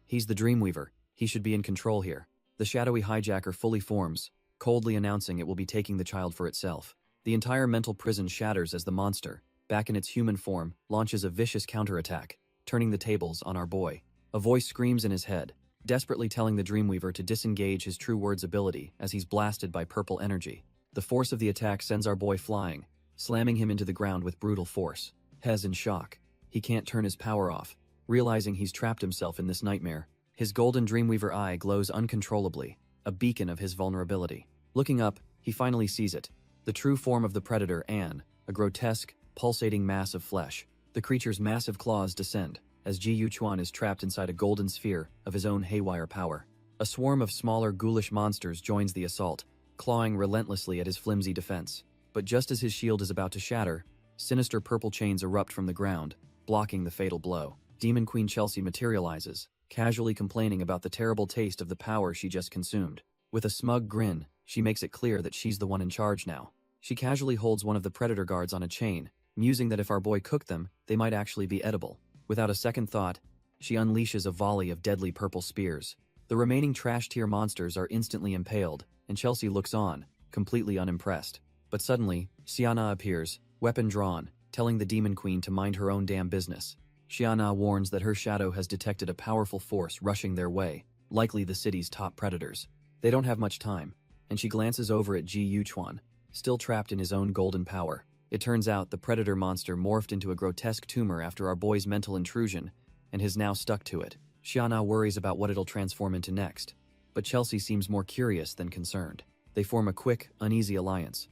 He's the Dreamweaver. He should be in control here. The shadowy hijacker fully forms, coldly announcing it will be taking the child for itself. The entire mental prison shatters as the monster, back in its human form, launches a vicious counterattack, turning the tables on our boy. A voice screams in his head, desperately telling the Dreamweaver to disengage his True Words ability as he's blasted by purple energy. The force of the attack sends our boy flying, slamming him into the ground with brutal force. Hez in shock. He can't turn his power off, realizing he's trapped himself in this nightmare. His golden Dreamweaver eye glows uncontrollably, a beacon of his vulnerability. Looking up, he finally sees it. The true form of the predator, An, a grotesque, pulsating mass of flesh. The creature's massive claws descend, as Ji Yuchuan is trapped inside a golden sphere of his own haywire power. A swarm of smaller, ghoulish monsters joins the assault, clawing relentlessly at his flimsy defense. But just as his shield is about to shatter, sinister purple chains erupt from the ground, blocking the fatal blow. Demon Queen Chelsea materializes, casually complaining about the terrible taste of the power she just consumed. With a smug grin, she makes it clear that she's the one in charge now. She casually holds one of the predator guards on a chain, musing that if our boy cooked them, they might actually be edible. Without a second thought, she unleashes a volley of deadly purple spears. The remaining trash-tier monsters are instantly impaled, and Chelsea looks on, completely unimpressed. But suddenly, Sha Na appears, weapon drawn, telling the Demon Queen to mind her own damn business. Sha Na warns that her shadow has detected a powerful force rushing their way, likely the city's top predators. They don't have much time, and she glances over at Ji Yuchuan, still trapped in his own golden power. It turns out the predator monster morphed into a grotesque tumor after our boy's mental intrusion, and has now stuck to it. Sha Na worries about what it'll transform into next, but Chelsea seems more curious than concerned. They form a quick, uneasy alliance.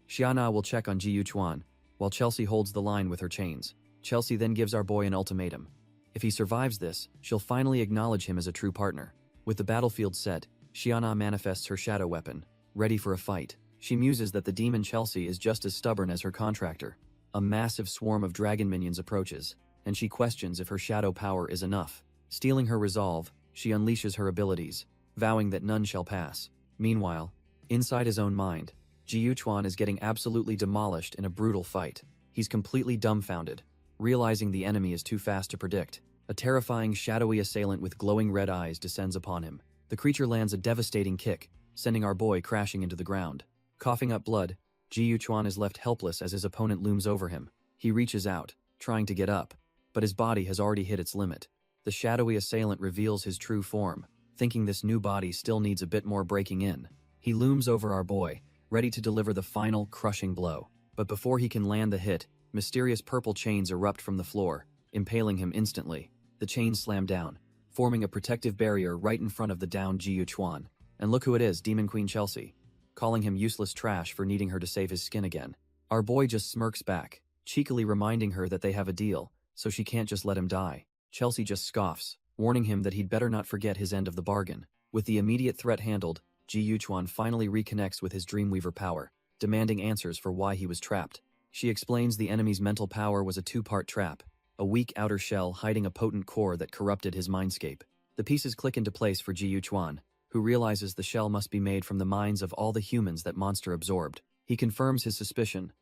Sha Na will check on Ji Yuchuan, while Chelsea holds the line with her chains. Chelsea then gives our boy an ultimatum. If he survives this, she'll finally acknowledge him as a true partner. With the battlefield set, Sha Na manifests her shadow weapon, ready for a fight. She muses that the demon Chelsea is just as stubborn as her contractor. A massive swarm of dragon minions approaches, and she questions if her shadow power is enough. Stealing her resolve, she unleashes her abilities, vowing that none shall pass. Meanwhile, inside his own mind, Ji Yuchuan is getting absolutely demolished in a brutal fight. He's completely dumbfounded, realizing the enemy is too fast to predict. A terrifying, shadowy assailant with glowing red eyes descends upon him. The creature lands a devastating kick, sending our boy crashing into the ground. Coughing up blood, Ji Yuchuan is left helpless as his opponent looms over him. He reaches out, trying to get up, but his body has already hit its limit. The shadowy assailant reveals his true form, thinking this new body still needs a bit more breaking in. He looms over our boy, ready to deliver the final, crushing blow. But before he can land the hit, mysterious purple chains erupt from the floor, impaling him instantly. The chains slam down, forming a protective barrier right in front of the downed Ji Yuchuan. And look who it is, Demon Queen Chelsea, calling him useless trash for needing her to save his skin again. Our boy just smirks back, cheekily reminding her that they have a deal, so she can't just let him die. Chelsea just scoffs, warning him that he'd better not forget his end of the bargain. With the immediate threat handled, Ji Yuchuan finally reconnects with his Dreamweaver power, demanding answers for why he was trapped. She explains the enemy's mental power was a two-part trap, a weak outer shell hiding a potent core that corrupted his mindscape. The pieces click into place for Ji Yuchuan, who realizes the shell must be made from the minds of all the humans that monster absorbed. He confirms his suspicion.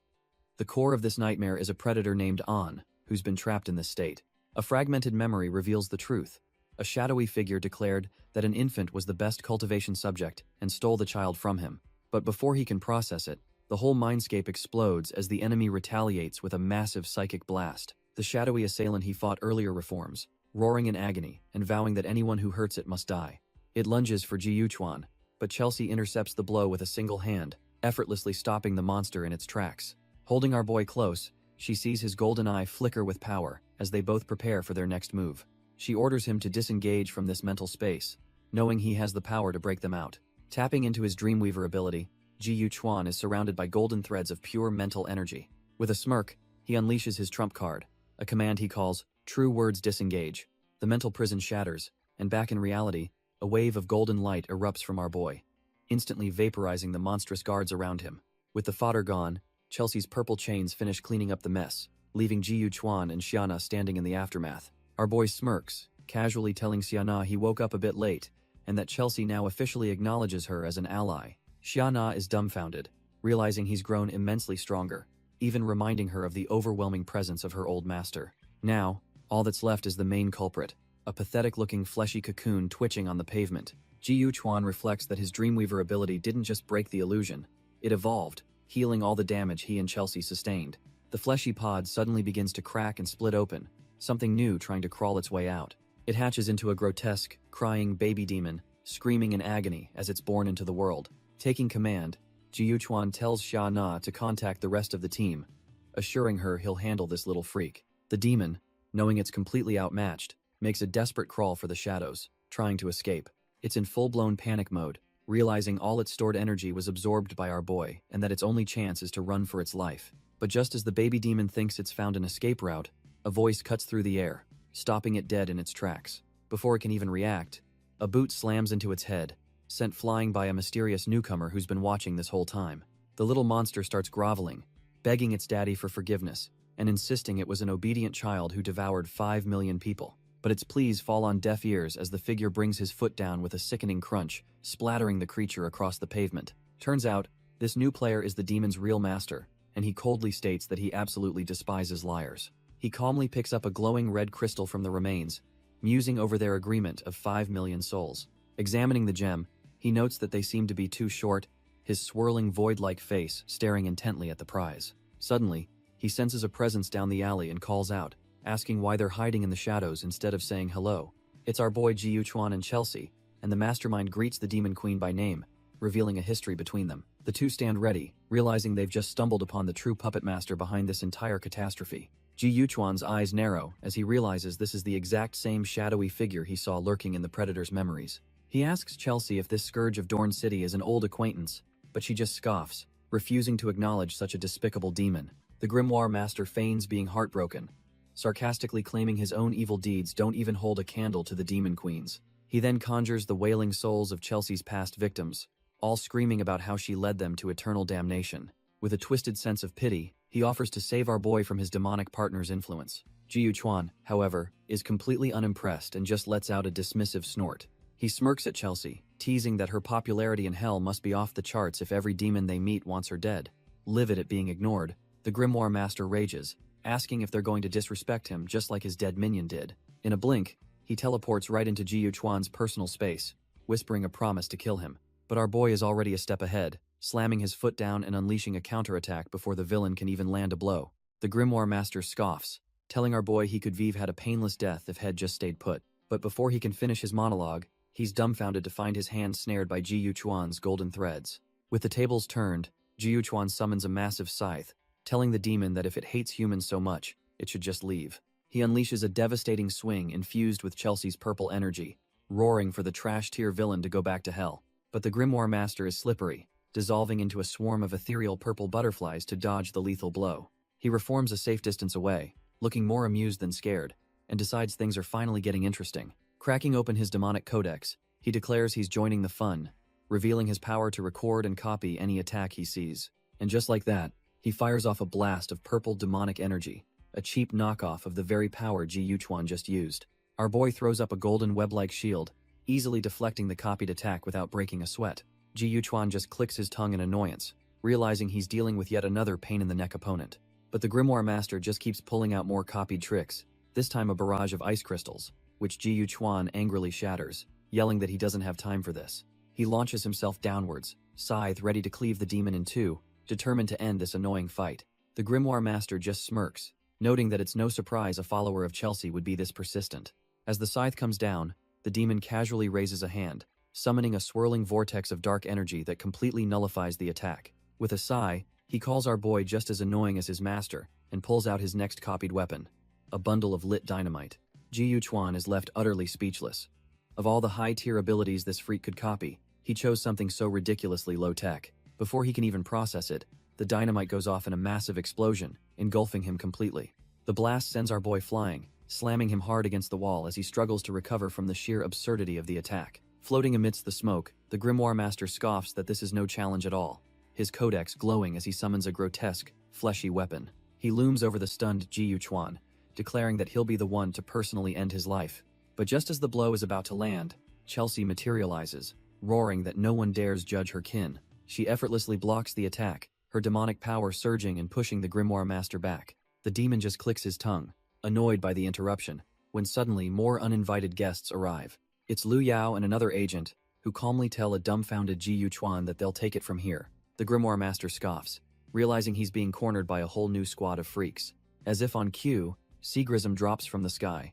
The core of this nightmare is a predator named An, who's been trapped in this state. A fragmented memory reveals the truth. A shadowy figure declared that an infant was the best cultivation subject and stole the child from him. But before he can process it, the whole mindscape explodes as the enemy retaliates with a massive psychic blast. The shadowy assailant he fought earlier reforms, roaring in agony and vowing that anyone who hurts it must die. It lunges for Ji Yuchuan, but Chelsea intercepts the blow with a single hand, effortlessly stopping the monster in its tracks. Holding our boy close, she sees his golden eye flicker with power as they both prepare for their next move. She orders him to disengage from this mental space, knowing he has the power to break them out. Tapping into his Dreamweaver ability, Ji Yuchuan is surrounded by golden threads of pure mental energy. With a smirk, he unleashes his trump card, a command he calls True Words Disengage. The mental prison shatters, and back in reality, a wave of golden light erupts from our boy, instantly vaporizing the monstrous guards around him. With the fodder gone, Chelsea's purple chains finish cleaning up the mess, leaving Ji Yuchuan and Xiana standing in the aftermath. Our boy smirks, casually telling Xiana he woke up a bit late, and that Chelsea now officially acknowledges her as an ally. Xiana is dumbfounded, realizing he's grown immensely stronger, even reminding her of the overwhelming presence of her old master. Now, all that's left is the main culprit, a pathetic-looking fleshy cocoon twitching on the pavement. Ji Yuchuan reflects that his Dreamweaver ability didn't just break the illusion, it evolved, healing all the damage he and Chelsea sustained. The fleshy pod suddenly begins to crack and split open, something new trying to crawl its way out. It hatches into a grotesque, crying baby demon, screaming in agony as it's born into the world. Taking command, Ji Yuchuan tells Xia Na to contact the rest of the team, assuring her he'll handle this little freak. The demon, knowing it's completely outmatched, makes a desperate crawl for the shadows, trying to escape. It's in full-blown panic mode, realizing all its stored energy was absorbed by our boy and that its only chance is to run for its life. But just as the baby demon thinks it's found an escape route, a voice cuts through the air, stopping it dead in its tracks. Before it can even react, a boot slams into its head, sent flying by a mysterious newcomer who's been watching this whole time. The little monster starts groveling, begging its daddy for forgiveness, and insisting it was an obedient child who devoured 5 million people. But its pleas fall on deaf ears as the figure brings his foot down with a sickening crunch, splattering the creature across the pavement. Turns out, this new player is the demon's real master, and he coldly states that he absolutely despises liars. He calmly picks up a glowing red crystal from the remains, musing over their agreement of 5 million souls. Examining the gem, he notes that they seem to be too short, his swirling void-like face staring intently at the prize. Suddenly, he senses a presence down the alley and calls out, asking why they're hiding in the shadows instead of saying hello. It's our boy Ji Yuchuan and Chelsea, and the mastermind greets the Demon Queen by name, revealing a history between them. The two stand ready, realizing they've just stumbled upon the true puppet master behind this entire catastrophe. Ji Yuchuan's eyes narrow as he realizes this is the exact same shadowy figure he saw lurking in the Predator's memories. He asks Chelsea if this scourge of Dorn City is an old acquaintance, but she just scoffs, refusing to acknowledge such a despicable demon. The Grimoire Master feigns being heartbroken, sarcastically claiming his own evil deeds don't even hold a candle to the Demon Queen's. He then conjures the wailing souls of Chelsea's past victims, all screaming about how she led them to eternal damnation. With a twisted sense of pity, he offers to save our boy from his demonic partner's influence. Jiu Chuan, however, is completely unimpressed and just lets out a dismissive snort. He smirks at Chelsea, teasing that her popularity in hell must be off the charts if every demon they meet wants her dead. Livid at being ignored, the Grimoire Master rages, asking if they're going to disrespect him just like his dead minion did. In a blink, he teleports right into Jiu Chuan's personal space, whispering a promise to kill him. But our boy is already a step ahead, slamming his foot down and unleashing a counterattack before the villain can even land a blow. The Grimoire Master scoffs, telling our boy he could have had a painless death if Head just stayed put. But before he can finish his monologue, he's dumbfounded to find his hand snared by Jiu Chuan's golden threads. With the tables turned, Jiu Chuan summons a massive scythe, telling the demon that if it hates humans so much, it should just leave. He unleashes a devastating swing infused with Chelsea's purple energy, roaring for the trash-tier villain to go back to hell. But the Grimoire Master is slippery, dissolving into a swarm of ethereal purple butterflies to dodge the lethal blow. He reforms a safe distance away, looking more amused than scared, and decides things are finally getting interesting. Cracking open his demonic codex, he declares he's joining the fun, revealing his power to record and copy any attack he sees. And just like that, he fires off a blast of purple demonic energy, a cheap knockoff of the very power Jiu Chuan just used. Our boy throws up a golden web-like shield, easily deflecting the copied attack without breaking a sweat. Jiu Chuan just clicks his tongue in annoyance, realizing he's dealing with yet another pain-in-the-neck opponent. But the Grimoire Master just keeps pulling out more copied tricks, this time a barrage of ice crystals, which Jiu Chuan angrily shatters, yelling that he doesn't have time for this. He launches himself downwards, scythe ready to cleave the demon in two, determined to end this annoying fight. The Grimoire Master just smirks, noting that it's no surprise a follower of Chelsea would be this persistent. As the scythe comes down, the demon casually raises a hand, summoning a swirling vortex of dark energy that completely nullifies the attack. With a sigh, he calls our boy just as annoying as his master, and pulls out his next copied weapon, a bundle of lit dynamite. Jiu Chuan is left utterly speechless. Of all the high-tier abilities this freak could copy, he chose something so ridiculously low-tech. Before he can even process it, the dynamite goes off in a massive explosion, engulfing him completely. The blast sends our boy flying, slamming him hard against the wall as he struggles to recover from the sheer absurdity of the attack. Floating amidst the smoke, the Grimoire Master scoffs that this is no challenge at all, his codex glowing as he summons a grotesque, fleshy weapon. He looms over the stunned Jiu Chuan, declaring that he'll be the one to personally end his life. But just as the blow is about to land, Chelsea materializes, roaring that no one dares judge her kin. She effortlessly blocks the attack, her demonic power surging and pushing the Grimoire Master back. The demon just clicks his tongue, annoyed by the interruption, when suddenly more uninvited guests arrive. It's Lu Yao and another agent, who calmly tell a dumbfounded Jiu Chuan that they'll take it from here. The Grimoire Master scoffs, realizing he's being cornered by a whole new squad of freaks. As if on cue, Seagrism drops from the sky,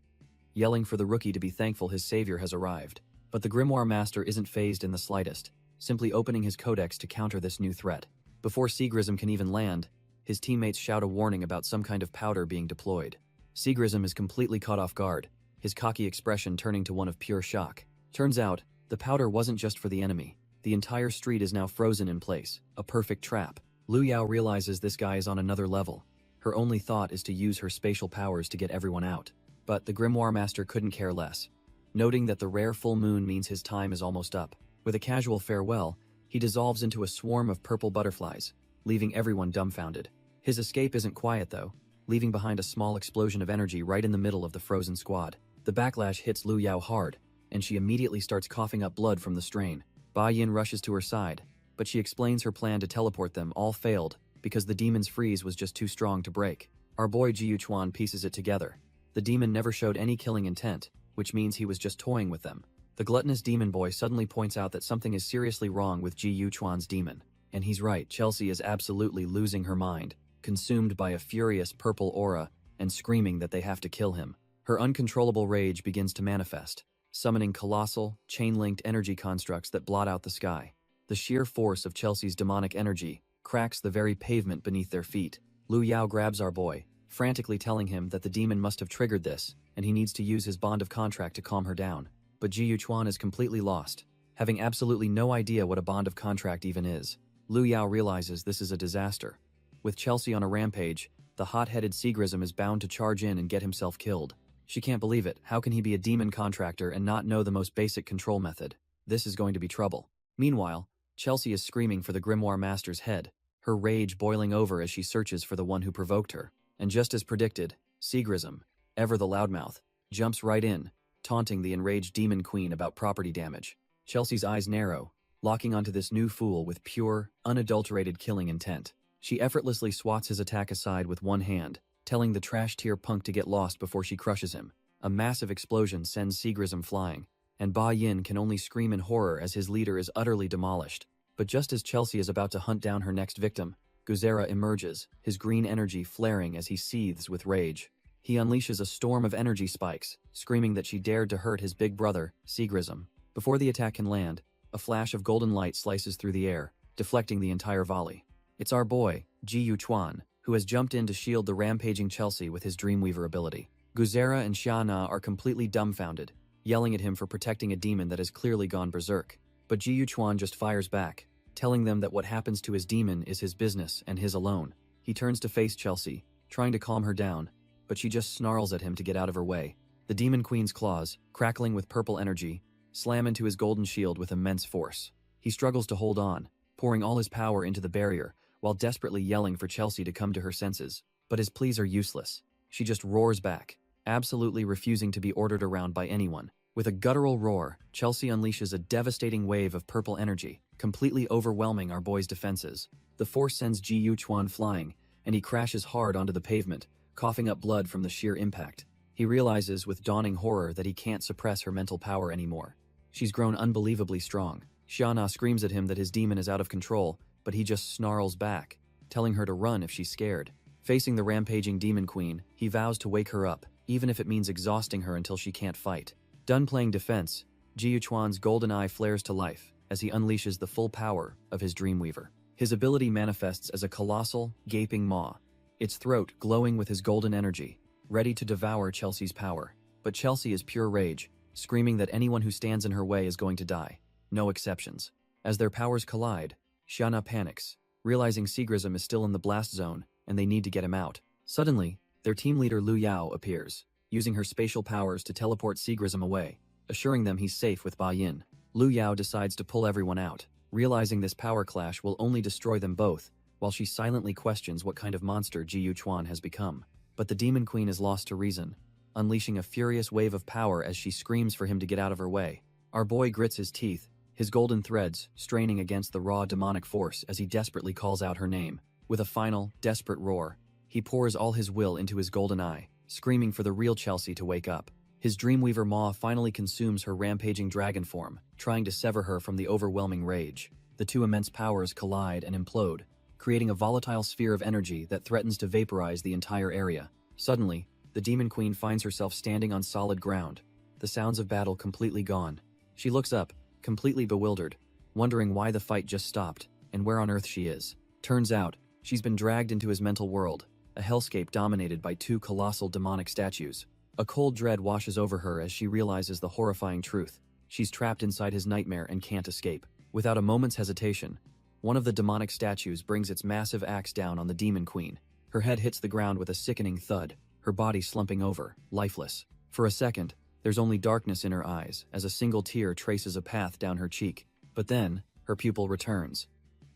yelling for the rookie to be thankful his savior has arrived. But the Grimoire Master isn't fazed in the slightest, simply opening his codex to counter this new threat. Before Seagrism can even land, his teammates shout a warning about some kind of powder being deployed. Seagrism is completely caught off guard, his cocky expression turning to one of pure shock. Turns out, the powder wasn't just for the enemy. The entire street is now frozen in place, a perfect trap. Lu Yao realizes this guy is on another level. Her only thought is to use her spatial powers to get everyone out. But the Grimoire Master couldn't care less, noting that the rare full moon means his time is almost up. With a casual farewell, he dissolves into a swarm of purple butterflies, leaving everyone dumbfounded. His escape isn't quiet though, leaving behind a small explosion of energy right in the middle of the frozen squad. The backlash hits Lu Yao hard, and she immediately starts coughing up blood from the strain. Ba Yin rushes to her side, but she explains her plan to teleport them all failed because the demon's freeze was just too strong to break. Our boy Jiu Chuan pieces it together. The demon never showed any killing intent, which means he was just toying with them. The gluttonous demon boy suddenly points out that something is seriously wrong with Jiu Chuan's demon. And he's right, Chelsea is absolutely losing her mind, consumed by a furious purple aura and screaming that they have to kill him. Her uncontrollable rage begins to manifest, summoning colossal, chain-linked energy constructs that blot out the sky. The sheer force of Chelsea's demonic energy cracks the very pavement beneath their feet. Lu Yao grabs our boy, frantically telling him that the demon must have triggered this, and he needs to use his bond of contract to calm her down. But Jiu Chuan is completely lost, having absolutely no idea what a bond of contract even is. Lu Yao realizes this is a disaster. With Chelsea on a rampage, the hot-headed Seagrism is bound to charge in and get himself killed. She can't believe it. How can he be a demon contractor and not know the most basic control method? This is going to be trouble. Meanwhile, Chelsea is screaming for the Grimoire Master's head, her rage boiling over as she searches for the one who provoked her. And just as predicted, Seagrism, ever the loudmouth, jumps right in, taunting the enraged demon queen about property damage. Chelsea's eyes narrow, locking onto this new fool with pure, unadulterated killing intent. She effortlessly swats his attack aside with one hand, telling the trash-tier punk to get lost before she crushes him. A massive explosion sends Seagrism flying, and Ba Yin can only scream in horror as his leader is utterly demolished. But just as Chelsea is about to hunt down her next victim, Guzera emerges, his green energy flaring as he seethes with rage. He unleashes a storm of energy spikes, screaming that she dared to hurt his big brother, Seagrism. Before the attack can land, a flash of golden light slices through the air, deflecting the entire volley. It's our boy, Ji Yu Chuan, who has jumped in to shield the rampaging Chelsea with his Dreamweaver ability. Guzera and Xia Na are completely dumbfounded, yelling at him for protecting a demon that has clearly gone berserk. But Ji Yu Chuan just fires back, telling them that what happens to his demon is his business and his alone. He turns to face Chelsea, trying to calm her down, but she just snarls at him to get out of her way. The demon queen's claws, crackling with purple energy, slam into his golden shield with immense force. He struggles to hold on, pouring all his power into the barrier, while desperately yelling for Chelsea to come to her senses. But his pleas are useless. She just roars back, absolutely refusing to be ordered around by anyone. With a guttural roar, Chelsea unleashes a devastating wave of purple energy, completely overwhelming our boy's defenses. The force sends Ji Yu Chuan flying, and he crashes hard onto the pavement, coughing up blood from the sheer impact. He realizes with dawning horror that he can't suppress her mental power anymore. She's grown unbelievably strong. Xia Na screams at him that his demon is out of control, but he just snarls back, telling her to run if she's scared. Facing the rampaging demon queen, he vows to wake her up, even if it means exhausting her until she can't fight. Done playing defense, Ji Yu Chuan's golden eye flares to life as he unleashes the full power of his Dreamweaver. His ability manifests as a colossal, gaping maw, its throat glowing with his golden energy, ready to devour Chelsea's power. But Chelsea is pure rage, screaming that anyone who stands in her way is going to die. No exceptions. As their powers collide, Xia Na panics, realizing Seagrism is still in the blast zone and they need to get him out. Suddenly, their team leader Lu Yao appears, using her spatial powers to teleport Seagrism away, assuring them he's safe with Ba Yin. Lu Yao decides to pull everyone out, realizing this power clash will only destroy them both, while she silently questions what kind of monster Ji Yu Chuan has become. But the demon queen is lost to reason, unleashing a furious wave of power as she screams for him to get out of her way. Our boy grits his teeth, his golden threads straining against the raw demonic force as he desperately calls out her name. With a final, desperate roar, he pours all his will into his golden eye, screaming for the real Chelsea to wake up. His Dreamweaver maw finally consumes her rampaging dragon form, trying to sever her from the overwhelming rage. The two immense powers collide and implode, creating a volatile sphere of energy that threatens to vaporize the entire area. Suddenly, the demon queen finds herself standing on solid ground, the sounds of battle completely gone. She looks up, completely bewildered, wondering why the fight just stopped and where on earth she is. Turns out, she's been dragged into his mental world, a hellscape dominated by two colossal demonic statues. A cold dread washes over her as she realizes the horrifying truth. She's trapped inside his nightmare and can't escape. Without a moment's hesitation, one of the demonic statues brings its massive axe down on the demon queen. Her head hits the ground with a sickening thud, her body slumping over, lifeless. For a second, there's only darkness in her eyes as a single tear traces a path down her cheek. But then, her pupil returns.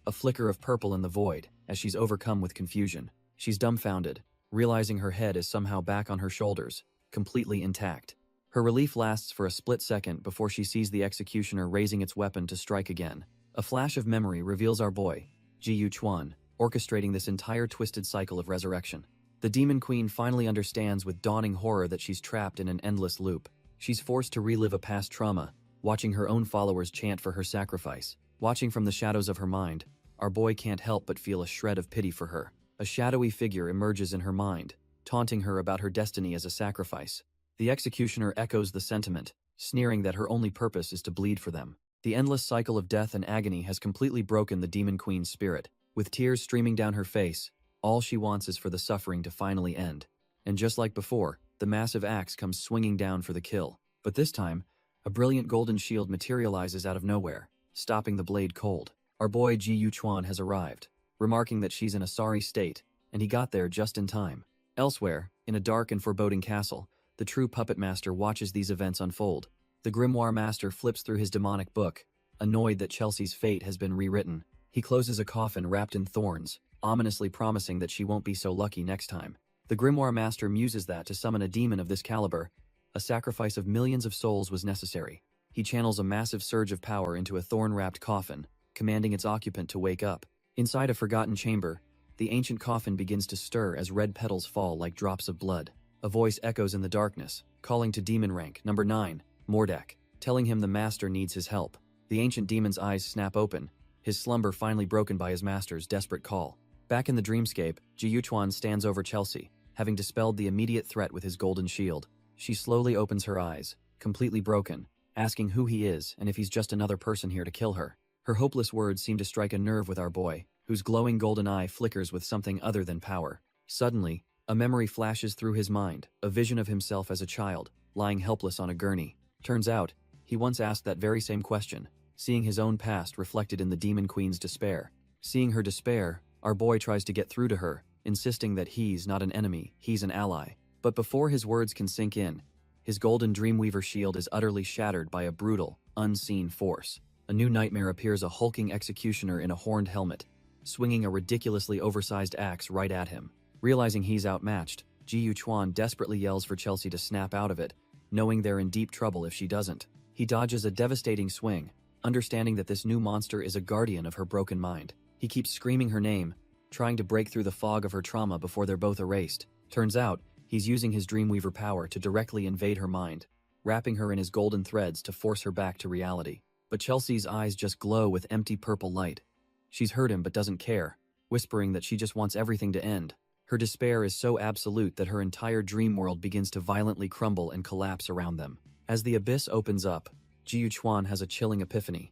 A flicker of purple in the void as she's overcome with confusion. She's dumbfounded, realizing her head is somehow back on her shoulders, completely intact. Her relief lasts for a split second before she sees the executioner raising its weapon to strike again. A flash of memory reveals our boy, Ji Yu Chuan, orchestrating this entire twisted cycle of resurrection. The demon queen finally understands with dawning horror that she's trapped in an endless loop. She's forced to relive a past trauma, watching her own followers chant for her sacrifice. Watching from the shadows of her mind, our boy can't help but feel a shred of pity for her. A shadowy figure emerges in her mind, taunting her about her destiny as a sacrifice. The executioner echoes the sentiment, sneering that her only purpose is to bleed for them. The endless cycle of death and agony has completely broken the demon queen's spirit. With tears streaming down her face, all she wants is for the suffering to finally end. And just like before, the massive axe comes swinging down for the kill. But this time, a brilliant golden shield materializes out of nowhere, stopping the blade cold. Our boy Ji Yu Chuan has arrived, remarking that she's in a sorry state, and he got there just in time. Elsewhere, in a dark and foreboding castle, the true puppet master watches these events unfold. The grimoire master flips through his demonic book, annoyed that Chelsea's fate has been rewritten. He closes a coffin wrapped in thorns, ominously promising that she won't be so lucky next time. The Grimoire Master muses that to summon a demon of this caliber, a sacrifice of millions of souls was necessary. He channels a massive surge of power into a thorn-wrapped coffin, commanding its occupant to wake up. Inside a forgotten chamber, the ancient coffin begins to stir as red petals fall like drops of blood. A voice echoes in the darkness, calling to demon rank number 9, Mordek, telling him the master needs his help. The ancient demon's eyes snap open, his slumber finally broken by his master's desperate call. Back in the dreamscape, Ji Yuchuan stands over Chelsea, having dispelled the immediate threat with his golden shield. She slowly opens her eyes, completely broken, asking who he is and if he's just another person here to kill her. Her hopeless words seem to strike a nerve with our boy, whose glowing golden eye flickers with something other than power. Suddenly, a memory flashes through his mind, a vision of himself as a child, lying helpless on a gurney. Turns out, he once asked that very same question, seeing his own past reflected in the Demon Queen's despair. Seeing her despair, our boy tries to get through to her, insisting that he's not an enemy, he's an ally. But before his words can sink in, his golden Dreamweaver shield is utterly shattered by a brutal, unseen force. A new nightmare appears, a hulking executioner in a horned helmet, swinging a ridiculously oversized axe right at him. Realizing he's outmatched, Ji Yuchuan desperately yells for Chelsea to snap out of it, knowing they're in deep trouble if she doesn't. He dodges a devastating swing, understanding that this new monster is a guardian of her broken mind. He keeps screaming her name, trying to break through the fog of her trauma before they're both erased. Turns out, he's using his Dreamweaver power to directly invade her mind, wrapping her in his golden threads to force her back to reality. But Chelsea's eyes just glow with empty purple light. She's heard him but doesn't care, whispering that she just wants everything to end. Her despair is so absolute that her entire dream world begins to violently crumble and collapse around them. As the abyss opens up, Ji Yuchuan has a chilling epiphany.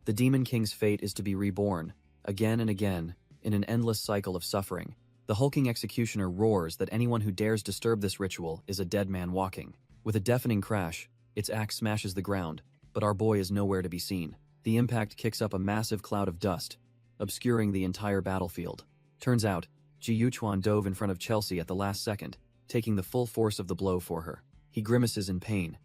The Demon King's fate is to be reborn, again and again, in an endless cycle of suffering. The hulking executioner roars that anyone who dares disturb this ritual is a dead man walking. With a deafening crash, its axe smashes the ground, but our boy is nowhere to be seen. The impact kicks up a massive cloud of dust, obscuring the entire battlefield. Turns out, Ji Yuchuan dove in front of Chelsea at the last second, taking the full force of the blow for her. He grimaces in pain,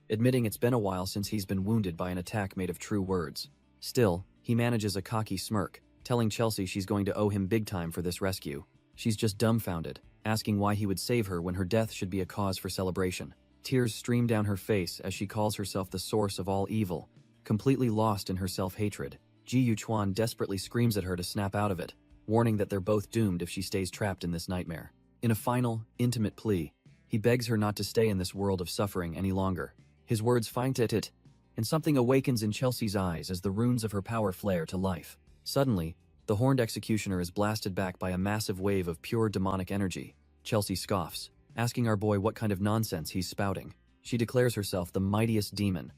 admitting it's been a while since he's been wounded by an attack made of true words. Still, he manages a cocky smirk, telling Chelsea she's going to owe him big time for this rescue. She's just dumbfounded, asking why he would save her when her death should be a cause for celebration. Tears stream down her face as she calls herself the source of all evil, completely lost in her self-hatred. Ji Yuchuan desperately screams at her to snap out of it, warning that they're both doomed if she stays trapped in this nightmare. In a final, intimate plea, he begs her not to stay in this world of suffering any longer. His words find it, and something awakens in Chelsea's eyes as the runes of her power flare to life. Suddenly, the horned executioner is blasted back by a massive wave of pure demonic energy. Chelsea scoffs, asking our boy what kind of nonsense he's spouting. She declares herself the mightiest demon,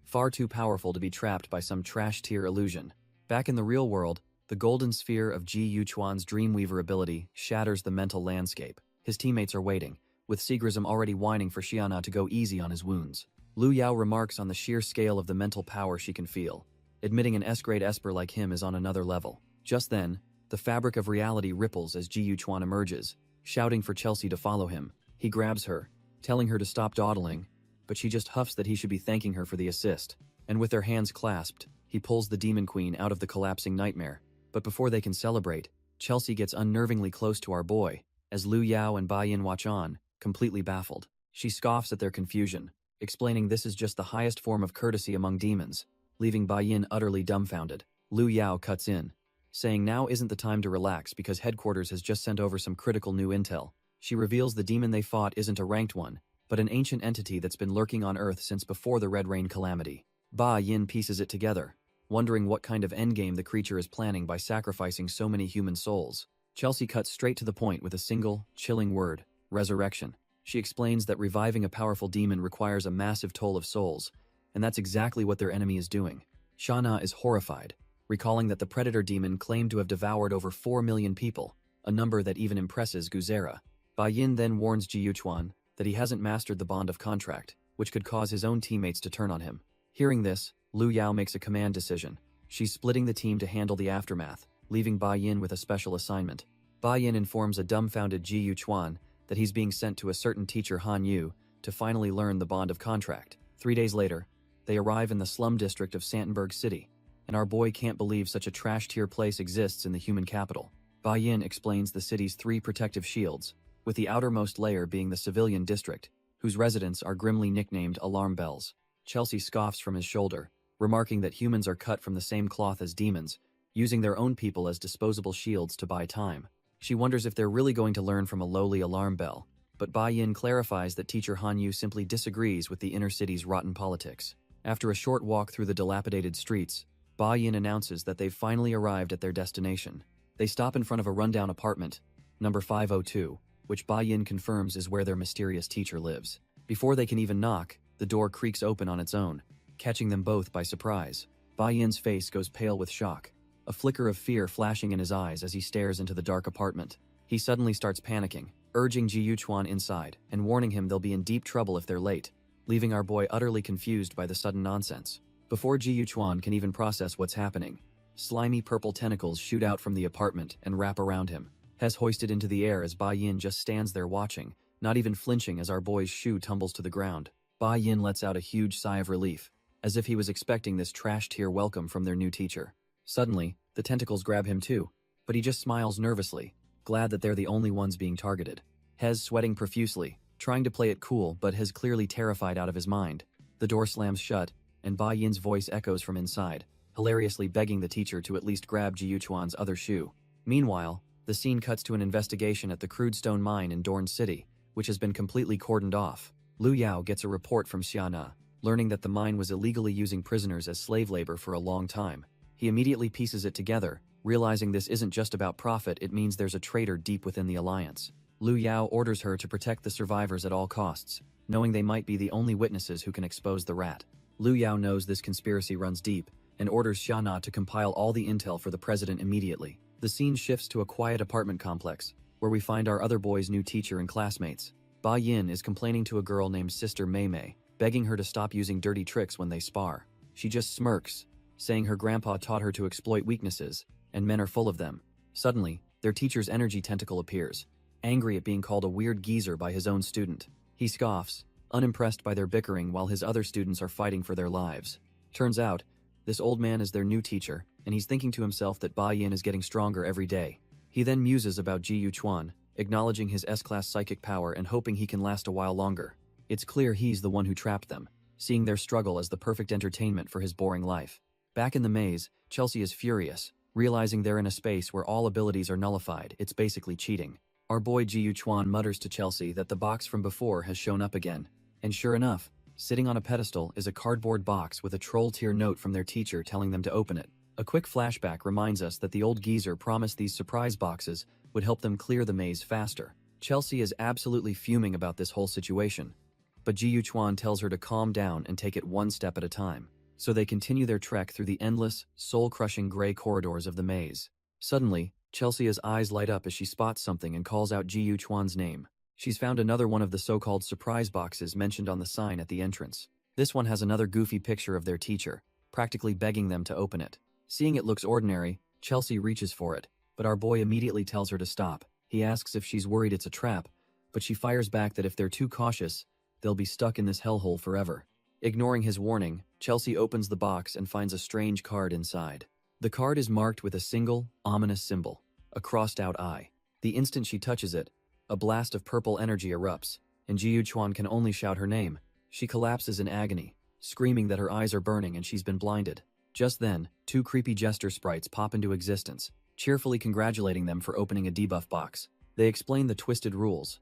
far too powerful to be trapped by some trash-tier illusion. Back in the real world, the golden sphere of Ji Yuchuan's Dreamweaver ability shatters the mental landscape. His teammates are waiting, with Seagrism already whining for Xiana to go easy on his wounds. Lu Yao remarks on the sheer scale of the mental power she can feel, admitting an S-grade Esper like him is on another level. Just then, the fabric of reality ripples as Ji Yuchuan emerges, shouting for Chelsea to follow him. He grabs her, telling her to stop dawdling, but she just huffs that he should be thanking her for the assist. And with their hands clasped, he pulls the Demon Queen out of the collapsing nightmare. But before they can celebrate, Chelsea gets unnervingly close to our boy, as Lu Yao and Bai Yin watch on, completely baffled. She scoffs at their confusion, explaining this is just the highest form of courtesy among demons, leaving Bai Yin utterly dumbfounded. Lu Yao cuts in, saying now isn't the time to relax because headquarters has just sent over some critical new intel. She reveals the demon they fought isn't a ranked one, but an ancient entity that's been lurking on Earth since before the Red Rain calamity. Bai Yin pieces it together, wondering what kind of endgame the creature is planning by sacrificing so many human souls. Chelsea cuts straight to the point with a single, chilling word: resurrection. She explains that reviving a powerful demon requires a massive toll of souls, and that's exactly what their enemy is doing. Shana is horrified, recalling that the Predator demon claimed to have devoured over 4 million people, a number that even impresses Guzera. Bai Yin then warns Ji Yuchuan that he hasn't mastered the bond of contract, which could cause his own teammates to turn on him. Hearing this, Lu Yao makes a command decision. She's splitting the team to handle the aftermath, leaving Bai Yin with a special assignment. Bai Yin informs a dumbfounded Ji Yuchuan that he's being sent to a certain teacher Han Yu to finally learn the bond of contract. 3 days later, they arrive in the slum district of Santenberg City, and our boy can't believe such a trash-tier place exists in the human capital. Bai Yin explains the city's 3 protective shields, with the outermost layer being the civilian district, whose residents are grimly nicknamed alarm bells. Chelsea scoffs from his shoulder, remarking that humans are cut from the same cloth as demons, using their own people as disposable shields to buy time. She wonders if they're really going to learn from a lowly alarm bell, but Ba Yin clarifies that teacher Han Yu simply disagrees with the inner city's rotten politics. After a short walk through the dilapidated streets, Ba Yin announces that they've finally arrived at their destination. They stop in front of a rundown apartment, number 502, which Ba Yin confirms is where their mysterious teacher lives. Before they can even knock, the door creaks open on its own, catching them both by surprise. Ba Yin's face goes pale with shock, a flicker of fear flashing in his eyes as he stares into the dark apartment. He suddenly starts panicking, urging Ji Yuchuan inside and warning him they'll be in deep trouble if they're late, leaving our boy utterly confused by the sudden nonsense. Before Ji Yuchuan can even process what's happening, slimy purple tentacles shoot out from the apartment and wrap around him, Hes hoisted into the air as Ba Yin just stands there watching, not even flinching as our boy's shoe tumbles to the ground. Ba Yin lets out a huge sigh of relief, as if he was expecting this trash-tier welcome from their new teacher. Suddenly, the tentacles grab him too, but he just smiles nervously, glad that they're the only ones being targeted. Hes sweating profusely, trying to play it cool but Hes clearly terrified out of his mind. The door slams shut, and Ba Yin's voice echoes from inside, hilariously begging the teacher to at least grab Ji Yuchuan's other shoe. Meanwhile, the scene cuts to an investigation at the crude stone mine in Dorn City, which has been completely cordoned off. Lu Yao gets a report from Xiana, learning that the mine was illegally using prisoners as slave labor for a long time. He immediately pieces it together, realizing this isn't just about profit, it means there's a traitor deep within the alliance. Lu Yao orders her to protect the survivors at all costs, knowing they might be the only witnesses who can expose the rat. Lu Yao knows this conspiracy runs deep, and orders Xiana to compile all the intel for the president immediately. The scene shifts to a quiet apartment complex, where we find our other boy's new teacher and classmates. Ba Yin is complaining to a girl named Sister Mei Mei, begging her to stop using dirty tricks when they spar. She just smirks, saying her grandpa taught her to exploit weaknesses, and men are full of them. Suddenly, their teacher's energy tentacle appears, angry at being called a weird geezer by his own student. He scoffs, unimpressed by their bickering while his other students are fighting for their lives. Turns out, this old man is their new teacher, and he's thinking to himself that Ba Yin is getting stronger every day. He then muses about Ji Yuchuan, acknowledging his S-class psychic power and hoping he can last a while longer. It's clear he's the one who trapped them, seeing their struggle as the perfect entertainment for his boring life. Back in the maze, Chelsea is furious, realizing they're in a space where all abilities are nullified. It's basically cheating. Our boy Ji Yuchuan mutters to Chelsea that the box from before has shown up again. And sure enough, sitting on a pedestal is a cardboard box with a troll-tier note from their teacher telling them to open it. A quick flashback reminds us that the old geezer promised these surprise boxes would help them clear the maze faster. Chelsea is absolutely fuming about this whole situation, but Ji Yuchuan tells her to calm down and take it one step at a time. So they continue their trek through the endless, soul-crushing gray corridors of the maze. Suddenly, Chelsea's eyes light up as she spots something and calls out Ji Yuchuan's name. She's found another one of the so-called surprise boxes mentioned on the sign at the entrance. This one has another goofy picture of their teacher, practically begging them to open it. Seeing it looks ordinary, Chelsea reaches for it, but our boy immediately tells her to stop. He asks if she's worried it's a trap, but she fires back that if they're too cautious, they'll be stuck in this hellhole forever. Ignoring his warning, Chelsea opens the box and finds a strange card inside. The card is marked with a single, ominous symbol, a crossed-out eye. The instant she touches it, a blast of purple energy erupts, and Ji Yuchuan can only shout her name. She collapses in agony, screaming that her eyes are burning and she's been blinded. Just then, two creepy jester sprites pop into existence, cheerfully congratulating them for opening a debuff box. They explain the twisted rules.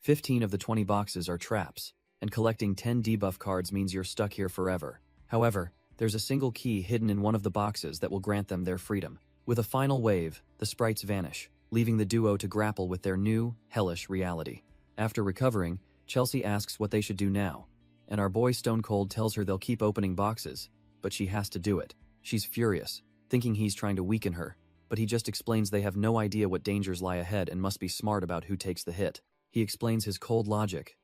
15 of the 20 boxes are traps, and collecting 10 debuff cards means you're stuck here forever. However, there's a single key hidden in one of the boxes that will grant them their freedom. With a final wave, the sprites vanish, leaving the duo to grapple with their new, hellish reality. After recovering, Chelsea asks what they should do now, and our boy Stone Cold tells her they'll keep opening boxes, but she has to do it. She's furious, thinking he's trying to weaken her, but he just explains they have no idea what dangers lie ahead and must be smart about who takes the hit. He explains his cold logic.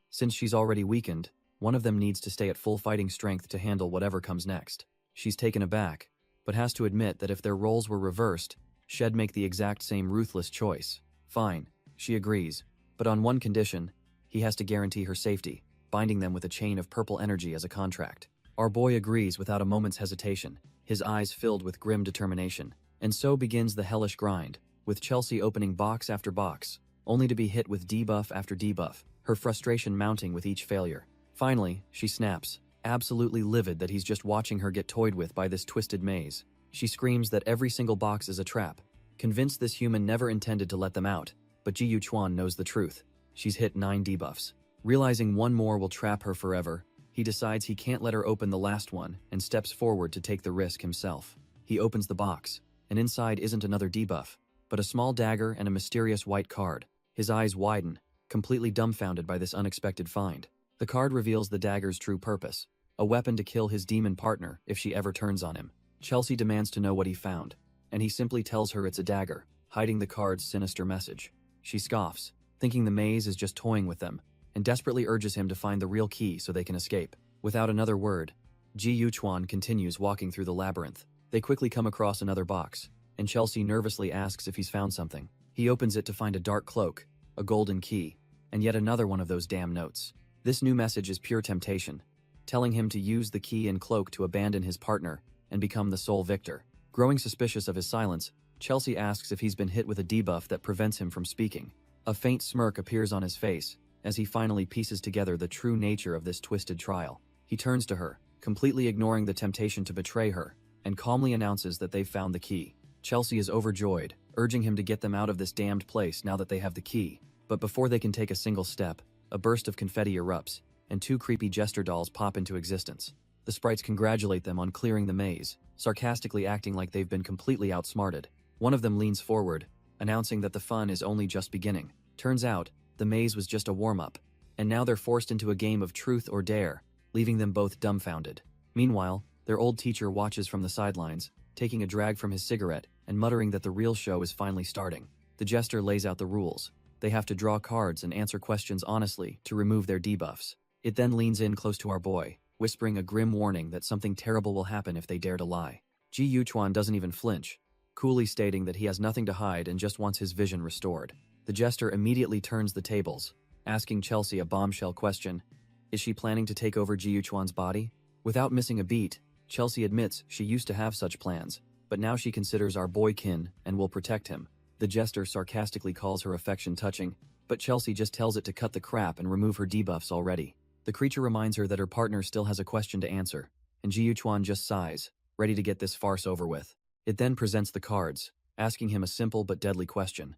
Since she's already weakened, one of them needs to stay at full fighting strength to handle whatever comes next. She's taken aback, but has to admit that if their roles were reversed, she'd make the exact same ruthless choice. Fine, she agrees, but on one condition: he has to guarantee her safety, binding them with a chain of purple energy as a contract. Our boy agrees without a moment's hesitation, his eyes filled with grim determination. And so begins the hellish grind, with Chelsea opening box after box, only to be hit with debuff after debuff, her frustration mounting with each failure. Finally, she snaps, absolutely livid that he's just watching her get toyed with by this twisted maze. She screams that every single box is a trap, convinced this human never intended to let them out, but Ji Yuchuan knows the truth. She's hit 9 debuffs. Realizing one more will trap her forever, he decides he can't let her open the last one and steps forward to take the risk himself. He opens the box, and inside isn't another debuff, but a small dagger and a mysterious white card. His eyes widen, completely dumbfounded by this unexpected find. The card reveals the dagger's true purpose, a weapon to kill his demon partner if she ever turns on him. Chelsea demands to know what he found, and he simply tells her it's a dagger, hiding the card's sinister message. She scoffs, thinking the maze is just toying with them, and desperately urges him to find the real key so they can escape. Without another word, Ji Yuchuan continues walking through the labyrinth. They quickly come across another box, and Chelsea nervously asks if he's found something. He opens it to find a dark cloak, a golden key, and yet another one of those damn notes. This new message is pure temptation, telling him to use the key and cloak to abandon his partner and become the sole victor. Growing suspicious of his silence, Chelsea asks if he's been hit with a debuff that prevents him from speaking. A faint smirk appears on his face as he finally pieces together the true nature of this twisted trial. He turns to her, completely ignoring the temptation to betray her, and calmly announces that they've found the key. Chelsea is overjoyed, urging him to get them out of this damned place now that they have the key. But before they can take a single step, a burst of confetti erupts, and 2 creepy jester dolls pop into existence. The sprites congratulate them on clearing the maze, sarcastically acting like they've been completely outsmarted. One of them leans forward, announcing that the fun is only just beginning. Turns out, the maze was just a warm-up, and now they're forced into a game of truth or dare, leaving them both dumbfounded. Meanwhile, their old teacher watches from the sidelines, taking a drag from his cigarette and muttering that the real show is finally starting. The jester lays out the rules. They have to draw cards and answer questions honestly to remove their debuffs. It then leans in close to our boy, whispering a grim warning that something terrible will happen if they dare to lie. Ji Yuchuan doesn't even flinch, coolly stating that he has nothing to hide and just wants his vision restored. The jester immediately turns the tables, asking Chelsea a bombshell question. Is she planning to take over Ji Yuchuan's body? Without missing a beat, Chelsea admits she used to have such plans, but now she considers our boy kin and will protect him. The jester sarcastically calls her affection touching, but Chelsea just tells it to cut the crap and remove her debuffs already. The creature reminds her that her partner still has a question to answer, and Ji Yuchuan just sighs, ready to get this farce over with. It then presents the cards, asking him a simple but deadly question.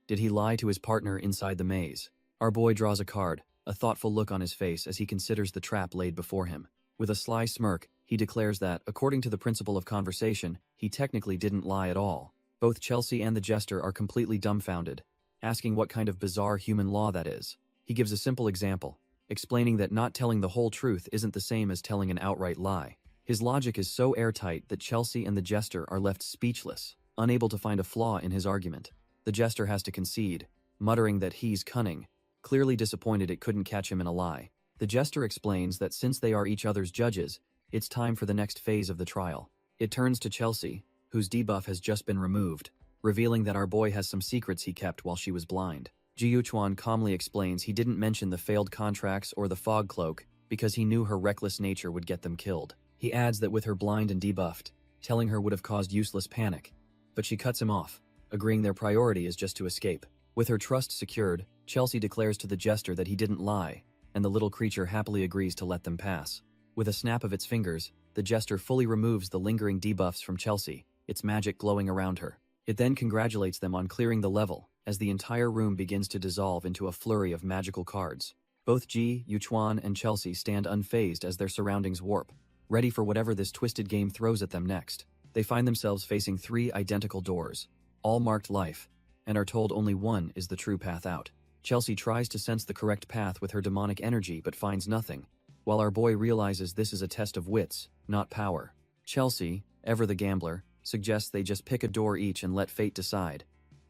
Did he lie to his partner inside the maze? Our boy draws a card, a thoughtful look on his face as he considers the trap laid before him. With a sly smirk, he declares that, according to the principle of conversation, he technically didn't lie at all. Both Chelsea and the jester are completely dumbfounded, asking what kind of bizarre human law that is. He gives a simple example, explaining that not telling the whole truth isn't the same as telling an outright lie. His logic is so airtight that Chelsea and the jester are left speechless, unable to find a flaw in his argument. The jester has to concede, muttering that he's cunning, clearly disappointed it couldn't catch him in a lie. The jester explains that since they are each other's judges, it's time for the next phase of the trial. It turns to Chelsea, whose debuff has just been removed, revealing that our boy has some secrets he kept while she was blind. Ji Yuchuan calmly explains he didn't mention the failed contracts or the fog cloak because he knew her reckless nature would get them killed. He adds that with her blind and debuffed, telling her would have caused useless panic, but she cuts him off, agreeing their priority is just to escape. With her trust secured, Chelsea declares to the jester that he didn't lie, and the little creature happily agrees to let them pass. With a snap of its fingers, the jester fully removes the lingering debuffs from Chelsea, its magic glowing around her. It then congratulates them on clearing the level, as the entire room begins to dissolve into a flurry of magical cards. Both Ji Yuchuan and Chelsea stand unfazed as their surroundings warp, ready for whatever this twisted game throws at them next. They find themselves facing 3 identical doors, all marked life, and are told only one is the true path out. Chelsea tries to sense the correct path with her demonic energy but finds nothing, while our boy realizes this is a test of wits, not power. Chelsea, ever the gambler, suggests they just pick a door each and let fate decide,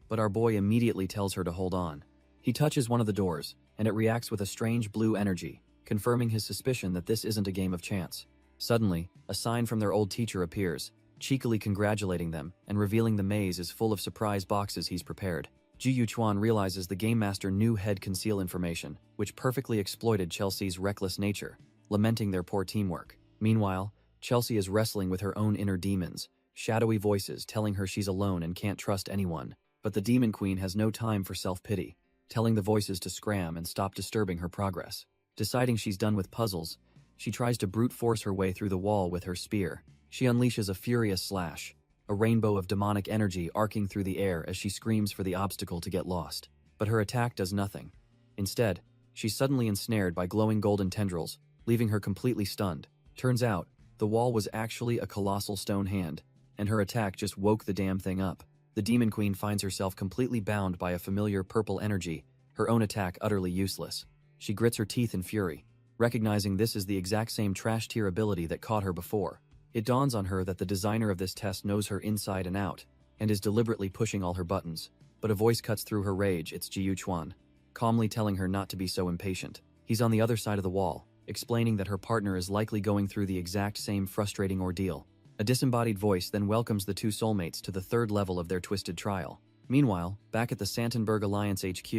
but our boy immediately tells her to hold on. He touches one of the doors, and it reacts with a strange blue energy, confirming his suspicion that this isn't a game of chance. Suddenly, a sign from their old teacher appears, cheekily congratulating them and revealing the maze is full of surprise boxes he's prepared. Ji Yuchuan realizes the game master knew he'd conceal information, which perfectly exploited Chelsea's reckless nature, lamenting their poor teamwork. Meanwhile, Chelsea is wrestling with her own inner demons, shadowy voices telling her she's alone and can't trust anyone. But the Demon Queen has no time for self-pity. telling the voices to scram and stop disturbing her progress. Deciding she's done with puzzles, she tries to brute force her way through the wall with her spear. She unleashes a furious slash, a rainbow of demonic energy arcing through the air as she screams for the obstacle to get lost. But her attack does nothing. Instead, she's suddenly ensnared by glowing golden tendrils, leaving her completely stunned. Turns out, the wall was actually a colossal stone hand, and her attack just woke the damn thing up. The Demon Queen finds herself completely bound by a familiar purple energy, her own attack utterly useless. She grits her teeth in fury, recognizing this is the exact same trash tier ability that caught her before. It dawns on her that the designer of this test knows her inside and out, and is deliberately pushing all her buttons. But a voice cuts through her rage. It's Ji Yuchuan, calmly telling her not to be so impatient. He's on the other side of the wall, explaining that her partner is likely going through the exact same frustrating ordeal. A disembodied voice then welcomes the two soulmates to the third level of their twisted trial. Meanwhile, back at the Santenberg Alliance HQ,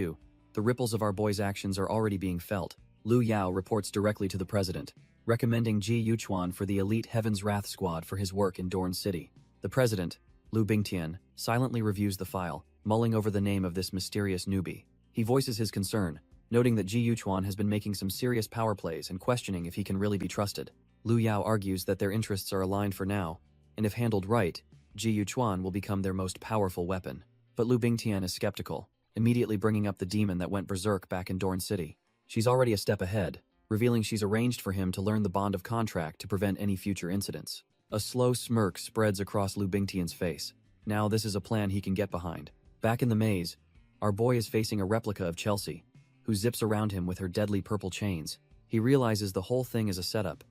the ripples of our boy's actions are already being felt. Lu Yao reports directly to the president, recommending Ji Yuchuan for the elite Heaven's Wrath squad for his work in Dorn City. The president, Lu Bingtian, silently reviews the file, mulling over the name of this mysterious newbie. He voices his concern, noting that Ji Yuchuan has been making some serious power plays and questioning if he can really be trusted. Lu Yao argues that their interests are aligned for now, and if handled right, Ji Yuchuan will become their most powerful weapon. But Lu Bingtian is skeptical, immediately bringing up the demon that went berserk back in Dorn City. She's already a step ahead, revealing she's arranged for him to learn the bond of contract to prevent any future incidents. A slow smirk spreads across Lu Bingtian's face. Now this is a plan he can get behind. Back in the maze, our boy is facing a replica of Chelsea, who zips around him with her deadly purple chains. He realizes the whole thing is a setup.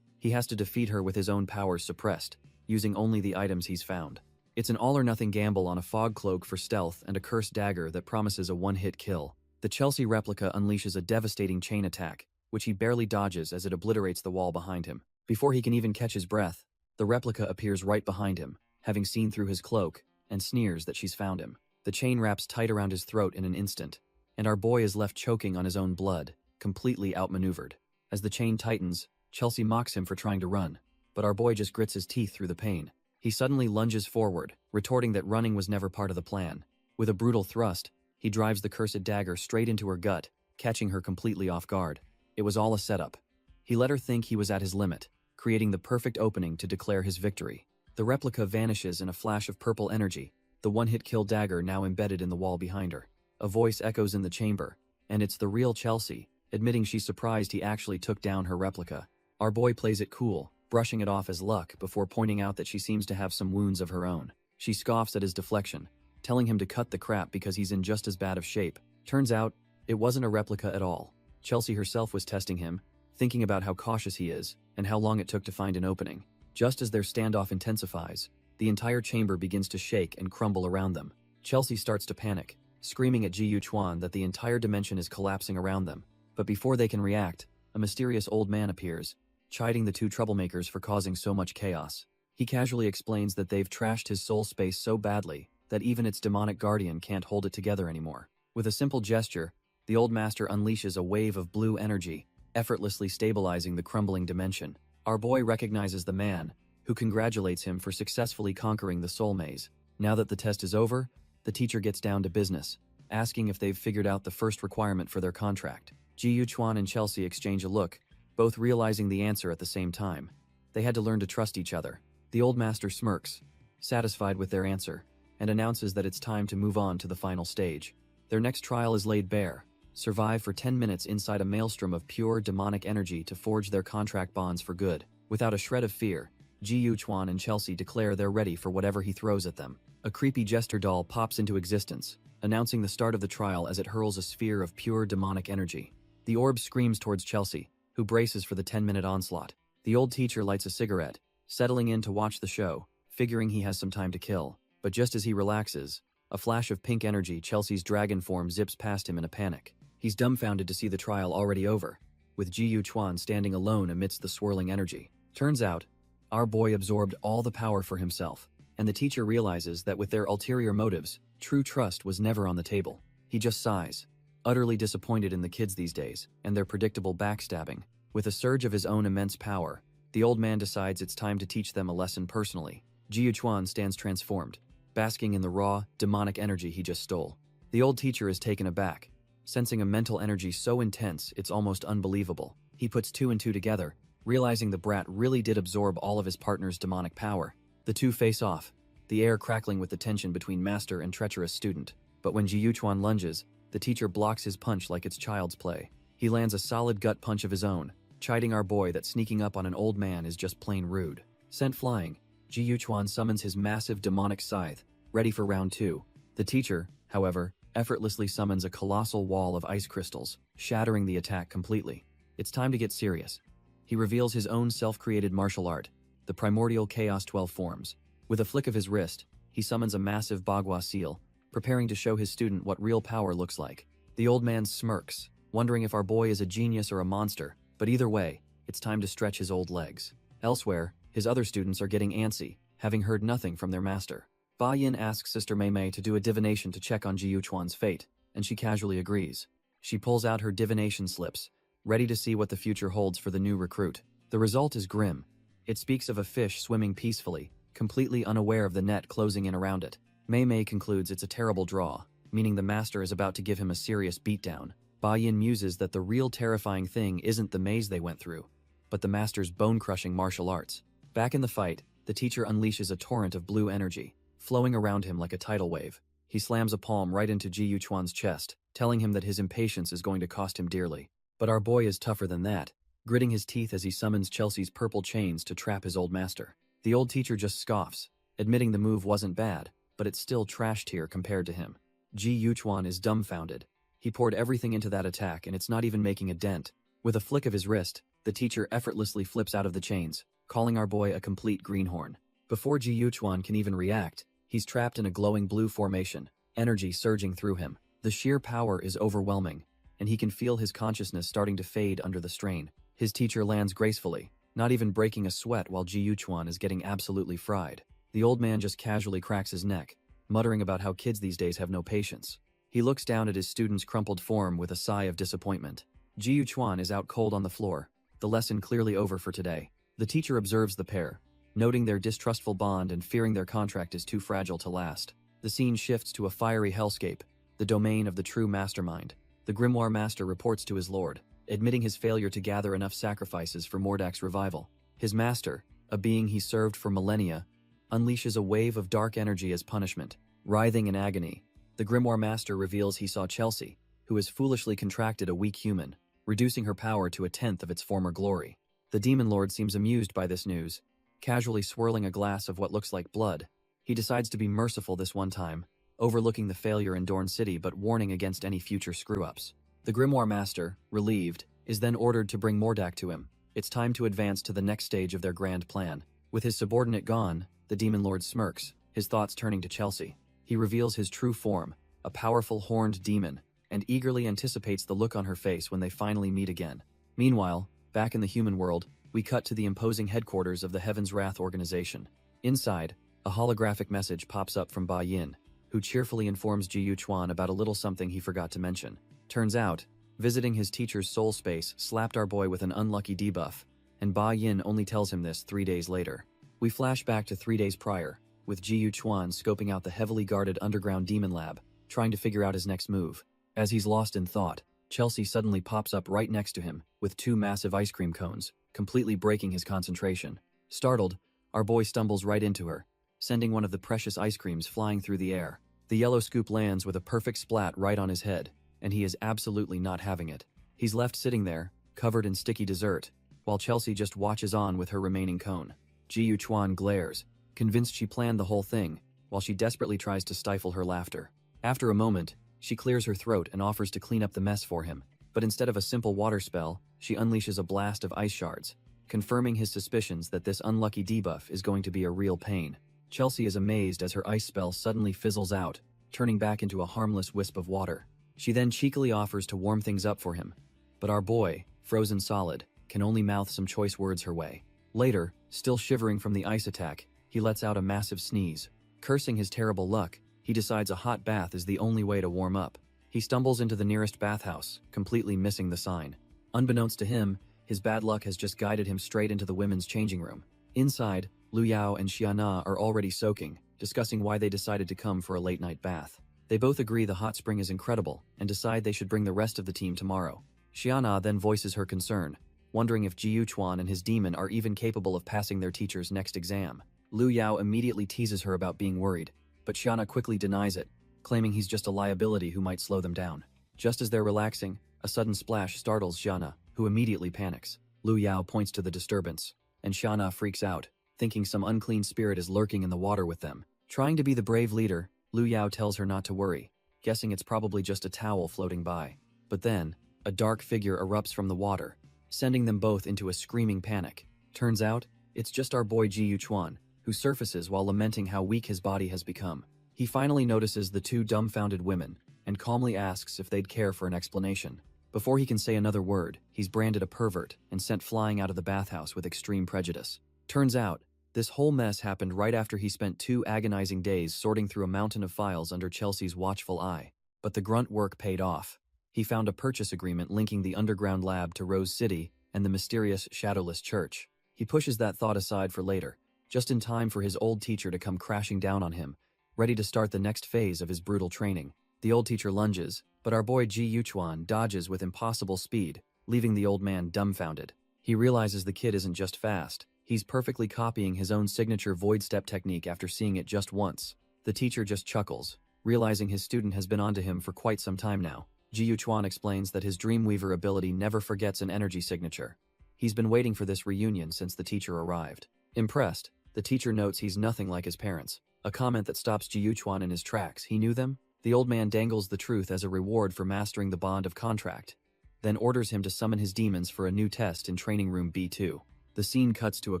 He has to defeat her with his own powers suppressed, using only the items he's found. It's an all-or-nothing gamble on a fog cloak for stealth and a cursed dagger that promises a one-hit kill. The Chelsea replica unleashes a devastating chain attack, which he barely dodges as it obliterates the wall behind him. Before he can even catch his breath, the replica appears right behind him, having seen through his cloak, and sneers that she's found him. The chain wraps tight around his throat in an instant, and our boy is left choking on his own blood, completely outmaneuvered. As the chain tightens, Chelsea mocks him for trying to run, but our boy just grits his teeth through the pain. He suddenly lunges forward, retorting that running was never part of the plan. With a brutal thrust, he drives the cursed dagger straight into her gut, catching her completely off guard. It was all a setup. He let her think he was at his limit, creating the perfect opening to declare his victory. The replica vanishes in a flash of purple energy, the one-hit kill dagger now embedded in the wall behind her. A voice echoes in the chamber, and it's the real Chelsea, admitting she's surprised he actually took down her replica. Our boy plays it cool, brushing it off as luck before pointing out that she seems to have some wounds of her own. She scoffs at his deflection, telling him to cut the crap because he's in just as bad of shape. Turns out, it wasn't a replica at all. Chelsea herself was testing him, thinking about how cautious he is, and how long it took to find an opening. Just as their standoff intensifies, the entire chamber begins to shake and crumble around them. Chelsea starts to panic, screaming at Ji Yuchuan that the entire dimension is collapsing around them. But before they can react, a mysterious old man appears, chiding the two troublemakers for causing so much chaos. He casually explains that they've trashed his soul space so badly that even its demonic guardian can't hold it together anymore. With a simple gesture, the old master unleashes a wave of blue energy, effortlessly stabilizing the crumbling dimension. Our boy recognizes the man, who congratulates him for successfully conquering the soul maze. Now that the test is over, the teacher gets down to business, asking if they've figured out the first requirement for their contract. Ji Yuchuan and Chelsea exchange a look, both realizing the answer at the same time. They had to learn to trust each other. The old master smirks, satisfied with their answer, and announces that it's time to move on to the final stage. Their next trial is laid bare. Survive for 10 minutes inside a maelstrom of pure demonic energy to forge their contract bonds for good. Without a shred of fear, Ji Yuchuan and Chelsea declare they're ready for whatever he throws at them. A creepy jester doll pops into existence, announcing the start of the trial as it hurls a sphere of pure demonic energy. The orb screams towards Chelsea, who braces for the 10-minute onslaught. The old teacher lights a cigarette, settling in to watch the show, figuring he has some time to kill. But just as he relaxes, a flash of pink energy, Chelsea's dragon form, zips past him in a panic. He's dumbfounded to see the trial already over, with Ji Yuchuan standing alone amidst the swirling energy. Turns out, our boy absorbed all the power for himself, and the teacher realizes that with their ulterior motives, true trust was never on the table. He just sighs, utterly disappointed in the kids these days, and their predictable backstabbing. With a surge of his own immense power, the old man decides it's time to teach them a lesson personally. Ji Yuchuan stands transformed, basking in the raw, demonic energy he just stole. The old teacher is taken aback, sensing a mental energy so intense it's almost unbelievable. He puts two and two together, realizing the brat really did absorb all of his partner's demonic power. The two face off, the air crackling with the tension between master and treacherous student. But when Ji Yuchuan lunges, the teacher blocks his punch like it's child's play. He lands a solid gut punch of his own, chiding our boy that sneaking up on an old man is just plain rude. Sent flying, Ji Yuchuan summons his massive demonic scythe, ready for round 2. The teacher, however, effortlessly summons a colossal wall of ice crystals, shattering the attack completely. It's time to get serious. He reveals his own self-created martial art, the primordial chaos 12 forms. With a flick of his wrist, he summons a massive bagua seal, preparing to show his student what real power looks like. The old man smirks, wondering if our boy is a genius or a monster, but either way, it's time to stretch his old legs. Elsewhere, his other students are getting antsy, having heard nothing from their master. Ba Yin asks Sister Mei Mei to do a divination to check on Ji Yuchuan's fate, and she casually agrees. She pulls out her divination slips, ready to see what the future holds for the new recruit. The result is grim. It speaks of a fish swimming peacefully, completely unaware of the net closing in around it. Mei Mei concludes it's a terrible draw, meaning the master is about to give him a serious beatdown. Ba Yin muses that the real terrifying thing isn't the maze they went through, but the master's bone-crushing martial arts. Back in the fight, the teacher unleashes a torrent of blue energy, flowing around him like a tidal wave. He slams a palm right into Ji Yuchuan's chest, telling him that his impatience is going to cost him dearly. But our boy is tougher than that, gritting his teeth as he summons Chelsea's purple chains to trap his old master. The old teacher just scoffs, admitting the move wasn't bad, but it's still trash tier compared to him. Ji Yuchuan is dumbfounded. He poured everything into that attack and it's not even making a dent. With a flick of his wrist, the teacher effortlessly flips out of the chains, calling our boy a complete greenhorn. Before Ji Yuchuan can even react, he's trapped in a glowing blue formation, energy surging through him. The sheer power is overwhelming, and he can feel his consciousness starting to fade under the strain. His teacher lands gracefully, not even breaking a sweat while Ji Yuchuan is getting absolutely fried. The old man just casually cracks his neck, muttering about how kids these days have no patience. He looks down at his student's crumpled form with a sigh of disappointment. Ji Yuchuan is out cold on the floor, the lesson clearly over for today. The teacher observes the pair, noting their distrustful bond and fearing their contract is too fragile to last. The scene shifts to a fiery hellscape, the domain of the true mastermind. The Grimoire Master reports to his lord, admitting his failure to gather enough sacrifices for Mordak's revival. His master, a being he served for millennia, unleashes a wave of dark energy as punishment. Writhing in agony, the Grimoire Master reveals he saw Chelsea, who has foolishly contracted a weak human, reducing her power to 1/10 of its former glory. The Demon Lord seems amused by this news, casually swirling a glass of what looks like blood. He decides to be merciful this one time, overlooking the failure in Dorn City but warning against any future screw-ups. The Grimoire Master, relieved, is then ordered to bring Mordak to him. It's time to advance to the next stage of their grand plan. With his subordinate gone, the Demon Lord smirks, his thoughts turning to Chelsea. He reveals his true form, a powerful horned demon, and eagerly anticipates the look on her face when they finally meet again. Meanwhile, back in the human world, we cut to the imposing headquarters of the Heaven's Wrath organization. Inside, a holographic message pops up from Ba Yin, who cheerfully informs Ji Yuchuan about a little something he forgot to mention. Turns out, visiting his teacher's soul space slapped our boy with an unlucky debuff, and Ba Yin only tells him this 3 days later. We flash back to 3 days prior, with Ji Yuchuan scoping out the heavily guarded underground demon lab, trying to figure out his next move. As he's lost in thought, Chelsea suddenly pops up right next to him, with 2 massive ice cream cones, completely breaking his concentration. Startled, our boy stumbles right into her, sending one of the precious ice creams flying through the air. The yellow scoop lands with a perfect splat right on his head, and he is absolutely not having it. He's left sitting there, covered in sticky dessert, while Chelsea just watches on with her remaining cone. Ji Yuchuan glares, convinced she planned the whole thing, while she desperately tries to stifle her laughter. After a moment, she clears her throat and offers to clean up the mess for him, but instead of a simple water spell, she unleashes a blast of ice shards, confirming his suspicions that this unlucky debuff is going to be a real pain. Chelsea is amazed as her ice spell suddenly fizzles out, turning back into a harmless wisp of water. She then cheekily offers to warm things up for him, but our boy, frozen solid, can only mouth some choice words her way. Later, still shivering from the ice attack, he lets out a massive sneeze. Cursing his terrible luck, he decides a hot bath is the only way to warm up. He stumbles into the nearest bathhouse, completely missing the sign. Unbeknownst to him, his bad luck has just guided him straight into the women's changing room. Inside, Lu Yao and Xiana are already soaking, discussing why they decided to come for a late-night bath. They both agree the hot spring is incredible and decide they should bring the rest of the team tomorrow. Xiana then voices her concern, wondering if Ji Yuchuan and his demon are even capable of passing their teacher's next exam. Lu Yao immediately teases her about being worried, but Xiana quickly denies it, claiming he's just a liability who might slow them down. Just as they're relaxing, a sudden splash startles Xiana, who immediately panics. Lu Yao points to the disturbance, and Xiana freaks out, thinking some unclean spirit is lurking in the water with them. Trying to be the brave leader, Lu Yao tells her not to worry, guessing it's probably just a towel floating by. But then, a dark figure erupts from the water, sending them both into a screaming panic. Turns out, it's just our boy Ji Yuchuan, who surfaces while lamenting how weak his body has become. He finally notices the two dumbfounded women, and calmly asks if they'd care for an explanation. Before he can say another word, he's branded a pervert and sent flying out of the bathhouse with extreme prejudice. Turns out, this whole mess happened right after he spent 2 agonizing days sorting through a mountain of files under Chelsea's watchful eye. But the grunt work paid off. He found a purchase agreement linking the underground lab to Rose City and the mysterious Shadowless Church. He pushes that thought aside for later, just in time for his old teacher to come crashing down on him, ready to start the next phase of his brutal training. The old teacher lunges, but our boy Ji Yuchuan dodges with impossible speed, leaving the old man dumbfounded. He realizes the kid isn't just fast, he's perfectly copying his own signature void step technique after seeing it just once. The teacher just chuckles, realizing his student has been onto him for quite some time now. Ji Yuchuan explains that his Dreamweaver ability never forgets an energy signature. He's been waiting for this reunion since the teacher arrived. Impressed, the teacher notes he's nothing like his parents, a comment that stops Ji Yuchuan in his tracks. He knew them? The old man dangles the truth as a reward for mastering the bond of contract, then orders him to summon his demons for a new test in training room B2. The scene cuts to a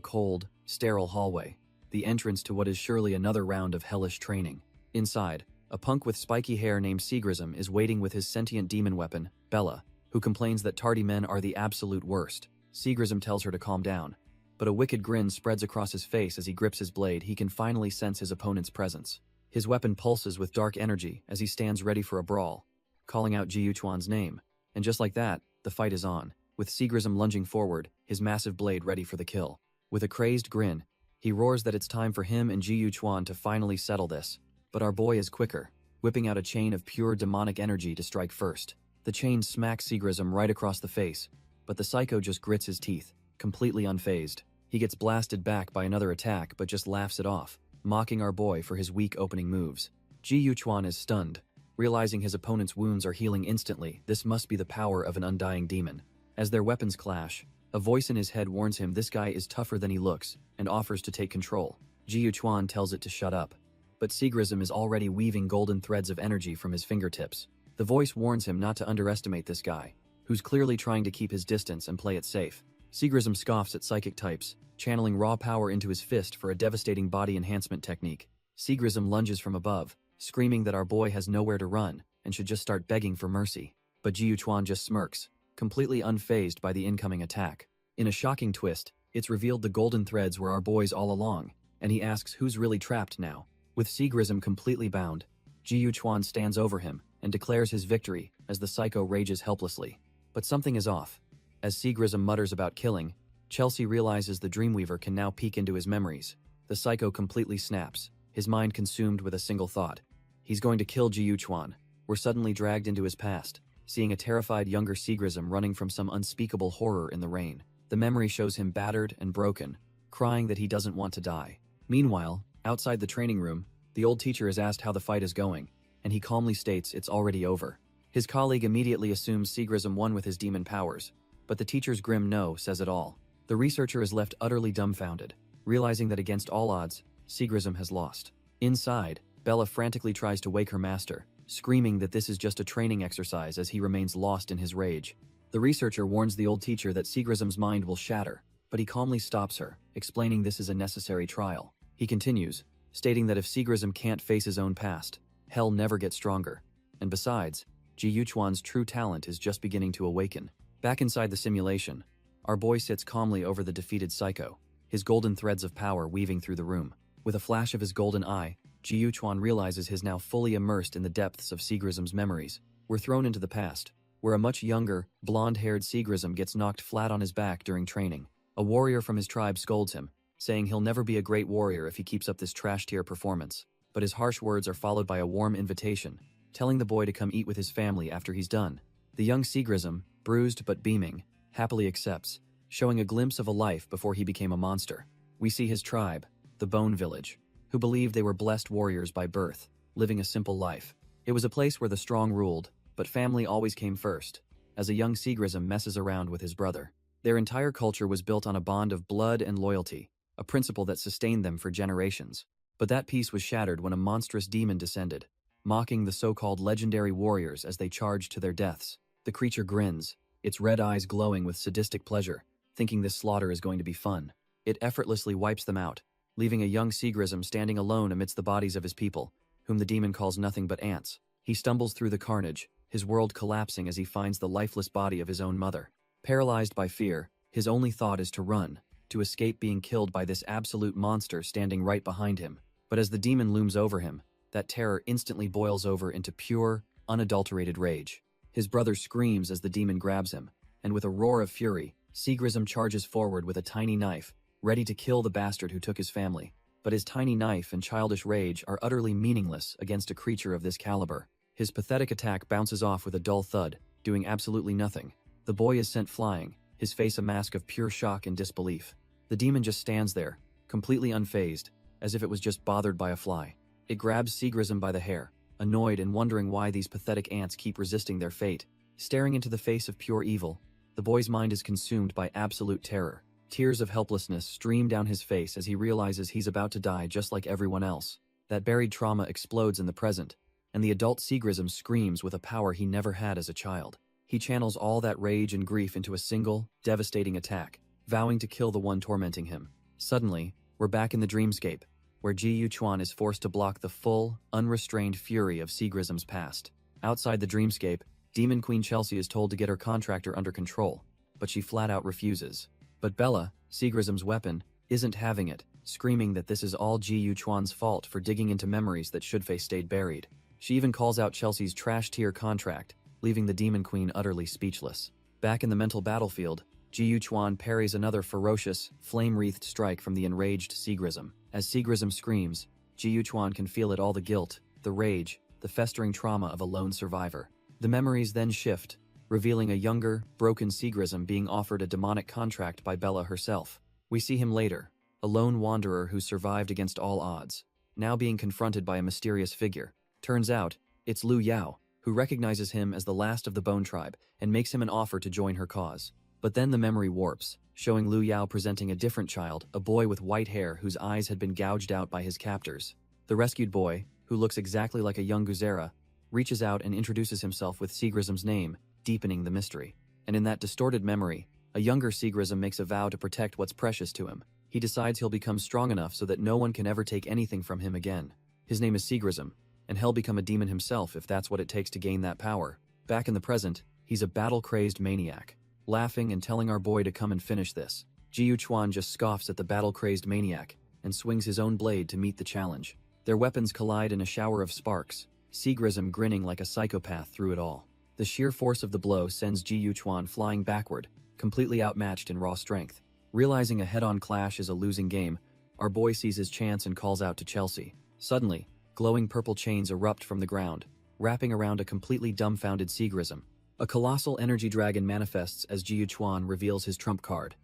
cold, sterile hallway, the entrance to what is surely another round of hellish training. Inside, a punk with spiky hair named Seagrism is waiting with his sentient demon weapon, Bella, who complains that tardy men are the absolute worst. Seagrism tells her to calm down, but a wicked grin spreads across his face as he grips his blade. He can finally sense his opponent's presence. His weapon pulses with dark energy as he stands ready for a brawl, calling out Ji Yuchuan's name. And just like that, the fight is on, with Seagrism lunging forward, his massive blade ready for the kill. With a crazed grin, he roars that it's time for him and Ji Yuchuan to finally settle this. But our boy is quicker, whipping out a chain of pure demonic energy to strike first. The chain smacks Seagrism right across the face, but the psycho just grits his teeth, completely unfazed. He gets blasted back by another attack but just laughs it off, mocking our boy for his weak opening moves. Ji Yuchuan is stunned, realizing his opponent's wounds are healing instantly. This must be the power of an undying demon. As their weapons clash, a voice in his head warns him this guy is tougher than he looks and offers to take control. Ji Yuchuan tells it to shut up, but Seagrism is already weaving golden threads of energy from his fingertips. The voice warns him not to underestimate this guy, who's clearly trying to keep his distance and play it safe. Seagrism scoffs at psychic types, channeling raw power into his fist for a devastating body enhancement technique. Seagrism lunges from above, screaming that our boy has nowhere to run and should just start begging for mercy. But Ji Yuchuan just smirks, completely unfazed by the incoming attack. In a shocking twist, it's revealed the golden threads were our boy's all along, and he asks who's really trapped now. With Seagrism completely bound, Ji Yuchuan stands over him and declares his victory as the psycho rages helplessly. But something is off. As Seagrism mutters about killing, Chelsea realizes the Dreamweaver can now peek into his memories. The psycho completely snaps, his mind consumed with a single thought. He's going to kill Ji Yuchuan. We're suddenly dragged into his past, seeing a terrified younger Seagrism running from some unspeakable horror in the rain. The memory shows him battered and broken, crying that he doesn't want to die. Meanwhile, outside the training room, the old teacher is asked how the fight is going, and he calmly states it's already over. His colleague immediately assumes Seagrism won with his demon powers, but the teacher's grim no says it all. The researcher is left utterly dumbfounded, realizing that against all odds, Seagrism has lost. Inside, Bella frantically tries to wake her master, screaming that this is just a training exercise as he remains lost in his rage. The researcher warns the old teacher that Seagrism's mind will shatter, but he calmly stops her, explaining this is a necessary trial. He continues, stating that if Seagrism can't face his own past, hell never gets stronger. And besides, Ji Yuchuan's true talent is just beginning to awaken. Back inside the simulation, our boy sits calmly over the defeated psycho, his golden threads of power weaving through the room. With a flash of his golden eye, Ji Yuchuan realizes he's now fully immersed in the depths of Seagrism's memories. We're thrown into the past, where a much younger, blonde-haired Seagrism gets knocked flat on his back during training. A warrior from his tribe scolds him, saying he'll never be a great warrior if he keeps up this trash-tier performance. But his harsh words are followed by a warm invitation, telling the boy to come eat with his family after he's done. The young Seagrism, bruised but beaming, happily accepts, showing a glimpse of a life before he became a monster. We see his tribe, the Bone Village, who believed they were blessed warriors by birth, living a simple life. It was a place where the strong ruled, but family always came first, as a young Seagrism messes around with his brother. Their entire culture was built on a bond of blood and loyalty, a principle that sustained them for generations. But that peace was shattered when a monstrous demon descended, mocking the so-called legendary warriors as they charged to their deaths. The creature grins, its red eyes glowing with sadistic pleasure, thinking this slaughter is going to be fun. It effortlessly wipes them out, leaving a young Seagrism standing alone amidst the bodies of his people, whom the demon calls nothing but ants. He stumbles through the carnage, his world collapsing as he finds the lifeless body of his own mother. Paralyzed by fear, his only thought is to run, to escape being killed by this absolute monster standing right behind him. But as the demon looms over him, that terror instantly boils over into pure, unadulterated rage. His brother screams as the demon grabs him, and with a roar of fury, Seagrism charges forward with a tiny knife, ready to kill the bastard who took his family. But his tiny knife and childish rage are utterly meaningless against a creature of this caliber. His pathetic attack bounces off with a dull thud, doing absolutely nothing. The boy is sent flying, his face a mask of pure shock and disbelief. The demon just stands there, completely unfazed, as if it was just bothered by a fly. It grabs Seagrism by the hair, annoyed and wondering why these pathetic ants keep resisting their fate. Staring into the face of pure evil, the boy's mind is consumed by absolute terror. Tears of helplessness stream down his face as he realizes he's about to die just like everyone else. That buried trauma explodes in the present, and the adult Seagrism screams with a power he never had as a child. He channels all that rage and grief into a single, devastating attack, vowing to kill the one tormenting him. Suddenly, we're back in the dreamscape, where Ji Yuchuan is forced to block the full, unrestrained fury of Seagrism's past. Outside the dreamscape, Demon Queen Chelsea is told to get her contractor under control, but she flat out refuses. But Bella, Seagrism's weapon, isn't having it, screaming that this is all Ji Yuchuan's fault for digging into memories that should-face stayed buried. She even calls out Chelsea's trash-tier contract, leaving the Demon Queen utterly speechless. Back in the mental battlefield, Ji Yuchuan parries another ferocious, flame-wreathed strike from the enraged Seagrism. As Seagrism screams, Ji Yuchuan can feel it all: the guilt, the rage, the festering trauma of a lone survivor. The memories then shift, revealing a younger, broken Seagrism being offered a demonic contract by Bella herself. We see him later, a lone wanderer who survived against all odds, now being confronted by a mysterious figure. Turns out, it's Lu Yao, who recognizes him as the last of the Bone Tribe and makes him an offer to join her cause. But then the memory warps, showing Lu Yao presenting a different child, a boy with white hair whose eyes had been gouged out by his captors. The rescued boy, who looks exactly like a young Guzera, reaches out and introduces himself with Seagrism's name, deepening the mystery. And in that distorted memory, a younger Seagrism makes a vow to protect what's precious to him. He decides he'll become strong enough so that no one can ever take anything from him again. His name is Seagrism, and he'll become a demon himself if that's what it takes to gain that power. Back in the present, he's a battle-crazed maniac, laughing and telling our boy to come and finish this. Ji Yuchuan just scoffs at the battle-crazed maniac and swings his own blade to meet the challenge. Their weapons collide in a shower of sparks, Seagrism grinning like a psychopath through it all. The sheer force of the blow sends Ji Yuchuan flying backward, completely outmatched in raw strength. Realizing a head-on clash is a losing game, our boy sees his chance and calls out to Chelsea. Suddenly, glowing purple chains erupt from the ground, wrapping around a completely dumbfounded Seagrism. A colossal energy dragon manifests as Ji Yuchuan reveals his trump card.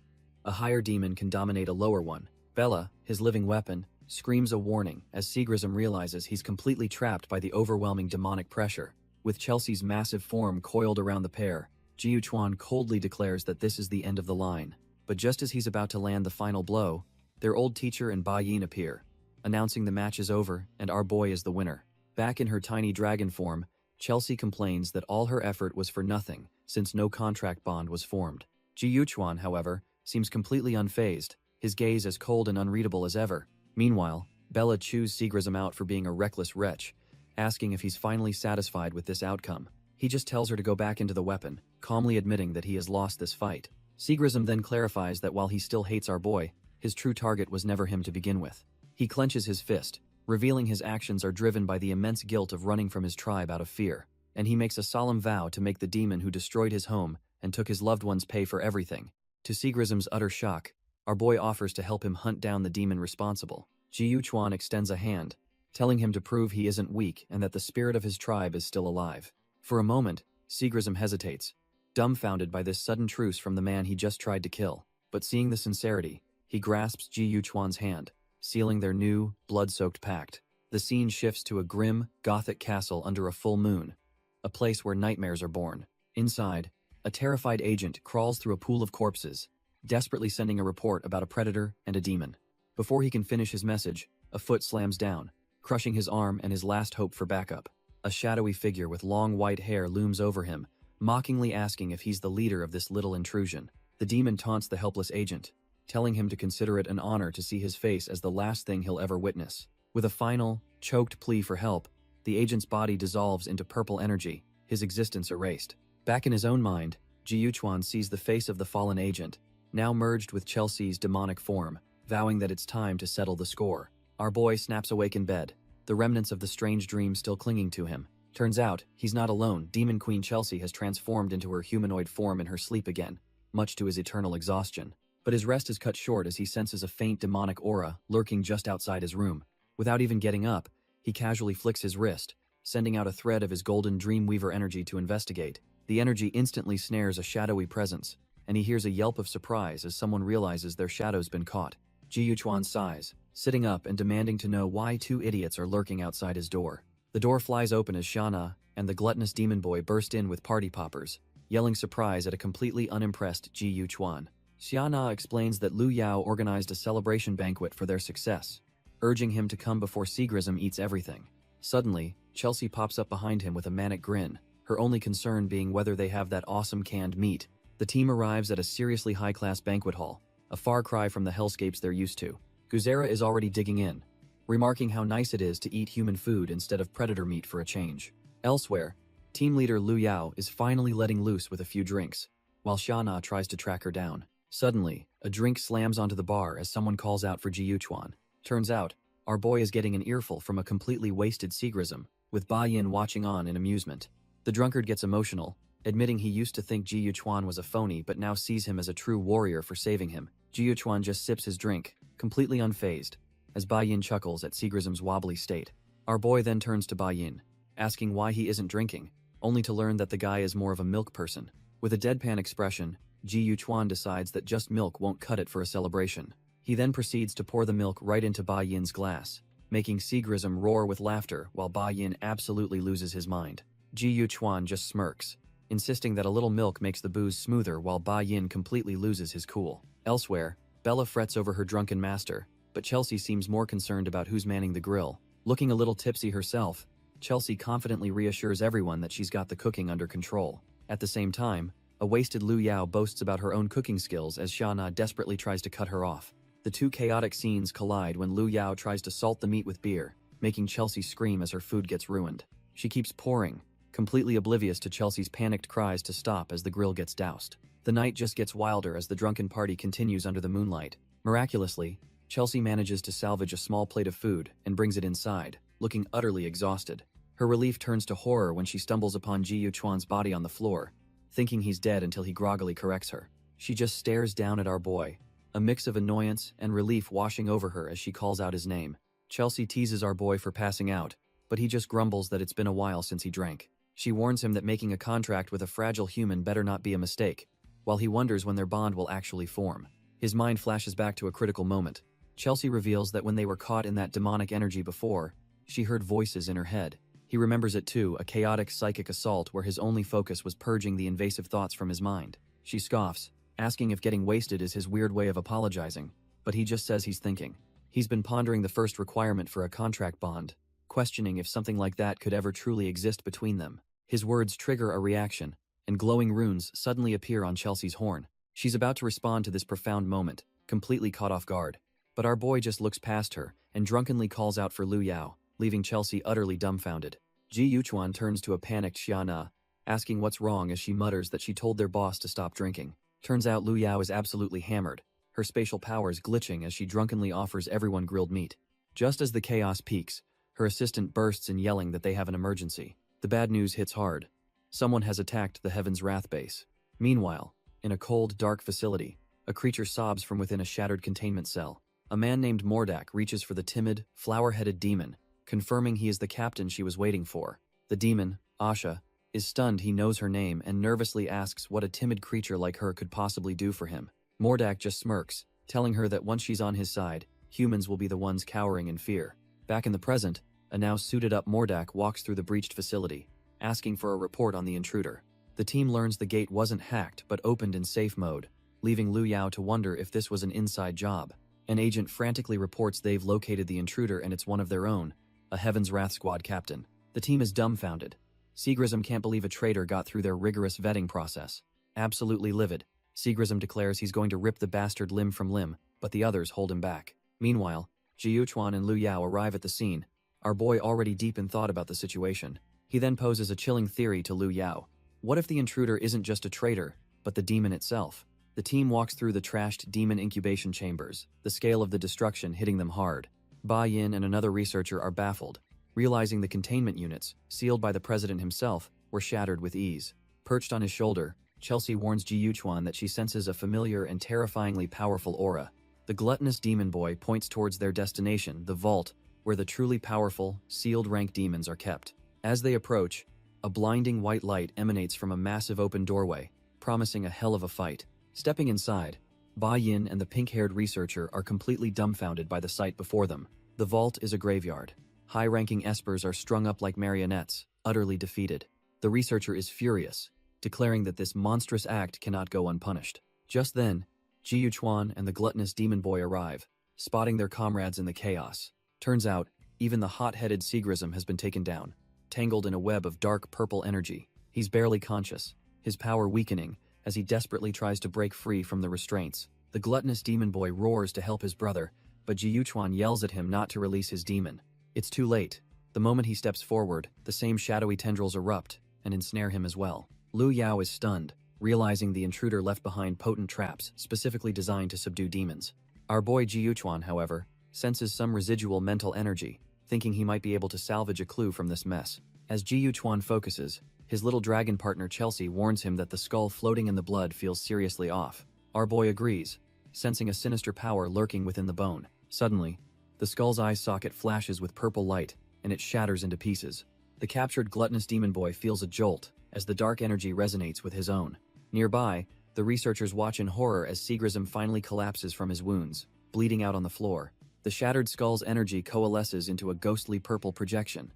A higher demon can dominate a lower one. Bella, his living weapon, screams a warning as Seagrism realizes he's completely trapped by the overwhelming demonic pressure. With Chelsea's massive form coiled around the pair, Ji Yuchuan coldly declares that this is the end of the line. But just as he's about to land the final blow, their old teacher and Ba Yin appear, announcing the match is over and our boy is the winner. Back in her tiny dragon form, Chelsea complains that all her effort was for nothing since no contract bond was formed. Ji Yuchuan, however, seems completely unfazed, his gaze as cold and unreadable as ever. Meanwhile, Bella chews Seagrism out for being a reckless wretch, asking if he's finally satisfied with this outcome. He just tells her to go back into the weapon, calmly admitting that he has lost this fight. Seagrism then clarifies that while he still hates our boy, his true target was never him to begin with. He clenches his fist, revealing his actions are driven by the immense guilt of running from his tribe out of fear, and he makes a solemn vow to make the demon who destroyed his home and took his loved ones pay for everything. To Seagrism's utter shock, our boy offers to help him hunt down the demon responsible. Ji Yuchuan extends a hand, telling him to prove he isn't weak and that the spirit of his tribe is still alive. For a moment, Seagrism hesitates, dumbfounded by this sudden truce from the man he just tried to kill. But seeing the sincerity, he grasps Ji Yuchuan's hand, sealing their new, blood-soaked pact. The scene shifts to a grim, gothic castle under a full moon, a place where nightmares are born. Inside, a terrified agent crawls through a pool of corpses, desperately sending a report about a predator and a demon. Before he can finish his message, a foot slams down, crushing his arm and his last hope for backup. A shadowy figure with long white hair looms over him, mockingly asking if he's the leader of this little intrusion. The demon taunts the helpless agent, telling him to consider it an honor to see his face as the last thing he'll ever witness. With a final, choked plea for help, the agent's body dissolves into purple energy, his existence erased. Back in his own mind, Ji Yuchuan sees the face of the fallen agent, now merged with Chelsea's demonic form, vowing that it's time to settle the score. Our boy snaps awake in bed, the remnants of the strange dream still clinging to him. Turns out, he's not alone. Demon Queen Chelsea has transformed into her humanoid form in her sleep again, much to his eternal exhaustion. But his rest is cut short as he senses a faint demonic aura lurking just outside his room. Without even getting up, he casually flicks his wrist, sending out a thread of his golden Dreamweaver energy to investigate. The energy instantly snares a shadowy presence, and he hears a yelp of surprise as someone realizes their shadow's been caught. Ji Yuchuan sighs, sitting up and demanding to know why two idiots are lurking outside his door. The door flies open as Xiana and the gluttonous demon boy burst in with party poppers, yelling surprise at a completely unimpressed Ji Yuchuan. Xiana explains that Lu Yao organized a celebration banquet for their success, urging him to come before Seagrism eats everything. Suddenly, Chelsea pops up behind him with a manic grin, her only concern being whether they have that awesome canned meat. The team arrives at a seriously high-class banquet hall, a far cry from the hellscapes they're used to. Guzera is already digging in, remarking how nice it is to eat human food instead of predator meat for a change. Elsewhere, team leader Lu Yao is finally letting loose with a few drinks, while Xiana tries to track her down. Suddenly, a drink slams onto the bar as someone calls out for Ji Yuchuan. Turns out, our boy is getting an earful from a completely wasted Seagrism, with Ba Yin watching on in amusement. The drunkard gets emotional, admitting he used to think Ji Yuchuan was a phony but now sees him as a true warrior for saving him. Ji Yuchuan just sips his drink, completely unfazed, as Ba Yin chuckles at Seagrism's wobbly state. Our boy then turns to Ba Yin, asking why he isn't drinking, only to learn that the guy is more of a milk person. With a deadpan expression, Ji Yuchuan decides that just milk won't cut it for a celebration. He then proceeds to pour the milk right into Ba Yin's glass, making Seagrism roar with laughter while Ba Yin absolutely loses his mind. Ji Yuchuan just smirks, insisting that a little milk makes the booze smoother while Ba Yin completely loses his cool. Elsewhere, Bella frets over her drunken master, but Chelsea seems more concerned about who's manning the grill. Looking a little tipsy herself, Chelsea confidently reassures everyone that she's got the cooking under control. At the same time, a wasted Lu Yao boasts about her own cooking skills as Xiana desperately tries to cut her off. The two chaotic scenes collide when Lu Yao tries to salt the meat with beer, making Chelsea scream as her food gets ruined. She keeps pouring, completely oblivious to Chelsea's panicked cries to stop as the grill gets doused. The night just gets wilder as the drunken party continues under the moonlight. Miraculously, Chelsea manages to salvage a small plate of food and brings it inside, looking utterly exhausted. Her relief turns to horror when she stumbles upon Ji Yuchuan's body on the floor, thinking he's dead until he groggily corrects her. She just stares down at our boy, a mix of annoyance and relief washing over her as she calls out his name. Chelsea teases our boy for passing out, but he just grumbles that it's been a while since he drank. She warns him that making a contract with a fragile human better not be a mistake, while he wonders when their bond will actually form. His mind flashes back to a critical moment. Chelsea reveals that when they were caught in that demonic energy before, she heard voices in her head. He remembers it too, a chaotic psychic assault where his only focus was purging the invasive thoughts from his mind. She scoffs, asking if getting wasted is his weird way of apologizing, but he just says he's thinking. He's been pondering the first requirement for a contract bond, questioning if something like that could ever truly exist between them. His words trigger a reaction, and glowing runes suddenly appear on Chelsea's horn. She's about to respond to this profound moment, completely caught off guard. But our boy just looks past her and drunkenly calls out for Lu Yao, leaving Chelsea utterly dumbfounded. Ji Yuchuan turns to a panicked Xiana, asking what's wrong as she mutters that she told their boss to stop drinking. Turns out Lu Yao is absolutely hammered, her spatial powers glitching as she drunkenly offers everyone grilled meat. Just as the chaos peaks, her assistant bursts in yelling that they have an emergency. The bad news hits hard. Someone has attacked the Heaven's Wrath base. Meanwhile, in a cold, dark facility, a creature sobs from within a shattered containment cell. A man named Mordak reaches for the timid, flower-headed demon, confirming he is the captain she was waiting for. The demon, Asha, is stunned he knows her name and nervously asks what a timid creature like her could possibly do for him. Mordak just smirks, telling her that once she's on his side, humans will be the ones cowering in fear. Back in the present, a now suited-up Mordak walks through the breached facility, asking for a report on the intruder. The team learns the gate wasn't hacked but opened in safe mode, leaving Lu Yao to wonder if this was an inside job. An agent frantically reports they've located the intruder and it's one of their own, a Heaven's Wrath squad captain. The team is dumbfounded. Seagrism can't believe a traitor got through their rigorous vetting process. Absolutely livid, Seagrism declares he's going to rip the bastard limb from limb, but the others hold him back. Meanwhile, Jiuchuan and Lu Yao arrive at the scene, our boy already deep in thought about the situation. He then poses a chilling theory to Lu Yao. What if the intruder isn't just a traitor, but the demon itself? The team walks through the trashed demon incubation chambers, the scale of the destruction hitting them hard. Ba Yin and another researcher are baffled, realizing the containment units, sealed by the president himself, were shattered with ease. Perched on his shoulder, Chelsea warns Jiuchuan that she senses a familiar and terrifyingly powerful aura. The gluttonous demon boy points towards their destination, the vault, where the truly powerful, sealed rank demons are kept. As they approach, a blinding white light emanates from a massive open doorway, promising a hell of a fight. Stepping inside, Ba Yin and the pink-haired researcher are completely dumbfounded by the sight before them. The vault is a graveyard. High-ranking espers are strung up like marionettes, utterly defeated. The researcher is furious, declaring that this monstrous act cannot go unpunished. Just then, Jiuchuan and the gluttonous demon boy arrive, spotting their comrades in the chaos. Turns out, even the hot-headed Seagrism has been taken down, tangled in a web of dark purple energy. He's barely conscious, his power weakening as he desperately tries to break free from the restraints. The gluttonous demon boy roars to help his brother, but Jiuchuan yells at him not to release his demon. It's too late. The moment he steps forward, the same shadowy tendrils erupt and ensnare him as well. Lu Yao is stunned, realizing the intruder left behind potent traps specifically designed to subdue demons. Our boy Jiuchuan, however, senses some residual mental energy, thinking he might be able to salvage a clue from this mess. As Jiuchuan focuses, his little dragon partner Chelsea warns him that the skull floating in the blood feels seriously off. Our boy agrees, sensing a sinister power lurking within the bone. Suddenly, the skull's eye socket flashes with purple light, and it shatters into pieces. The captured gluttonous demon boy feels a jolt as the dark energy resonates with his own. Nearby, the researchers watch in horror as Seagrism finally collapses from his wounds, bleeding out on the floor. The shattered skull's energy coalesces into a ghostly purple projection,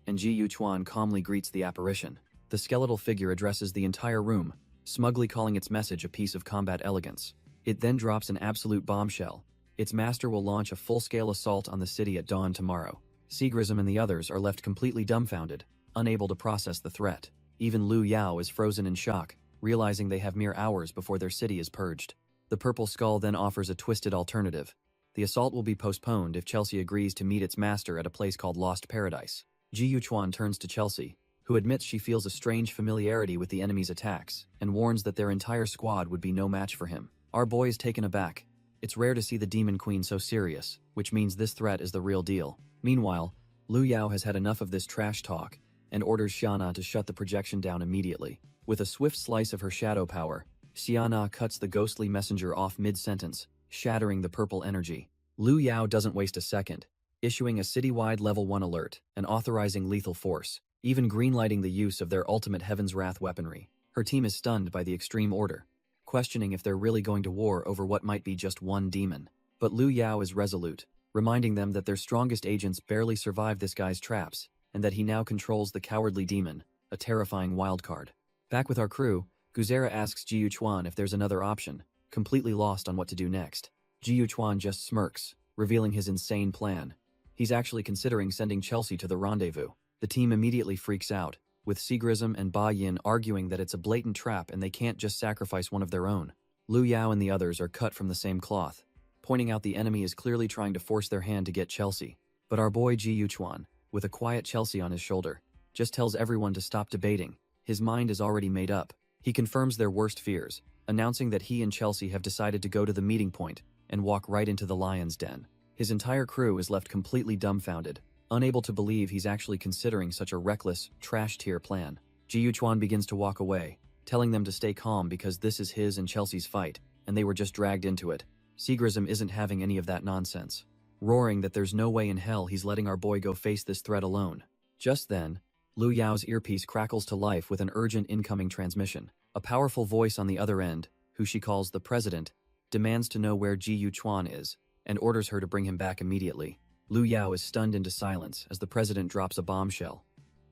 and Jiuchuan calmly greets the apparition. The skeletal figure addresses the entire room, smugly calling its message a piece of combat elegance. It then drops an absolute bombshell. Its master will launch a full-scale assault on the city at dawn tomorrow. Seagrism and the others are left completely dumbfounded, unable to process the threat. Even Lu Yao is frozen in shock, realizing they have mere hours before their city is purged. The purple skull then offers a twisted alternative. The assault will be postponed if Chelsea agrees to meet its master at a place called Lost Paradise. Jiuchuan turns to Chelsea, who admits she feels a strange familiarity with the enemy's attacks, and warns that their entire squad would be no match for him. Our boy is taken aback. It's rare to see the Demon Queen so serious, which means this threat is the real deal. Meanwhile, Lu Yao has had enough of this trash talk, and orders Xiana to shut the projection down immediately. With a swift slice of her shadow power, Xiana cuts the ghostly messenger off mid-sentence, shattering the purple energy. Lu Yao doesn't waste a second, issuing a citywide level 1 alert and authorizing lethal force, even greenlighting the use of their ultimate Heaven's Wrath weaponry. Her team is stunned by the extreme order, questioning if they're really going to war over what might be just one demon. But Lu Yao is resolute, reminding them that their strongest agents barely survived this guy's traps, and that he now controls the cowardly demon, a terrifying wildcard. Back with our crew, Guzera asks Jiuchuan if there's another option, completely lost on what to do next. Jiuchuan just smirks, revealing his insane plan. He's actually considering sending Chelsea to the rendezvous. The team immediately freaks out, with Seagrism and Ba Yin arguing that it's a blatant trap and they can't just sacrifice one of their own. Lu Yao and the others are cut from the same cloth, pointing out the enemy is clearly trying to force their hand to get Chelsea. But our boy Jiuchuan, with a quiet Chelsea on his shoulder, just tells everyone to stop debating. His mind is already made up. He confirms their worst fears, announcing that he and Chelsea have decided to go to the meeting point and walk right into the lion's den. His entire crew is left completely dumbfounded, unable to believe he's actually considering such a reckless, trash-tier plan. Jiuchuan begins to walk away, telling them to stay calm because this is his and Chelsea's fight, and they were just dragged into it. Seagrism isn't having any of that nonsense. roaring that there's no way in hell he's letting our boy go face this threat alone. Just then, Lu Yao's earpiece crackles to life with an urgent incoming transmission. A powerful voice on the other end, who she calls the president, demands to know where Ji Yuchuan is, and orders her to bring him back immediately. Lu Yao is stunned into silence as the president drops a bombshell.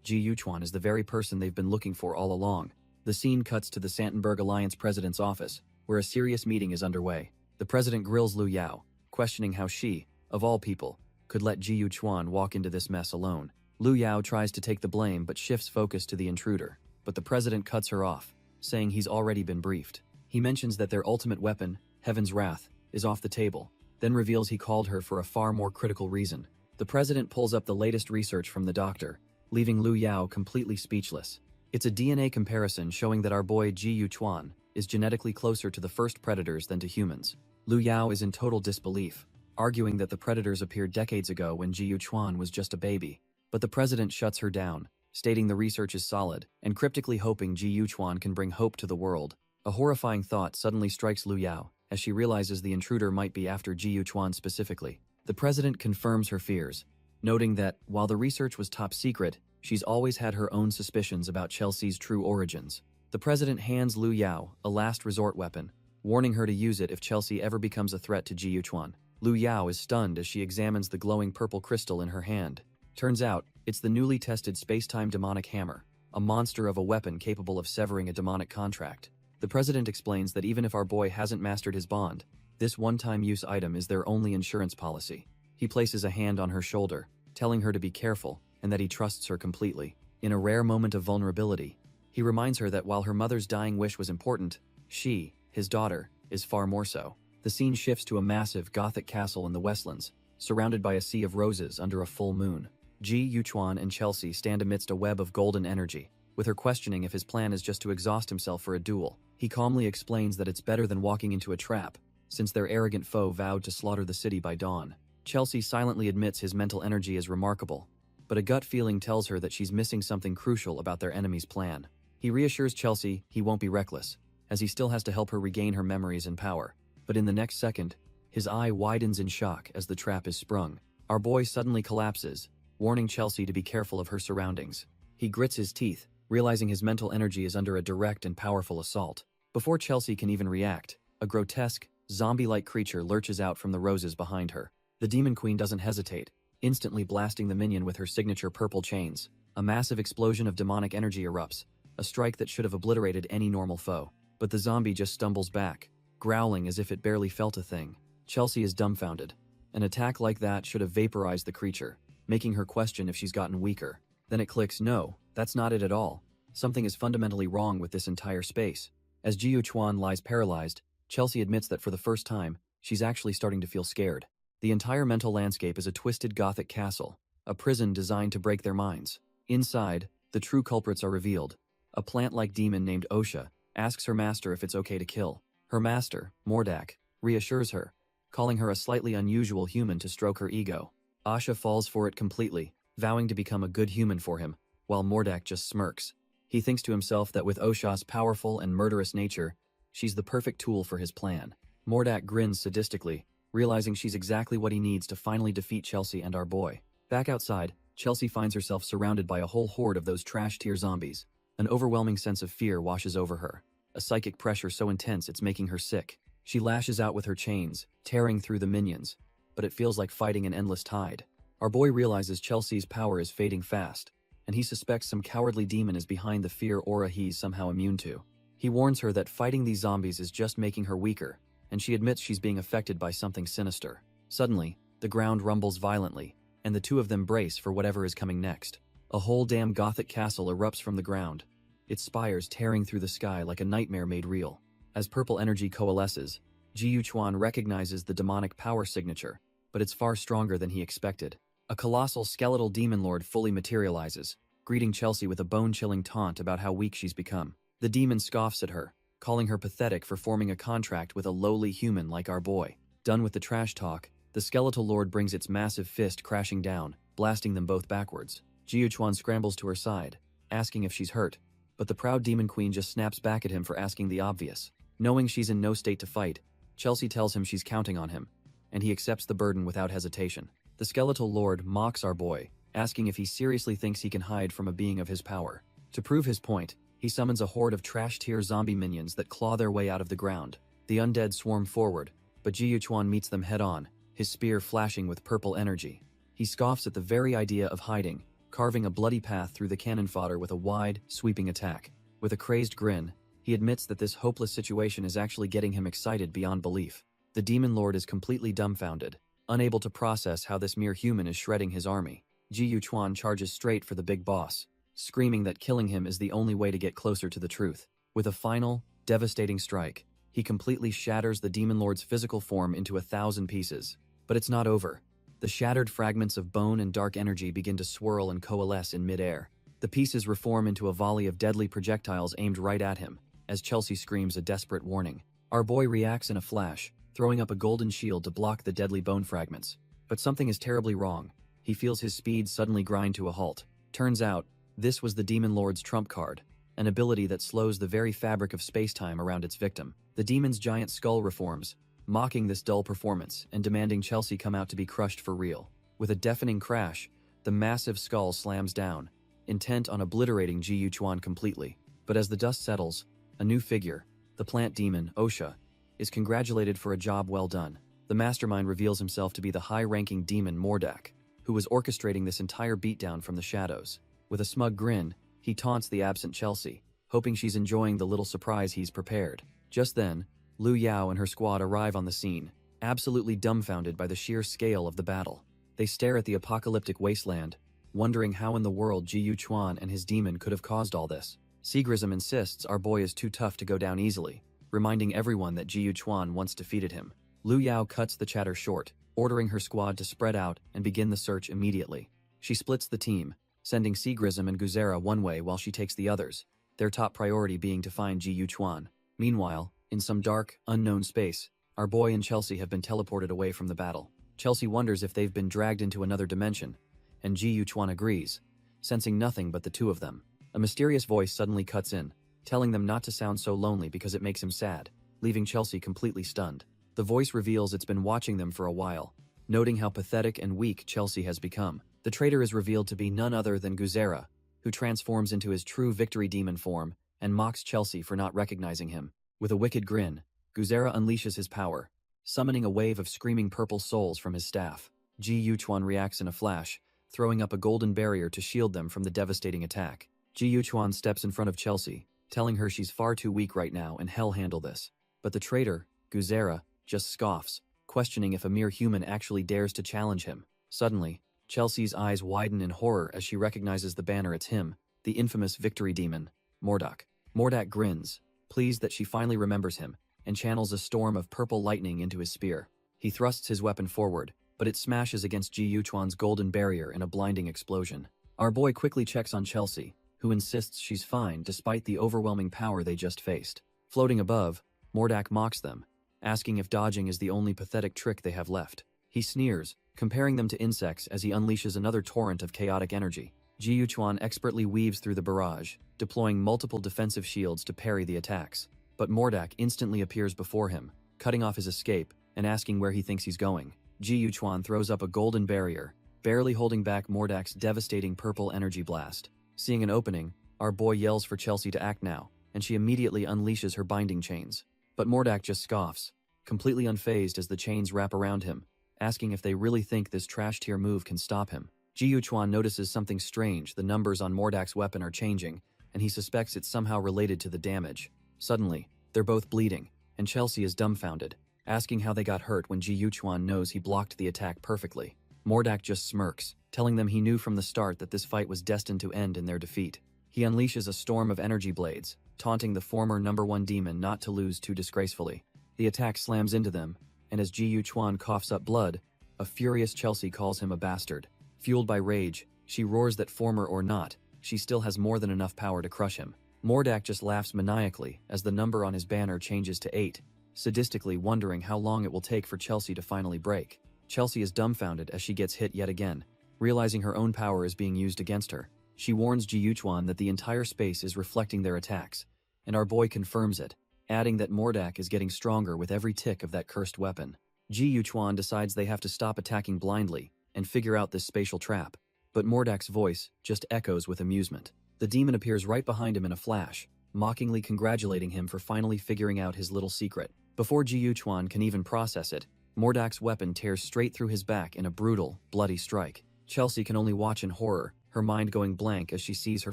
Ji Yuchuan is the very person they've been looking for all along. The scene cuts to the Santenberg Alliance president's office, where a serious meeting is underway. The president grills Lu Yao, questioning how she, of all people, could let Ji Yuchuan walk into this mess alone. Lu Yao tries to take the blame but shifts focus to the intruder, but the president cuts her off, saying he's already been briefed. He mentions that their ultimate weapon, Heaven's Wrath, is off the table, then reveals he called her for a far more critical reason. The president pulls up the latest research from the doctor, leaving Lu Yao completely speechless. It's a DNA comparison showing that our boy Ji Yuchuan is genetically closer to the first predators than to humans. Lu Yao is in total disbelief, arguing that the predators appeared decades ago when Ji Yuchuan was just a baby. But the president shuts her down, stating the research is solid, and cryptically hoping Ji Yuchuan can bring hope to the world. A horrifying thought suddenly strikes Lu Yao, as she realizes the intruder might be after Ji Yuchuan specifically. The president confirms her fears, noting that, while the research was top secret, she's always had her own suspicions about Chelsea's true origins. The president hands Lu Yao a last resort weapon, warning her to use it if Chelsea ever becomes a threat to Ji Yuchuan. Lu Yao is stunned as she examines the glowing purple crystal in her hand. Turns out, it's the newly tested space-time demonic hammer, a monster of a weapon capable of severing a demonic contract. The president explains that even if our boy hasn't mastered his bond, this one-time use item is their only insurance policy. He places a hand on her shoulder, telling her to be careful and that he trusts her completely. In a rare moment of vulnerability, he reminds her that while her mother's dying wish was important, she, his daughter, is far more so. The scene shifts to a massive Gothic castle in the Westlands, surrounded by a sea of roses under a full moon. Ji Yuchuan and Chelsea stand amidst a web of golden energy, with her questioning if his plan is just to exhaust himself for a duel. He calmly explains that it's better than walking into a trap, since their arrogant foe vowed to slaughter the city by dawn. Chelsea silently admits his mental energy is remarkable, but a gut feeling tells her that she's missing something crucial about their enemy's plan. He reassures Chelsea he won't be reckless, as he still has to help her regain her memories and power. But in the next second, his eye widens in shock as the trap is sprung. Our boy suddenly collapses, warning Chelsea to be careful of her surroundings. He grits his teeth, realizing his mental energy is under a direct and powerful assault. Before Chelsea can even react, a grotesque, zombie-like creature lurches out from the roses behind her. The Demon Queen doesn't hesitate, instantly blasting the minion with her signature purple chains. A massive explosion of demonic energy erupts, a strike that should have obliterated any normal foe. But the zombie just stumbles back, growling as if it barely felt a thing. Chelsea is dumbfounded. An attack like that should have vaporized the creature, making her question if she's gotten weaker. Then it clicks, no, that's not it at all. Something is fundamentally wrong with this entire space. As Ji Yuchuan lies paralyzed, Chelsea admits that for the first time, she's actually starting to feel scared. The entire mental landscape is a twisted Gothic castle, a prison designed to break their minds. Inside, the true culprits are revealed. A plant-like demon named Osha asks her master if it's okay to kill. Her master, Mordak, reassures her, calling her a slightly unusual human to stroke her ego. Asha falls for it completely, vowing to become a good human for him, while Mordak just smirks. He thinks to himself that with Osha's powerful and murderous nature, she's the perfect tool for his plan. Mordak grins sadistically, realizing she's exactly what he needs to finally defeat Chelsea and our boy. Back outside, Chelsea finds herself surrounded by a whole horde of those trash-tier zombies. An overwhelming sense of fear washes over her, a psychic pressure so intense it's making her sick. She lashes out with her chains, tearing through the minions, but it feels like fighting an endless tide. Our boy realizes Chelsea's power is fading fast, and he suspects some cowardly demon is behind the fear aura he's somehow immune to. He warns her that fighting these zombies is just making her weaker, and she admits she's being affected by something sinister. Suddenly, the ground rumbles violently, and the two of them brace for whatever is coming next. A whole damn Gothic castle erupts from the ground, its spires tearing through the sky like a nightmare made real. As purple energy coalesces, Ji Yuchuan recognizes the demonic power signature, but it's far stronger than he expected. A colossal skeletal demon lord fully materializes, greeting Chelsea with a bone-chilling taunt about how weak she's become. The demon scoffs at her, calling her pathetic for forming a contract with a lowly human like our boy. Done with the trash talk, the skeletal lord brings its massive fist crashing down, blasting them both backwards. Ji Yuchuan scrambles to her side, asking if she's hurt, but the proud demon queen just snaps back at him for asking the obvious. Knowing she's in no state to fight, Chelsea tells him she's counting on him, and he accepts the burden without hesitation. The skeletal lord mocks our boy, asking if he seriously thinks he can hide from a being of his power. To prove his point, he summons a horde of trash-tier zombie minions that claw their way out of the ground. The undead swarm forward, but Ji Yuchuan meets them head-on, his spear flashing with purple energy. He scoffs at the very idea of hiding, carving a bloody path through the cannon fodder with a wide, sweeping attack. With a crazed grin, he admits that this hopeless situation is actually getting him excited beyond belief. The demon lord is completely dumbfounded, unable to process how this mere human is shredding his army. Ji Yuchuan charges straight for the big boss, screaming that killing him is the only way to get closer to the truth. With a final, devastating strike, he completely shatters the demon lord's physical form into 1,000 pieces. But it's not over. The shattered fragments of bone and dark energy begin to swirl and coalesce in midair. The pieces reform into a volley of deadly projectiles aimed right at him, as Chelsea screams a desperate warning. Our boy reacts in a flash, throwing up a golden shield to block the deadly bone fragments. But something is terribly wrong. He feels his speed suddenly grind to a halt. Turns out, this was the Demon Lord's trump card, an ability that slows the very fabric of space-time around its victim. The demon's giant skull reforms, mocking this dull performance and demanding Chelsea come out to be crushed for real. With a deafening crash, the massive skull slams down, intent on obliterating Ji Yuchuan completely. But as the dust settles, a new figure, the plant demon, Osha, is congratulated for a job well done. The mastermind reveals himself to be the high-ranking demon Mordak, who was orchestrating this entire beatdown from the shadows. With a smug grin, he taunts the absent Chelsea, hoping she's enjoying the little surprise he's prepared. Just then, Lu Yao and her squad arrive on the scene, absolutely dumbfounded by the sheer scale of the battle. They stare at the apocalyptic wasteland, wondering how in the world Ji Yuchuan and his demon could have caused all this. Seagrism insists our boy is too tough to go down easily, reminding everyone that Ji Yuchuan once defeated him. Lu Yao cuts the chatter short, ordering her squad to spread out and begin the search immediately. She splits the team, sending Seagrism and Guzera one way while she takes the others, their top priority being to find Ji Yuchuan. Meanwhile, in some dark, unknown space, our boy and Chelsea have been teleported away from the battle. Chelsea wonders if they've been dragged into another dimension, and Ji Yuchuan agrees, sensing nothing but the two of them. A mysterious voice suddenly cuts in, telling them not to sound so lonely because it makes him sad, leaving Chelsea completely stunned. The voice reveals it's been watching them for a while, noting how pathetic and weak Chelsea has become. The traitor is revealed to be none other than Guzera, who transforms into his true victory demon form and mocks Chelsea for not recognizing him. With a wicked grin, Guzera unleashes his power, summoning a wave of screaming purple souls from his staff. Ji Yuchuan reacts in a flash, throwing up a golden barrier to shield them from the devastating attack. Ji Yuchuan steps in front of Chelsea, telling her she's far too weak right now and hell handle this. But the traitor, Guzera, just scoffs, questioning if a mere human actually dares to challenge him. Suddenly, Chelsea's eyes widen in horror as she recognizes the banner. It's him, the infamous victory demon, Mordak. Mordak grins, pleased that she finally remembers him, and channels a storm of purple lightning into his spear. He thrusts his weapon forward, but it smashes against Ji Yuchuan's golden barrier in a blinding explosion. Our boy quickly checks on Chelsea, who insists she's fine despite the overwhelming power they just faced. Floating above, Mordak mocks them, asking if dodging is the only pathetic trick they have left. He sneers, comparing them to insects as he unleashes another torrent of chaotic energy. Ji Yuchuan expertly weaves through the barrage, deploying multiple defensive shields to parry the attacks. But Mordak instantly appears before him, cutting off his escape and asking where he thinks he's going. Ji Yuchuan throws up a golden barrier, barely holding back Mordak's devastating purple energy blast. Seeing an opening, our boy yells for Chelsea to act now, and she immediately unleashes her binding chains. But Mordak just scoffs, completely unfazed as the chains wrap around him, asking if they really think this trash-tier move can stop him. Ji Yuchuan notices something strange. The numbers on Mordak's weapon are changing, and he suspects it's somehow related to the damage. Suddenly, they're both bleeding, and Chelsea is dumbfounded, asking how they got hurt when Ji Yuchuan knows he blocked the attack perfectly. Mordak just smirks, telling them he knew from the start that this fight was destined to end in their defeat. He unleashes a storm of energy blades, taunting the former #1 demon not to lose too disgracefully. The attack slams into them, and as Ji Yuchuan coughs up blood, a furious Chelsea calls him a bastard. Fueled by rage, she roars that former or not, she still has more than enough power to crush him. Mordak just laughs maniacally as the number on his banner changes to 8, sadistically wondering how long it will take for Chelsea to finally break. Chelsea is dumbfounded as she gets hit yet again, realizing her own power is being used against her. She warns Ji Yuchuan that the entire space is reflecting their attacks, and our boy confirms it, adding that Mordak is getting stronger with every tick of that cursed weapon. Ji Yuchuan decides they have to stop attacking blindly and figure out this spatial trap. But Mordak's voice just echoes with amusement. The demon appears right behind him in a flash, mockingly congratulating him for finally figuring out his little secret. Before Ji Yuchuan can even process it, Mordak's weapon tears straight through his back in a brutal, bloody strike. Chelsea can only watch in horror, her mind going blank as she sees her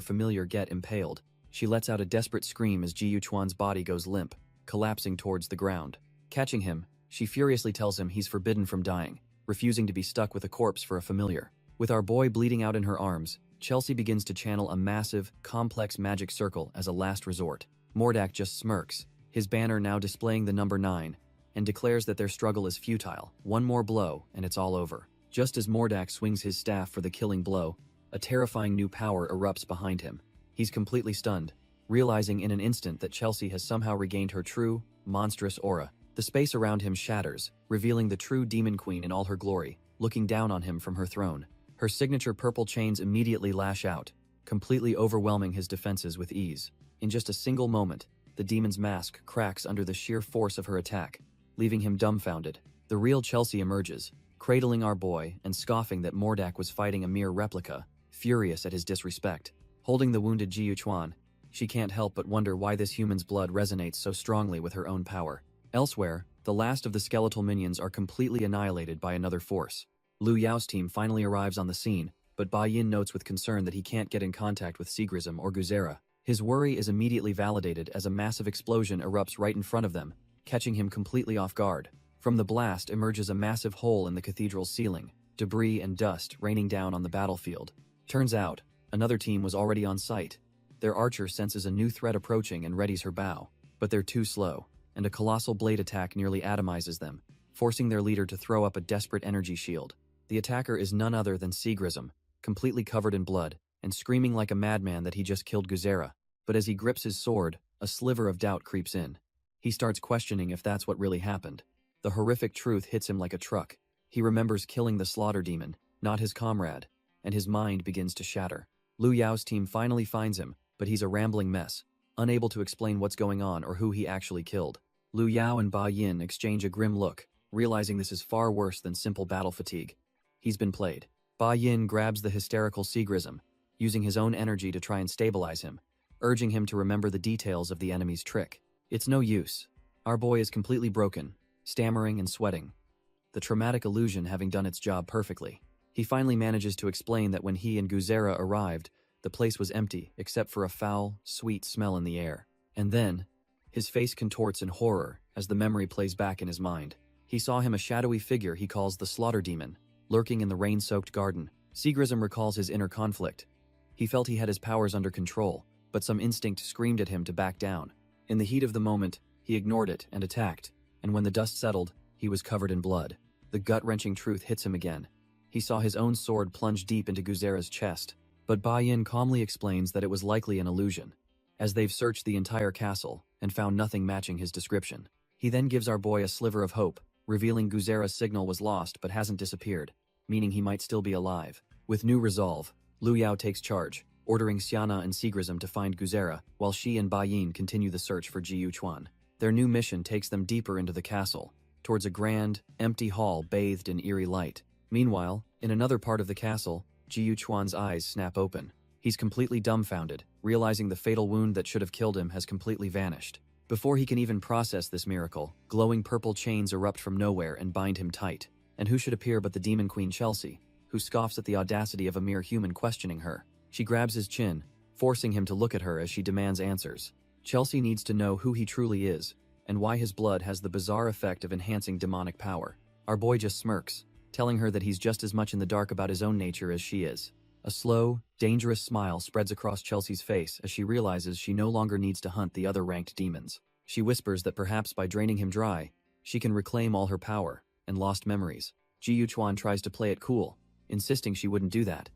familiar get impaled. She lets out a desperate scream as Ji Yuchuan's body goes limp, collapsing towards the ground. Catching him, she furiously tells him he's forbidden from dying, refusing to be stuck with a corpse for a familiar. With our boy bleeding out in her arms, Chelsea begins to channel a massive, complex magic circle as a last resort. Mordak just smirks, his banner now displaying the number 9, and declares that their struggle is futile. One more blow, and it's all over. Just as Mordak swings his staff for the killing blow, a terrifying new power erupts behind him. He's completely stunned, realizing in an instant that Chelsea has somehow regained her true, monstrous aura. The space around him shatters, revealing the true Demon Queen in all her glory, looking down on him from her throne. Her signature purple chains immediately lash out, completely overwhelming his defenses with ease. In just a single moment, the demon's mask cracks under the sheer force of her attack, leaving him dumbfounded. The real Chelsea emerges, cradling our boy and scoffing that Mordak was fighting a mere replica, furious at his disrespect. Holding the wounded Ji Yuchuan, she can't help but wonder why this human's blood resonates so strongly with her own power. Elsewhere, the last of the skeletal minions are completely annihilated by another force. Lu Yao's team finally arrives on the scene, but Ba Yin notes with concern that he can't get in contact with Sigrism or Guzera. His worry is immediately validated as a massive explosion erupts right in front of them, catching him completely off guard. From the blast emerges a massive hole in the cathedral's ceiling, debris and dust raining down on the battlefield. Turns out, another team was already on site. Their archer senses a new threat approaching and readies her bow, but they're too slow, and a colossal blade attack nearly atomizes them, forcing their leader to throw up a desperate energy shield. The attacker is none other than Sigrism, completely covered in blood, and screaming like a madman that he just killed Guzera. But as he grips his sword, a sliver of doubt creeps in. He starts questioning if that's what really happened. The horrific truth hits him like a truck. He remembers killing the slaughter demon, not his comrade, and his mind begins to shatter. Lu Yao's team finally finds him, but he's a rambling mess, unable to explain what's going on or who he actually killed. Lu Yao and Ba Yin exchange a grim look, realizing this is far worse than simple battle fatigue. He's been played. Ba Yin grabs the hysterical Sigrism, using his own energy to try and stabilize him, urging him to remember the details of the enemy's trick. It's no use. Our boy is completely broken, stammering and sweating, the traumatic illusion having done its job perfectly. He finally manages to explain that when he and Guzera arrived, the place was empty except for a foul, sweet smell in the air. And then, his face contorts in horror as the memory plays back in his mind. He saw him a shadowy figure he calls the Slaughter Demon, lurking in the rain-soaked garden. Sigrism recalls his inner conflict. He felt he had his powers under control, but some instinct screamed at him to back down. In the heat of the moment, he ignored it and attacked, and when the dust settled, he was covered in blood. The gut-wrenching truth hits him again. He saw his own sword plunge deep into Guzera's chest, but Ba Yin calmly explains that it was likely an illusion, as they've searched the entire castle and found nothing matching his description. He then gives our boy a sliver of hope, revealing Guzera's signal was lost but hasn't disappeared, meaning he might still be alive. With new resolve, Lu Yao takes charge, ordering Xiana and Sigrism to find Guzera, while she and Ba Yin continue the search for Ji Yuchuan. Their new mission takes them deeper into the castle, towards a grand, empty hall bathed in eerie light. Meanwhile, in another part of the castle, Ji Yuchuan's eyes snap open. He's completely dumbfounded, realizing the fatal wound that should have killed him has completely vanished. Before he can even process this miracle, glowing purple chains erupt from nowhere and bind him tight. And who should appear but the Demon Queen Chelsea, who scoffs at the audacity of a mere human questioning her. She grabs his chin, forcing him to look at her as she demands answers. Chelsea needs to know who he truly is, and why his blood has the bizarre effect of enhancing demonic power. Our boy just smirks, telling her that he's just as much in the dark about his own nature as she is. A slow, dangerous smile spreads across Chelsea's face as she realizes she no longer needs to hunt the other ranked demons. She whispers that perhaps by draining him dry, she can reclaim all her power and lost memories. Ji Yuchuan tries to play it cool, insisting she wouldn't do that.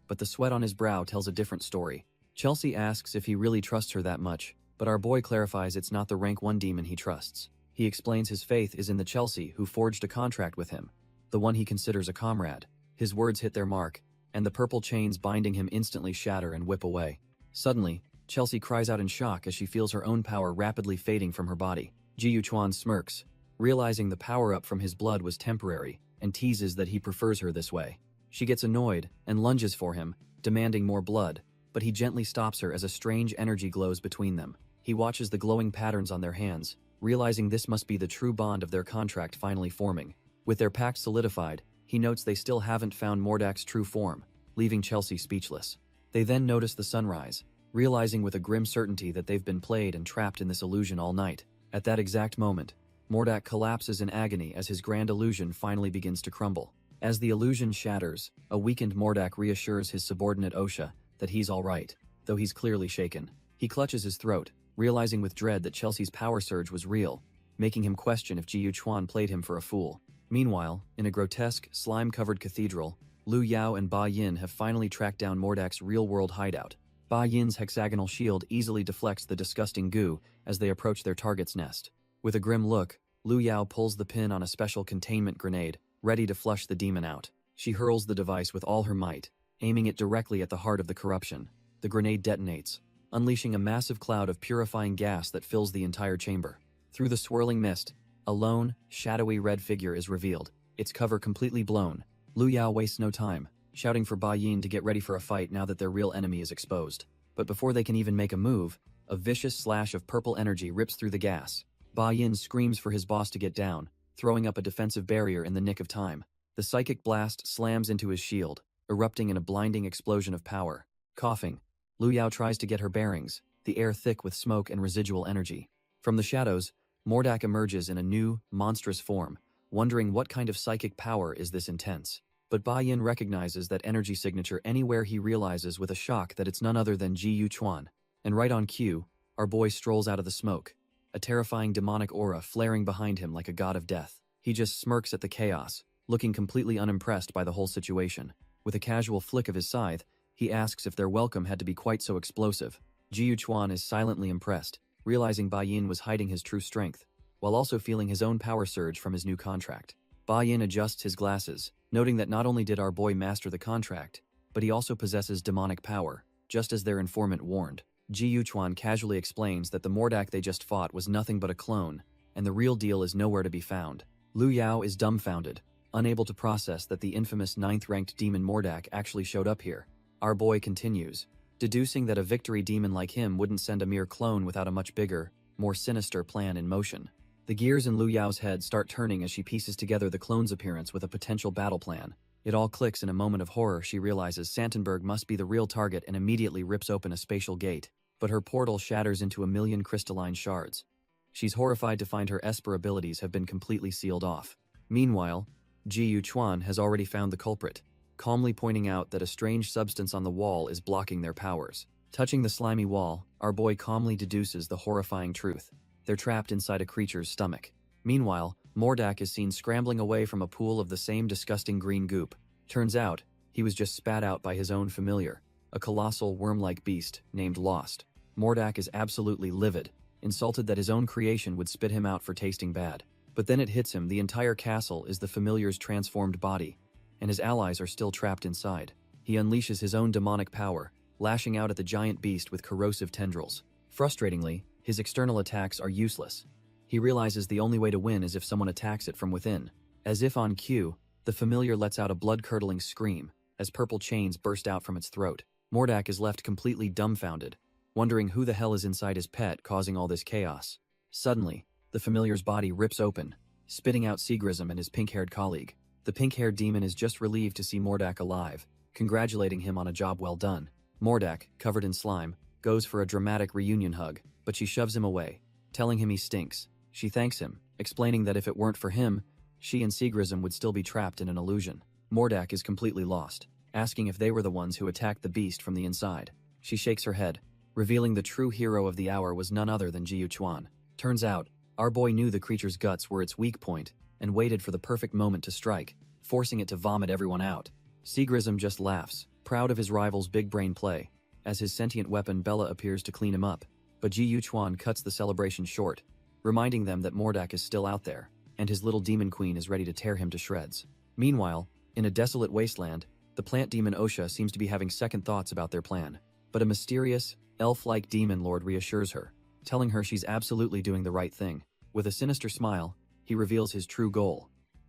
But the sweat on his brow tells a different story. Chelsea asks if he really trusts her that much, but our boy clarifies it's not the rank 1 demon he trusts. He explains his faith is in the Chelsea who forged a contract with him, the one he considers a comrade. His words hit their mark, and the purple chains binding him instantly shatter and whip away. Suddenly, Chelsea cries out in shock as she feels her own power rapidly fading from her body. Ji Yuchuan smirks, realizing the power-up from his blood was temporary, and teases that he prefers her this way. She gets annoyed and lunges for him, demanding more blood, but he gently stops her as a strange energy glows between them. He watches the glowing patterns on their hands, realizing this must be the true bond of their contract finally forming. With their pact solidified, he notes they still haven't found Mordak's true form, leaving Chelsea speechless. They then notice the sunrise, realizing with a grim certainty that they've been played and trapped in this illusion all night. At that exact moment, Mordak collapses in agony as his grand illusion finally begins to crumble. As the illusion shatters, a weakened Mordak reassures his subordinate Osha that he's all right, though he's clearly shaken. He clutches his throat, realizing with dread that Chelsea's power surge was real, making him question if Ji Yuchuan played him for a fool. Meanwhile, in a grotesque, slime-covered cathedral, Lu Yao and Ba Yin have finally tracked down Mordak's real-world hideout. Ba Yin's hexagonal shield easily deflects the disgusting goo as they approach their target's nest. With a grim look, Lu Yao pulls the pin on a special containment grenade, ready to flush the demon out. She hurls the device with all her might, aiming it directly at the heart of the corruption. The grenade detonates, unleashing a massive cloud of purifying gas that fills the entire chamber. Through the swirling mist, a lone, shadowy red figure is revealed, its cover completely blown. Lu Yao wastes no time, shouting for Ba Yin to get ready for a fight now that their real enemy is exposed. But before they can even make a move, a vicious slash of purple energy rips through the gas. Ba Yin screams for his boss to get down, throwing up a defensive barrier in the nick of time. The psychic blast slams into his shield, erupting in a blinding explosion of power. Coughing, Lu Yao tries to get her bearings, the air thick with smoke and residual energy. From the shadows, Mordak emerges in a new, monstrous form, wondering what kind of psychic power is this intense. But Ba Yin recognizes that energy signature anywhere he realizes with a shock that it's none other than Ji Yuchuan. And right on cue, our boy strolls out of the smoke, a terrifying demonic aura flaring behind him like a god of death. He just smirks at the chaos, looking completely unimpressed by the whole situation. With a casual flick of his scythe, he asks if their welcome had to be quite so explosive. Ji Yuchuan is silently impressed, realizing Ba Yin was hiding his true strength, while also feeling his own power surge from his new contract. Ba Yin adjusts his glasses, noting that not only did our boy master the contract, but he also possesses demonic power, just as their informant warned. Ji Yuchuan casually explains that the Mordak they just fought was nothing but a clone, and the real deal is nowhere to be found. Lu Yao is dumbfounded, unable to process that the infamous 9th-ranked demon Mordak actually showed up here. Our boy continues, deducing that a victory demon like him wouldn't send a mere clone without a much bigger, more sinister plan in motion. The gears in Lu Yao's head start turning as she pieces together the clone's appearance with a potential battle plan. It all clicks in a moment of horror. She realizes Santenberg must be the real target and immediately rips open a spatial gate, but her portal shatters into a million crystalline shards. She's horrified to find her Esper abilities have been completely sealed off. Meanwhile, Ji Yuchuan has already found the culprit, calmly pointing out that a strange substance on the wall is blocking their powers. Touching the slimy wall, our boy calmly deduces the horrifying truth. They're trapped inside a creature's stomach. Meanwhile, Mordak is seen scrambling away from a pool of the same disgusting green goop. Turns out, he was just spat out by his own familiar, a colossal worm-like beast named Lost. Mordak is absolutely livid, insulted that his own creation would spit him out for tasting bad. But then it hits him, the entire castle is the familiar's transformed body, and his allies are still trapped inside. He unleashes his own demonic power, lashing out at the giant beast with corrosive tendrils. Frustratingly, his external attacks are useless. He realizes the only way to win is if someone attacks it from within. As if on cue, the familiar lets out a blood-curdling scream as purple chains burst out from its throat. Mordak is left completely dumbfounded, wondering who the hell is inside his pet causing all this chaos. Suddenly, the familiar's body rips open, spitting out Seagrism and his pink-haired colleague. The pink-haired demon is just relieved to see Mordak alive, congratulating him on a job well done. Mordak, covered in slime, goes for a dramatic reunion hug, but she shoves him away, telling him he stinks. She thanks him, explaining that if it weren't for him, she and Seagrism would still be trapped in an illusion. Mordak is completely lost, asking if they were the ones who attacked the beast from the inside. She shakes her head, revealing the true hero of the hour was none other than Ji Yuchuan. Turns out, our boy knew the creature's guts were its weak point and waited for the perfect moment to strike, forcing it to vomit everyone out. Seagrism just laughs, proud of his rival's big brain play, as his sentient weapon Bella appears to clean him up. But Ji Yuchuan cuts the celebration short, reminding them that Mordak is still out there, and his little demon queen is ready to tear him to shreds. Meanwhile, in a desolate wasteland, the plant demon Osha seems to be having second thoughts about their plan. But a mysterious, elf-like demon lord reassures her, telling her she's absolutely doing the right thing. With a sinister smile, he reveals his true goal: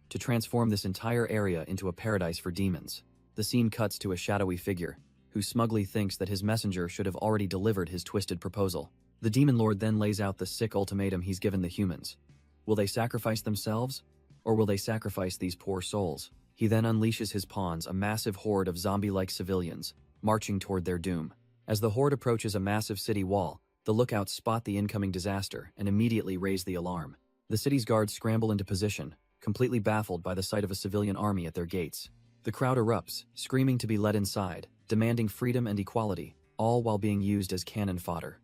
to transform this entire area into a paradise for demons. The scene cuts to a shadowy figure, who smugly thinks that his messenger should have already delivered his twisted proposal. The demon lord then lays out the sick ultimatum he's given the humans. Will they sacrifice themselves? Or will they sacrifice these poor souls? He then unleashes his pawns, a massive horde of zombie-like civilians, marching toward their doom. As the horde approaches a massive city wall, the lookouts spot the incoming disaster and immediately raise the alarm. The city's guards scramble into position, completely baffled by the sight of a civilian army at their gates. The crowd erupts, screaming to be let inside, demanding freedom and equality, all while being used as cannon fodder.